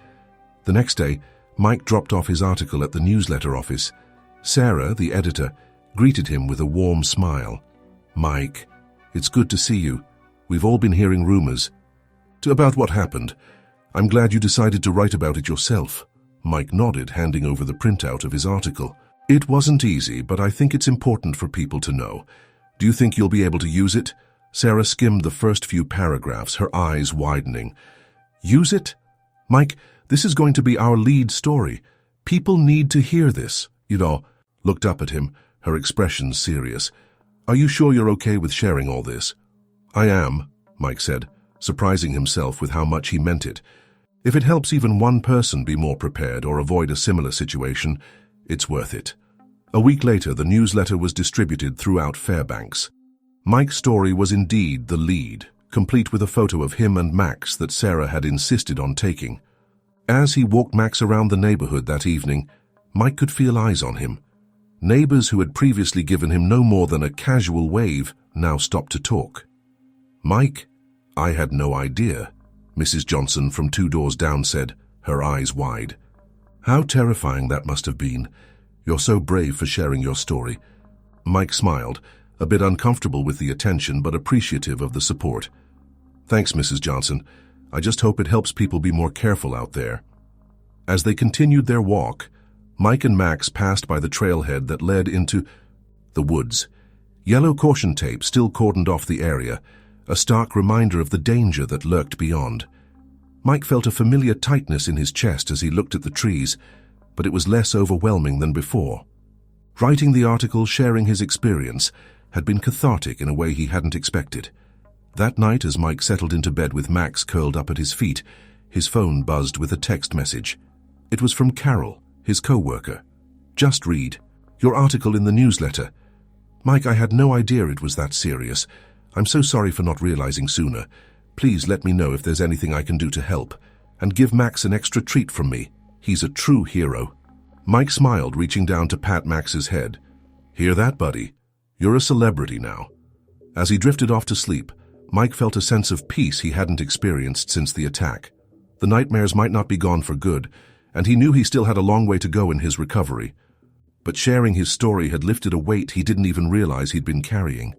The next day, Mike dropped off his article at the newsletter office. Sarah, the editor, greeted him with a warm smile. "Mike, it's good to see you. We've all been hearing rumors about what happened. I'm glad you decided to write about it yourself." Mike nodded, handing over the printout of his article. "It wasn't easy, but I think it's important for people to know. Do you think you'll be able to use it?" Sarah skimmed the first few paragraphs, her eyes widening. "Use it? Mike, this is going to be our lead story. People need to hear this." Looked up at him, her expression serious. "Are you sure you're okay with sharing all this?" "I am," Mike said, surprising himself with how much he meant it. If it helps even one person be more prepared or avoid a similar situation, it's worth it. A week later, the newsletter was distributed throughout Fairbanks. Mike's story was indeed the lead, complete with a photo of him and Max that Sarah had insisted on taking. As he walked Max around the neighborhood that evening, Mike could feel eyes on him. Neighbors who had previously given him no more than a casual wave now stopped to talk. "Mike, I had no idea," Mrs. Johnson from 2 doors down said, her eyes wide. "How terrifying that must have been. You're so brave for sharing your story." Mike smiled, a bit uncomfortable with the attention but appreciative of the support. "Thanks, Mrs. Johnson. I just hope it helps people be more careful out there." As they continued their walk, Mike and Max passed by the trailhead that led into the woods. Yellow caution tape still cordoned off the area, a stark reminder of the danger that lurked beyond. Mike felt a familiar tightness in his chest as he looked at the trees, but it was less overwhelming than before. Writing the article, sharing his experience, had been cathartic in a way he hadn't expected. That night, as Mike settled into bed with Max curled up at his feet, his phone buzzed with a text message. It was from Carol, his co-worker. "Just read. Your article in the newsletter. Mike, I had no idea it was that serious. I'm so sorry for not realizing sooner. Please let me know if there's anything I can do to help. And give Max an extra treat from me. He's a true hero." Mike smiled, reaching down to pat Max's head. "Hear that, buddy? You're a celebrity now." As he drifted off to sleep, Mike felt a sense of peace he hadn't experienced since the attack. The nightmares might not be gone for good, and he knew he still had a long way to go in his recovery. But sharing his story had lifted a weight he didn't even realize he'd been carrying.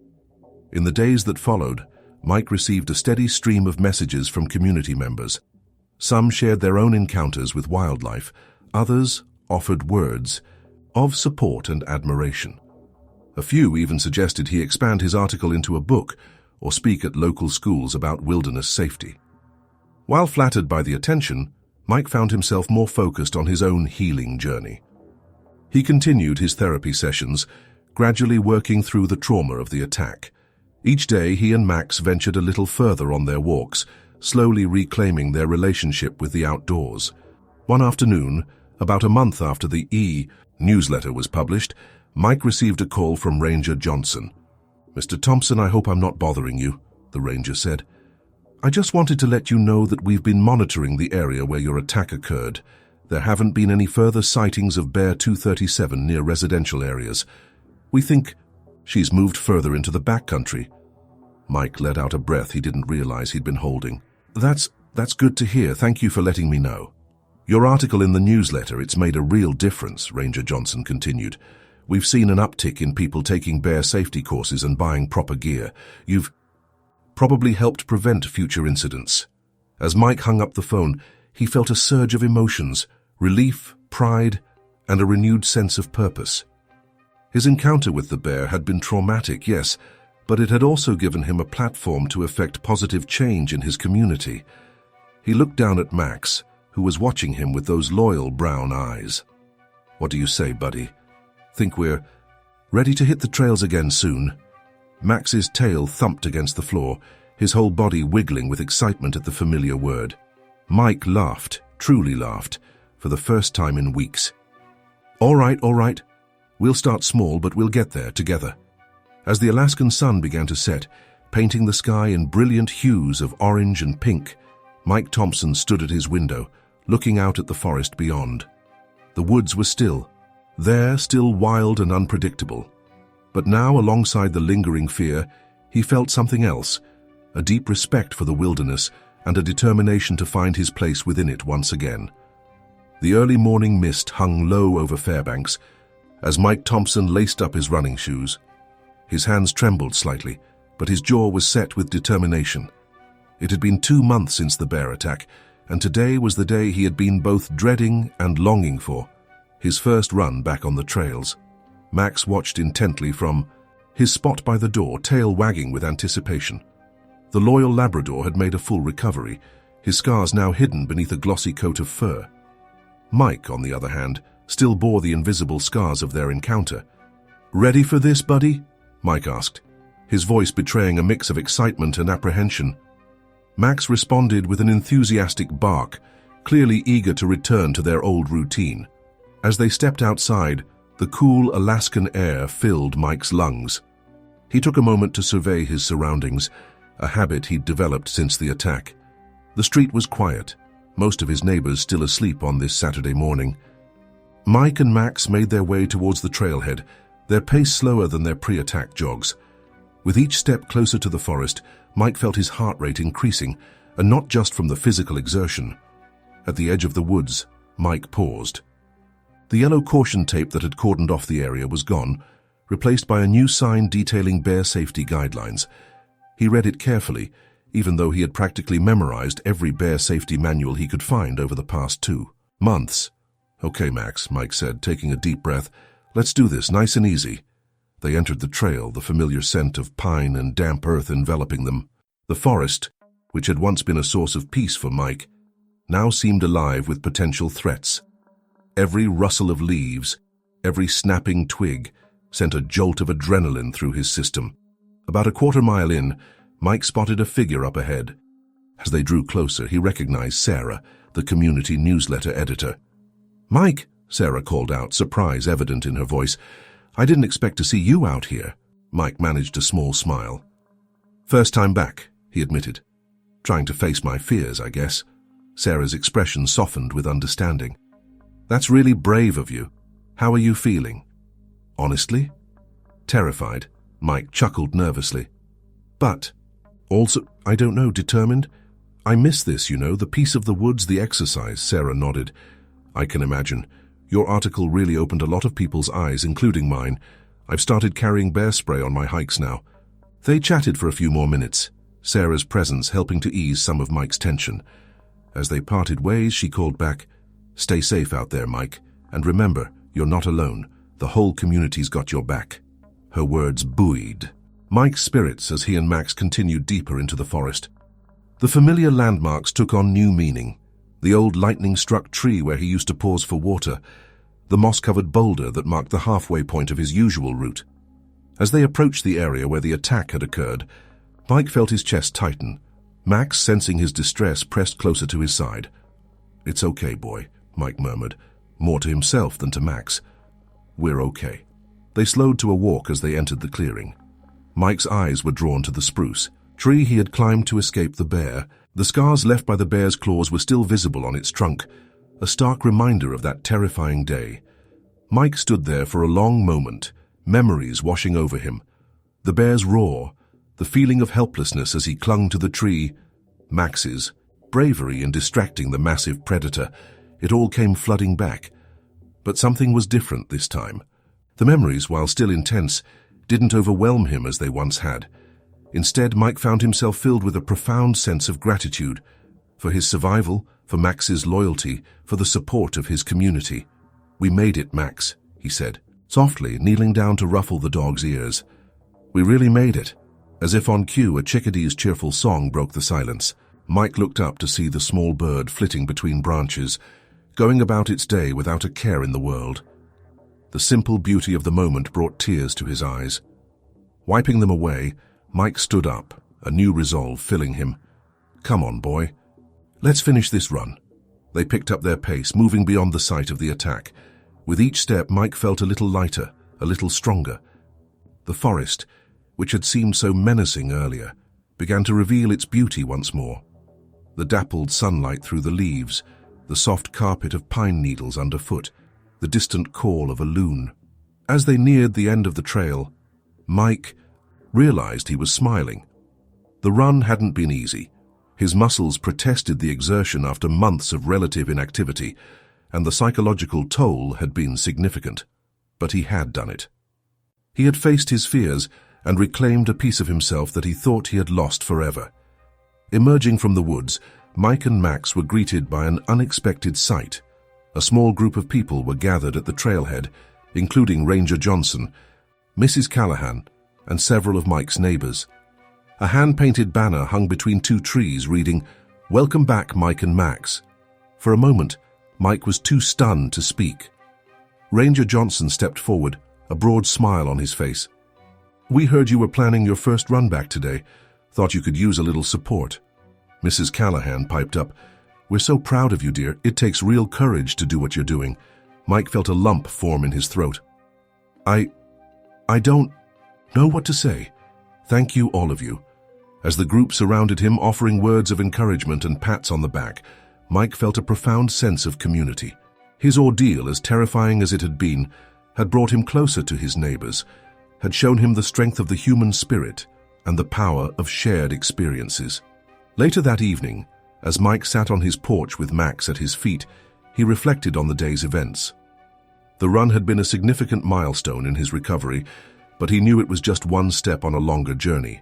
In the days that followed, Mike received a steady stream of messages from community members. Some shared their own encounters with wildlife, others offered words of support and admiration. A few even suggested he expand his article into a book or speak at local schools about wilderness safety. While flattered by the attention, Mike found himself more focused on his own healing journey. He continued his therapy sessions, gradually working through the trauma of the attack. Each day, he and Max ventured a little further on their walks, slowly reclaiming their relationship with the outdoors. One afternoon, about a month after the newsletter was published, Mike received a call from Ranger Johnson. "Mr. Thompson, I hope I'm not bothering you," the ranger said. "I just wanted to let you know that we've been monitoring the area where your attack occurred. There haven't been any further sightings of Bear 237 near residential areas. We think she's moved further into the backcountry." Mike let out a breath he didn't realize he'd been holding. That's good to hear. Thank you for letting me know." "Your article in the newsletter, it's made a real difference," Ranger Johnson continued. We've seen an uptick in people taking bear safety courses and buying proper gear. You've probably helped prevent future incidents." As Mike hung up the phone, he felt a surge of emotions, relief, pride, and a renewed sense of purpose. His encounter with the bear had been traumatic, yes, but it had also given him a platform to effect positive change in his community. He looked down at Max, who was watching him with those loyal brown eyes. "What do you say, buddy? Think we're ready to hit the trails again soon?" Max's tail thumped against the floor, his whole body wiggling with excitement at the familiar word. Mike laughed, truly laughed, for the first time in weeks. All right. We'll start small, but we'll get there together." As the Alaskan sun began to set, painting the sky in brilliant hues of orange and pink, Mike Thompson stood at his window, looking out at the forest beyond. The woods were still wild and unpredictable. But now, alongside the lingering fear, he felt something else, a deep respect for the wilderness and a determination to find his place within it once again. The early morning mist hung low over Fairbanks as Mike Thompson laced up his running shoes. His hands trembled slightly, but his jaw was set with determination. It had been 2 months since the bear attack, and today was the day he had been both dreading and longing for, his first run back on the trails. Max watched intently from his spot by the door, tail wagging with anticipation. The loyal Labrador had made a full recovery, his scars now hidden beneath a glossy coat of fur. Mike, on the other hand, still bore the invisible scars of their encounter. "Ready for this, buddy?" Mike asked, his voice betraying a mix of excitement and apprehension. Max responded with an enthusiastic bark, clearly eager to return to their old routine. As they stepped outside, the cool Alaskan air filled Mike's lungs. He took a moment to survey his surroundings, a habit he'd developed since the attack. The street was quiet, most of his neighbors still asleep on this Saturday morning. Mike and Max made their way towards the trailhead, their pace slower than their pre-attack jogs. With each step closer to the forest, Mike felt his heart rate increasing, and not just from the physical exertion. At the edge of the woods, Mike paused. The yellow caution tape that had cordoned off the area was gone, replaced by a new sign detailing bear safety guidelines. He read it carefully, even though he had practically memorized every bear safety manual he could find over the past 2 months. "Okay, Max," Mike said, taking a deep breath. "Let's do this, nice and easy." They entered the trail, the familiar scent of pine and damp earth enveloping them. The forest, which had once been a source of peace for Mike, now seemed alive with potential threats. Every rustle of leaves, every snapping twig, sent a jolt of adrenaline through his system. About a quarter-mile in, Mike spotted a figure up ahead. As they drew closer, he recognized Sarah, the community newsletter editor. "Mike," Sarah called out, surprise evident in her voice. "I didn't expect to see you out here." Mike managed a small smile. "First time back," he admitted. "Trying to face my fears, I guess." Sarah's expression softened with understanding. "That's really brave of you. How are you feeling?" "Honestly?" "Terrified." Mike chuckled nervously. "But also, I don't know, determined? I miss this, the peace of the woods, the exercise." Sarah nodded. "I can imagine. Your article really opened a lot of people's eyes, including mine. I've started carrying bear spray on my hikes now." They chatted for a few more minutes, Sarah's presence helping to ease some of Mike's tension. As they parted ways, she called back, "Stay safe out there, Mike, and remember, you're not alone. The whole community's got your back." Her words buoyed Mike's spirits as he and Max continued deeper into the forest. The familiar landmarks took on new meaning. The old lightning-struck tree where he used to pause for water, the moss-covered boulder that marked the halfway point of his usual route. As they approached the area where the attack had occurred, Mike felt his chest tighten. Max, sensing his distress, pressed closer to his side. "It's okay, boy," Mike murmured, more to himself than to Max. "We're okay." They slowed to a walk as they entered the clearing. Mike's eyes were drawn to the spruce, tree he had climbed to escape the bear. The scars left by the bear's claws were still visible on its trunk, a stark reminder of that terrifying day. Mike stood there for a long moment, memories washing over him. The bear's roar, the feeling of helplessness as he clung to the tree, Max's bravery in distracting the massive predator, it all came flooding back. But something was different this time. The memories, while still intense, didn't overwhelm him as they once had. Instead, Mike found himself filled with a profound sense of gratitude for his survival, for Max's loyalty, for the support of his community. "We made it, Max," he said, softly, kneeling down to ruffle the dog's ears. "We really made it." As if on cue, a chickadee's cheerful song broke the silence. Mike looked up to see the small bird flitting between branches, going about its day without a care in the world. The simple beauty of the moment brought tears to his eyes. Wiping them away, Mike stood up, a new resolve filling him. "Come on, boy. Let's finish this run." They picked up their pace, moving beyond the site of the attack. With each step, Mike felt a little lighter, a little stronger. The forest, which had seemed so menacing earlier, began to reveal its beauty once more. The dappled sunlight through the leaves, the soft carpet of pine needles underfoot, the distant call of a loon. As they neared the end of the trail, Mike realized he was smiling. The run hadn't been easy. His muscles protested the exertion after months of relative inactivity, and the psychological toll had been significant. But he had done it. He had faced his fears and reclaimed a piece of himself that he thought he had lost forever. Emerging from the woods, Mike and Max were greeted by an unexpected sight. A small group of people were gathered at the trailhead, including Ranger Johnson, Mrs. Callahan, and several of Mike's neighbors. A hand-painted banner hung between two trees reading, "Welcome back, Mike and Max." For a moment, Mike was too stunned to speak. Ranger Johnson stepped forward, a broad smile on his face. "We heard you were planning your first run back today. Thought you could use a little support." Mrs. Callahan piped up, "We're so proud of you, dear. It takes real courage to do what you're doing." Mike felt a lump form in his throat. I don't know what to say. Thank you, all of you." As the group surrounded him, offering words of encouragement and pats on the back, Mike felt a profound sense of community. His ordeal, as terrifying as it had been, had brought him closer to his neighbors, had shown him the strength of the human spirit and the power of shared experiences. Later that evening, as Mike sat on his porch with Max at his feet, he reflected on the day's events. The run had been a significant milestone in his recovery, but he knew it was just one step on a longer journey.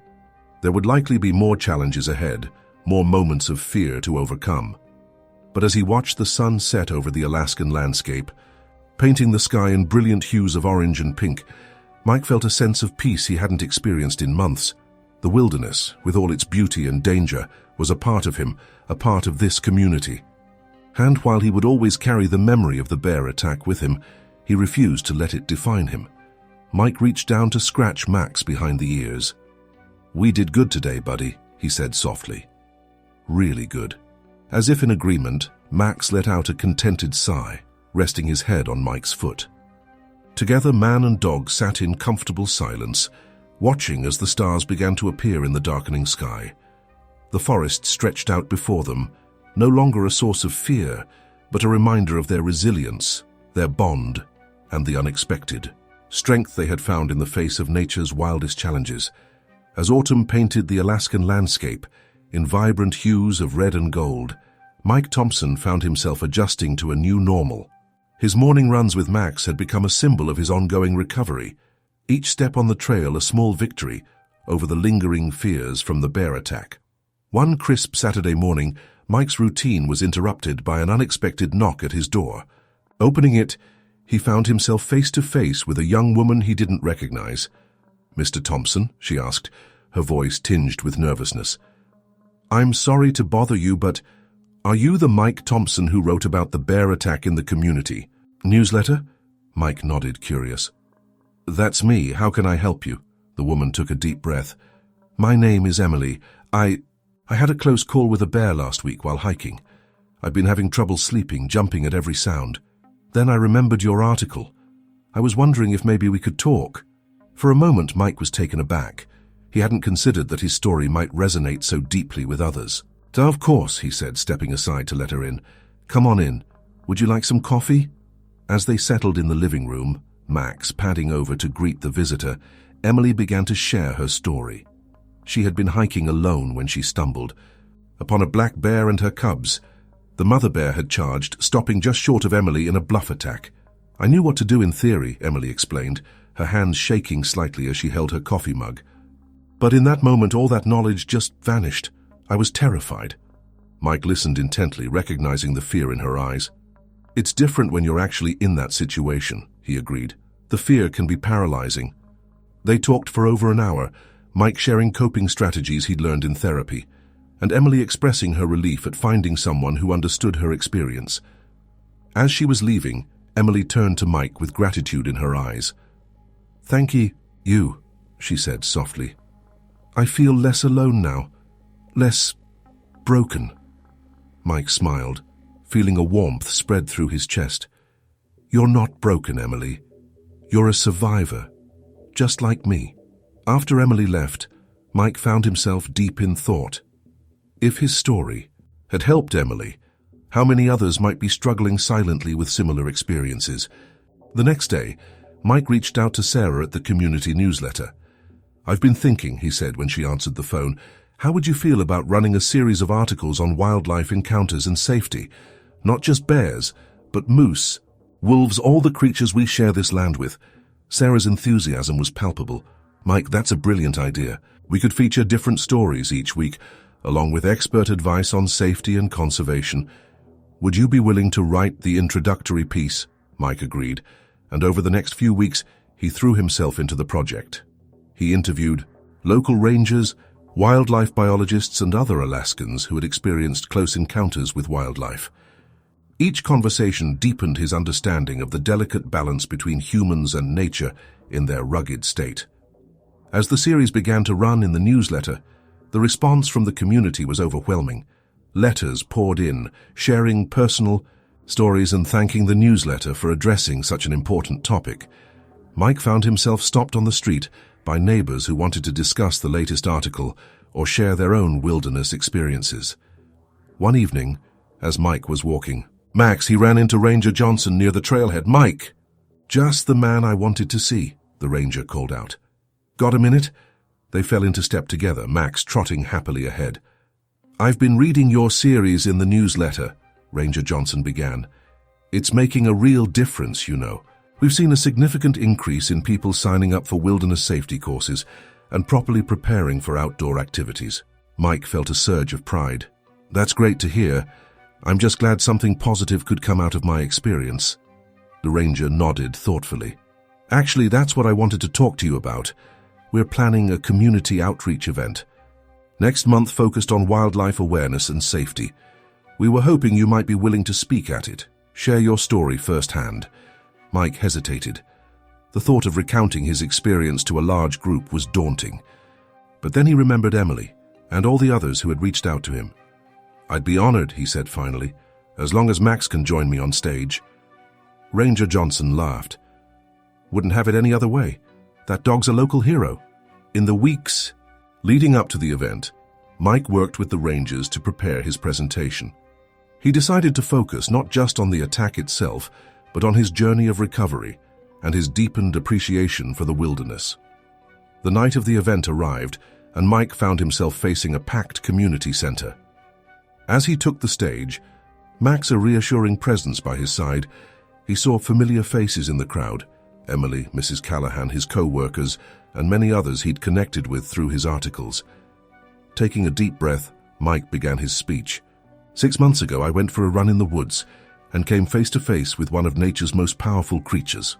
There would likely be more challenges ahead, more moments of fear to overcome. But as he watched the sun set over the Alaskan landscape, painting the sky in brilliant hues of orange and pink, Mike felt a sense of peace he hadn't experienced in months. The wilderness, with all its beauty and danger, was a part of him, a part of this community. And while he would always carry the memory of the bear attack with him, he refused to let it define him. Mike reached down to scratch Max behind the ears. "We did good today, buddy," he said softly. "Really good." As if in agreement, Max let out a contented sigh, resting his head on Mike's foot. Together, man and dog sat in comfortable silence, watching as the stars began to appear in the darkening sky. The forest stretched out before them, no longer a source of fear, but a reminder of their resilience, their bond, and the unexpected. Strength they had found in the face of nature's wildest challenges. As autumn painted the Alaskan landscape in vibrant hues of red and gold, Mike Thompson found himself adjusting to a new normal. His morning runs with Max had become a symbol of his ongoing recovery, each step on the trail a small victory over the lingering fears from the bear attack. One crisp Saturday morning, Mike's routine was interrupted by an unexpected knock at his door. Opening it, he found himself face to face with a young woman he didn't recognize. "Mr. Thompson?" she asked, her voice tinged with nervousness. "I'm sorry to bother you, but are you the Mike Thompson who wrote about the bear attack in the community newsletter?" Mike nodded, curious. "That's me. How can I help you?" The woman took a deep breath. "My name is Emily. I had a close call with a bear last week while hiking. I've been having trouble sleeping, jumping at every sound. Then I remembered your article. I was wondering if maybe we could talk." For a moment, Mike was taken aback. He hadn't considered that his story might resonate so deeply with others. "Of course," he said, stepping aside to let her in. "Come on in. Would you like some coffee?" As they settled in the living room, Max padding over to greet the visitor, Emily began to share her story. She had been hiking alone when she stumbled upon a black bear and her cubs. The mother bear had charged, stopping just short of Emily in a bluff attack. I knew what to do in theory, Emily explained, her hands shaking slightly as she held her coffee mug. But in that moment, all that knowledge just vanished. I was terrified. Mike listened intently, recognizing the fear in her eyes. It's different when you're actually in that situation, he agreed. The fear can be paralyzing. They talked for over an hour, Mike sharing coping strategies he'd learned in therapy, and Emily expressing her relief at finding someone who understood her experience. As she was leaving, Emily turned to Mike with gratitude in her eyes. "Thank you," she said softly. "I feel less alone now, less broken." Mike smiled, feeling a warmth spread through his chest. "You're not broken, Emily. You're a survivor, just like me." After Emily left, Mike found himself deep in thought. If his story had helped Emily, how many others might be struggling silently with similar experiences? The next day, Mike reached out to Sarah at the community newsletter. "I've been thinking," he said when she answered the phone, "how would you feel about running a series of articles on wildlife encounters and safety? Not just bears, but moose, wolves, all the creatures we share this land with." Sarah's enthusiasm was palpable. "Mike, that's a brilliant idea. We could feature different stories each week, along with expert advice on safety and conservation. Would you be willing to write the introductory piece?" Mike agreed, and over the next few weeks, he threw himself into the project. He interviewed local rangers, wildlife biologists, and other Alaskans who had experienced close encounters with wildlife. Each conversation deepened his understanding of the delicate balance between humans and nature in their rugged state. As the series began to run in the newsletter, the response from the community was overwhelming. Letters poured in, sharing personal stories and thanking the newsletter for addressing such an important topic. Mike found himself stopped on the street by neighbors who wanted to discuss the latest article or share their own wilderness experiences. One evening, as Mike was walking, "Max, he ran into Ranger Johnson near the trailhead." "Mike!" "Just the man I wanted to see," the ranger called out. "Got a minute?" They fell into step together, Max trotting happily ahead. "I've been reading your series in the newsletter," Ranger Johnson began. "It's making a real difference, you know. We've seen a significant increase in people signing up for wilderness safety courses and properly preparing for outdoor activities." Mike felt a surge of pride. "That's great to hear. I'm just glad something positive could come out of my experience." The ranger nodded thoughtfully. "Actually, that's what I wanted to talk to you about. We're planning a community outreach event next month focused on wildlife awareness and safety. We were hoping you might be willing to speak at it, share your story firsthand." Mike hesitated. The thought of recounting his experience to a large group was daunting. But then he remembered Emily and all the others who had reached out to him. "I'd be honored," he said finally, "as long as Max can join me on stage." Ranger Johnson laughed. "Wouldn't have it any other way. That dog's a local hero." In the weeks leading up to the event, Mike worked with the rangers to prepare his presentation. He decided to focus not just on the attack itself, but on his journey of recovery and his deepened appreciation for the wilderness. The night of the event arrived, and Mike found himself facing a packed community center. As he took the stage, Max a reassuring presence by his side, he saw familiar faces in the crowd: Emily, Mrs. Callahan, his co-workers, and many others he'd connected with through his articles. Taking a deep breath, Mike began his speech. "6 months ago, I went for a run in the woods and came face to face with one of nature's most powerful creatures.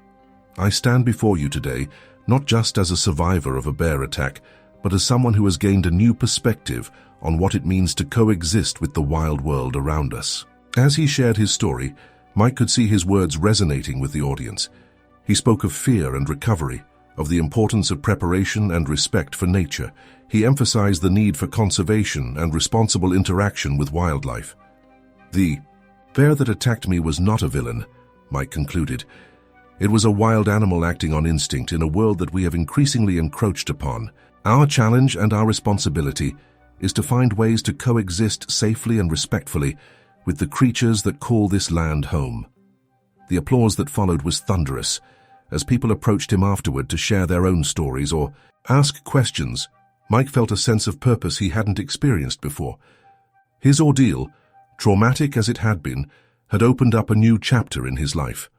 I stand before you today not just as a survivor of a bear attack, but as someone who has gained a new perspective on what it means to coexist with the wild world around us." As he shared his story, Mike could see his words resonating with the audience. He spoke of fear and recovery, of the importance of preparation and respect for nature. He emphasized the need for conservation and responsible interaction with wildlife. "The bear that attacked me was not a villain," Mike concluded. "It was a wild animal acting on instinct in a world that we have increasingly encroached upon. Our challenge and our responsibility is to find ways to coexist safely and respectfully with the creatures that call this land home." The applause that followed was thunderous, as people approached him afterward to share their own stories or ask questions. Mike felt a sense of purpose he hadn't experienced before. His ordeal, traumatic as it had been, had opened up a new chapter in his life.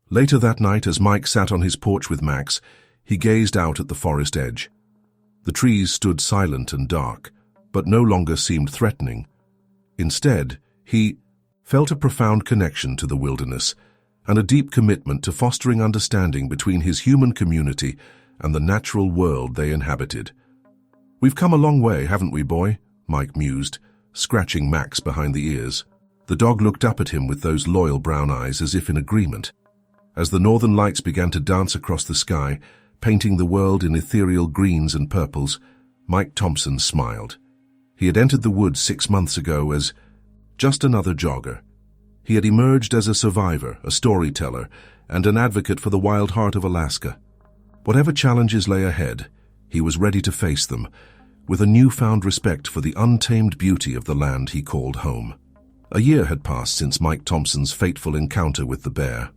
Later that night, as Mike sat on his porch with Max, he gazed out at the forest edge. The trees stood silent and dark, but no longer seemed threatening. Instead, he felt a profound connection to the wilderness and a deep commitment to fostering understanding between his human community and the natural world they inhabited. "We've come a long way, haven't we, boy?" Mike mused, scratching Max behind the ears. The dog looked up at him with those loyal brown eyes as if in agreement. As the northern lights began to dance across the sky, painting the world in ethereal greens and purples, Mike Thompson smiled. He had entered the woods 6 months ago as just another jogger. He had emerged as a survivor, a storyteller, and an advocate for the wild heart of Alaska. Whatever challenges lay ahead, he was ready to face them, with a newfound respect for the untamed beauty of the land he called home. A year had passed since Mike Thompson's fateful encounter with the bear.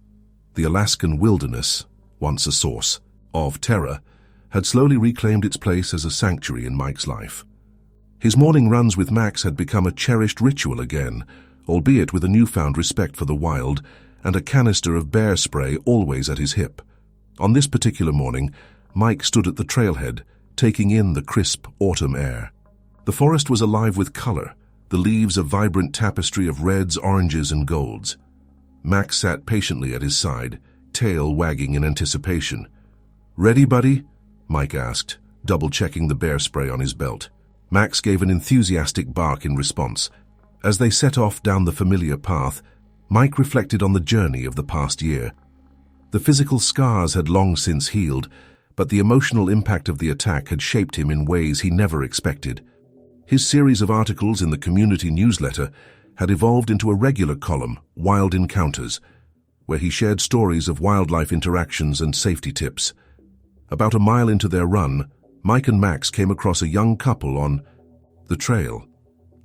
The Alaskan wilderness, once a source of terror, had slowly reclaimed its place as a sanctuary in Mike's life. His morning runs with Max had become a cherished ritual again, albeit with a newfound respect for the wild and a canister of bear spray always at his hip. On this particular morning, Mike stood at the trailhead, taking in the crisp autumn air. The forest was alive with color, the leaves a vibrant tapestry of reds, oranges, and golds. Max sat patiently at his side, tail wagging in anticipation. "Ready, buddy?" Mike asked, double-checking the bear spray on his belt. Max gave an enthusiastic bark in response. As they set off down the familiar path, Mike reflected on the journey of the past year. The physical scars had long since healed, but the emotional impact of the attack had shaped him in ways he never expected. His series of articles in the community newsletter had evolved into a regular column, Wild Encounters, where he shared stories of wildlife interactions and safety tips. About a mile into their run, Mike and Max came across a young couple on the trail.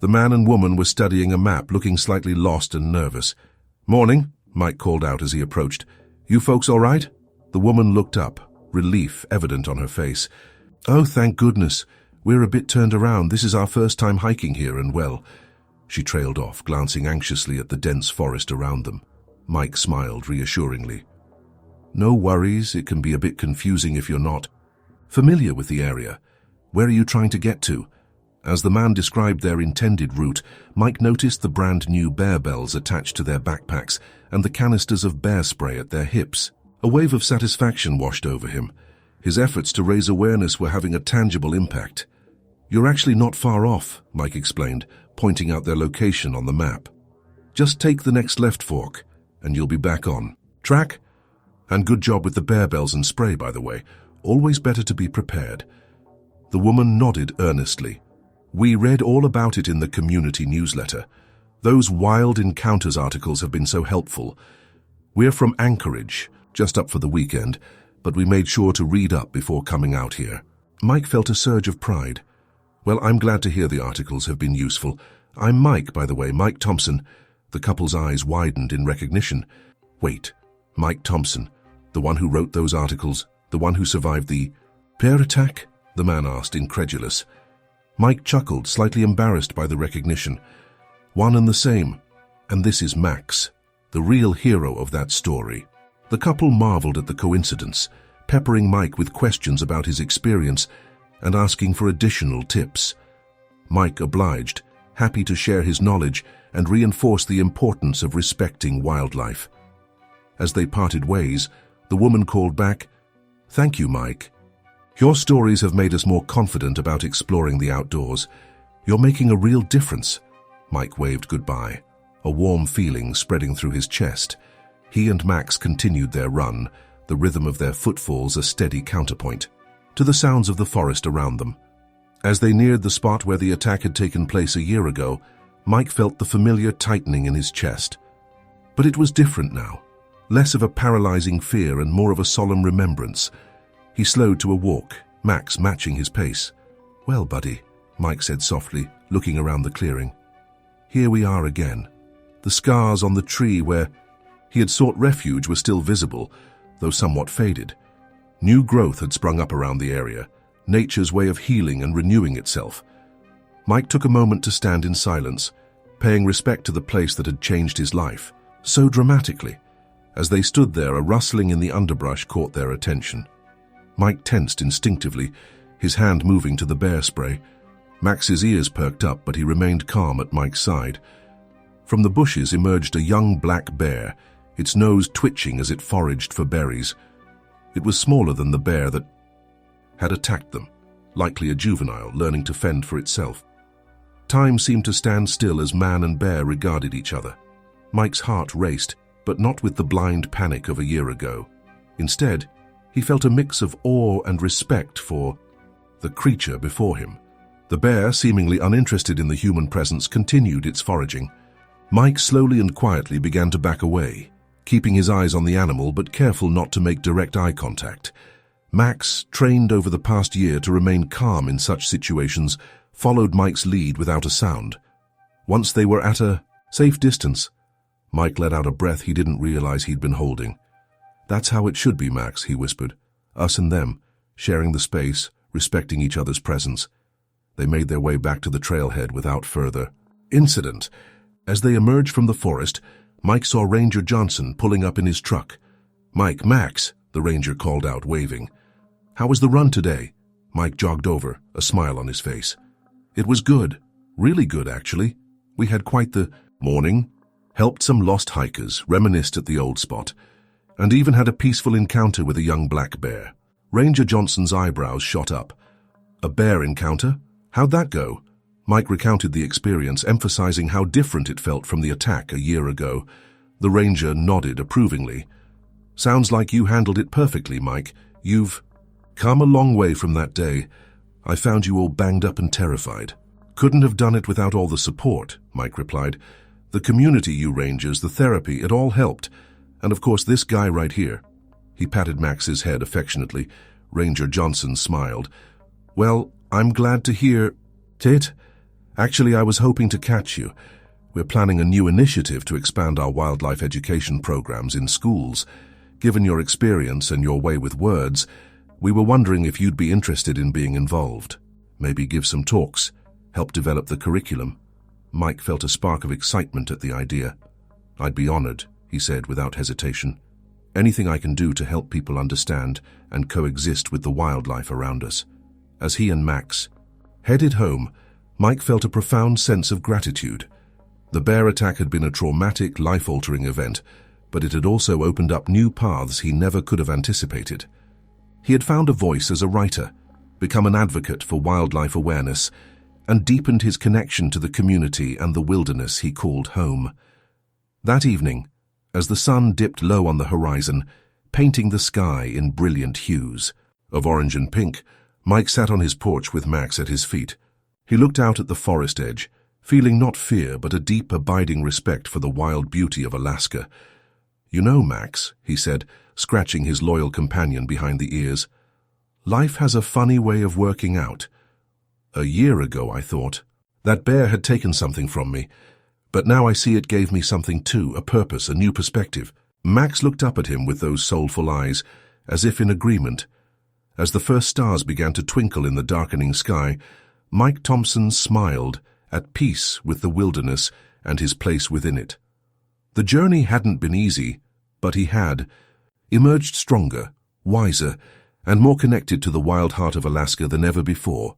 The man and woman were studying a map, looking slightly lost and nervous. "Morning," Mike called out as he approached. "You folks all right?" The woman looked up, relief evident on her face. "Oh, thank goodness. We're a bit turned around. This is our first time hiking here, and well..." She trailed off, glancing anxiously at the dense forest around them. Mike smiled reassuringly. "No worries, it can be a bit confusing if you're not familiar with the area. Where are you trying to get to?" As the man described their intended route, Mike noticed the brand-new bear bells attached to their backpacks and the canisters of bear spray at their hips. A wave of satisfaction washed over him. His efforts to raise awareness were having a tangible impact. "You're actually not far off," Mike explained, pointing out their location on the map. "Just take the next left fork, and you'll be back on track. And good job with the bear bells and spray, by the way. Always better to be prepared." The woman nodded earnestly. "We read all about it in the community newsletter. Those Wild Encounters articles have been so helpful. We're from Anchorage, just up for the weekend, but we made sure to read up before coming out here." Mike felt a surge of pride. "Well, I'm glad to hear the articles have been useful. I'm Mike, by the way, Mike Thompson." The couple's eyes widened in recognition. "Wait, Mike Thompson, the one who wrote those articles, the one who survived the bear attack?" the man asked, incredulous. Mike chuckled, slightly embarrassed by the recognition. "One and the same. And this is Max, the real hero of that story." The couple marveled at the coincidence, peppering Mike with questions about his experience and asking for additional tips. Mike obliged, happy to share his knowledge and reinforce the importance of respecting wildlife. As they parted ways, the woman called back, "Thank you, Mike. Your stories have made us more confident about exploring the outdoors. You're making a real difference." Mike waved goodbye, a warm feeling spreading through his chest. He and Max continued their run, the rhythm of their footfalls a steady counterpoint to the sounds of the forest around them. As they neared the spot where the attack had taken place a year ago, Mike felt the familiar tightening in his chest. But it was different now, less of a paralyzing fear and more of a solemn remembrance. He slowed to a walk, Max matching his pace. "Well, buddy," Mike said softly, looking around the clearing. "Here we are again." The scars on the tree where he had sought refuge were still visible, though somewhat faded. New growth had sprung up around the area, nature's way of healing and renewing itself. Mike took a moment to stand in silence, paying respect to the place that had changed his life so dramatically. As they stood there, a rustling in the underbrush caught their attention. Mike tensed instinctively, his hand moving to the bear spray. Max's ears perked up, but he remained calm at Mike's side. From the bushes emerged a young black bear, its nose twitching as it foraged for berries. It was smaller than the bear that had attacked them, likely a juvenile learning to fend for itself. Time seemed to stand still as man and bear regarded each other. Mike's heart raced, but not with the blind panic of a year ago. Instead, he felt a mix of awe and respect for the creature before him. The bear, seemingly uninterested in the human presence, continued its foraging. Mike slowly and quietly began to back away, keeping his eyes on the animal but careful not to make direct eye contact. Max, trained over the past year to remain calm in such situations, followed Mike's lead without a sound. Once they were at a safe distance, Mike let out a breath he didn't realize he'd been holding. "That's how it should be, Max," he whispered. "Us and them, sharing the space, respecting each other's presence." They made their way back to the trailhead without further incident. As they emerged from the forest, Mike saw Ranger Johnson pulling up in his truck. "Mike, Max," the ranger called out, waving. "How was the run today?" Mike jogged over, a smile on his face. "It was good. Really good, actually. We had quite the morning, helped some lost hikers, reminisced at the old spot, and even had a peaceful encounter with a young black bear." Ranger Johnson's eyebrows shot up. "A bear encounter? How'd that go?" Mike recounted the experience, emphasizing how different it felt from the attack a year ago. The ranger nodded approvingly. "Sounds like you handled it perfectly, Mike. You've come a long way from that day. I found you all banged up and terrified." "Couldn't have done it without all the support," Mike replied. "The community, you rangers, the therapy, it all helped. And of course this guy right here." He patted Max's head affectionately. Ranger Johnson smiled. "Well, I'm glad to hear it. Actually, I was hoping to catch you. We're planning a new initiative to expand our wildlife education programs in schools. Given your experience and your way with words, we were wondering if you'd be interested in being involved. Maybe give some talks, help develop the curriculum." Mike felt a spark of excitement at the idea. "I'd be honored," he said without hesitation. "Anything I can do to help people understand and coexist with the wildlife around us." As he and Max headed home, Mike felt a profound sense of gratitude. The bear attack had been a traumatic, life-altering event, but it had also opened up new paths he never could have anticipated. He had found a voice as a writer, become an advocate for wildlife awareness, and deepened his connection to the community and the wilderness he called home. That evening, as the sun dipped low on the horizon, painting the sky in brilliant hues of orange and pink, Mike sat on his porch with Max at his feet. He looked out at the forest edge, feeling not fear but a deep, abiding respect for the wild beauty of Alaska. "You know, Max," he said, scratching his loyal companion behind the ears, "life has a funny way of working out. A year ago, I thought that bear had taken something from me, but now I see it gave me something too, a purpose, a new perspective." Max looked up at him with those soulful eyes, as if in agreement. As the first stars began to twinkle in the darkening sky, Mike Thompson smiled, at peace with the wilderness and his place within it. The journey hadn't been easy, but he had emerged stronger, wiser, and more connected to the wild heart of Alaska than ever before.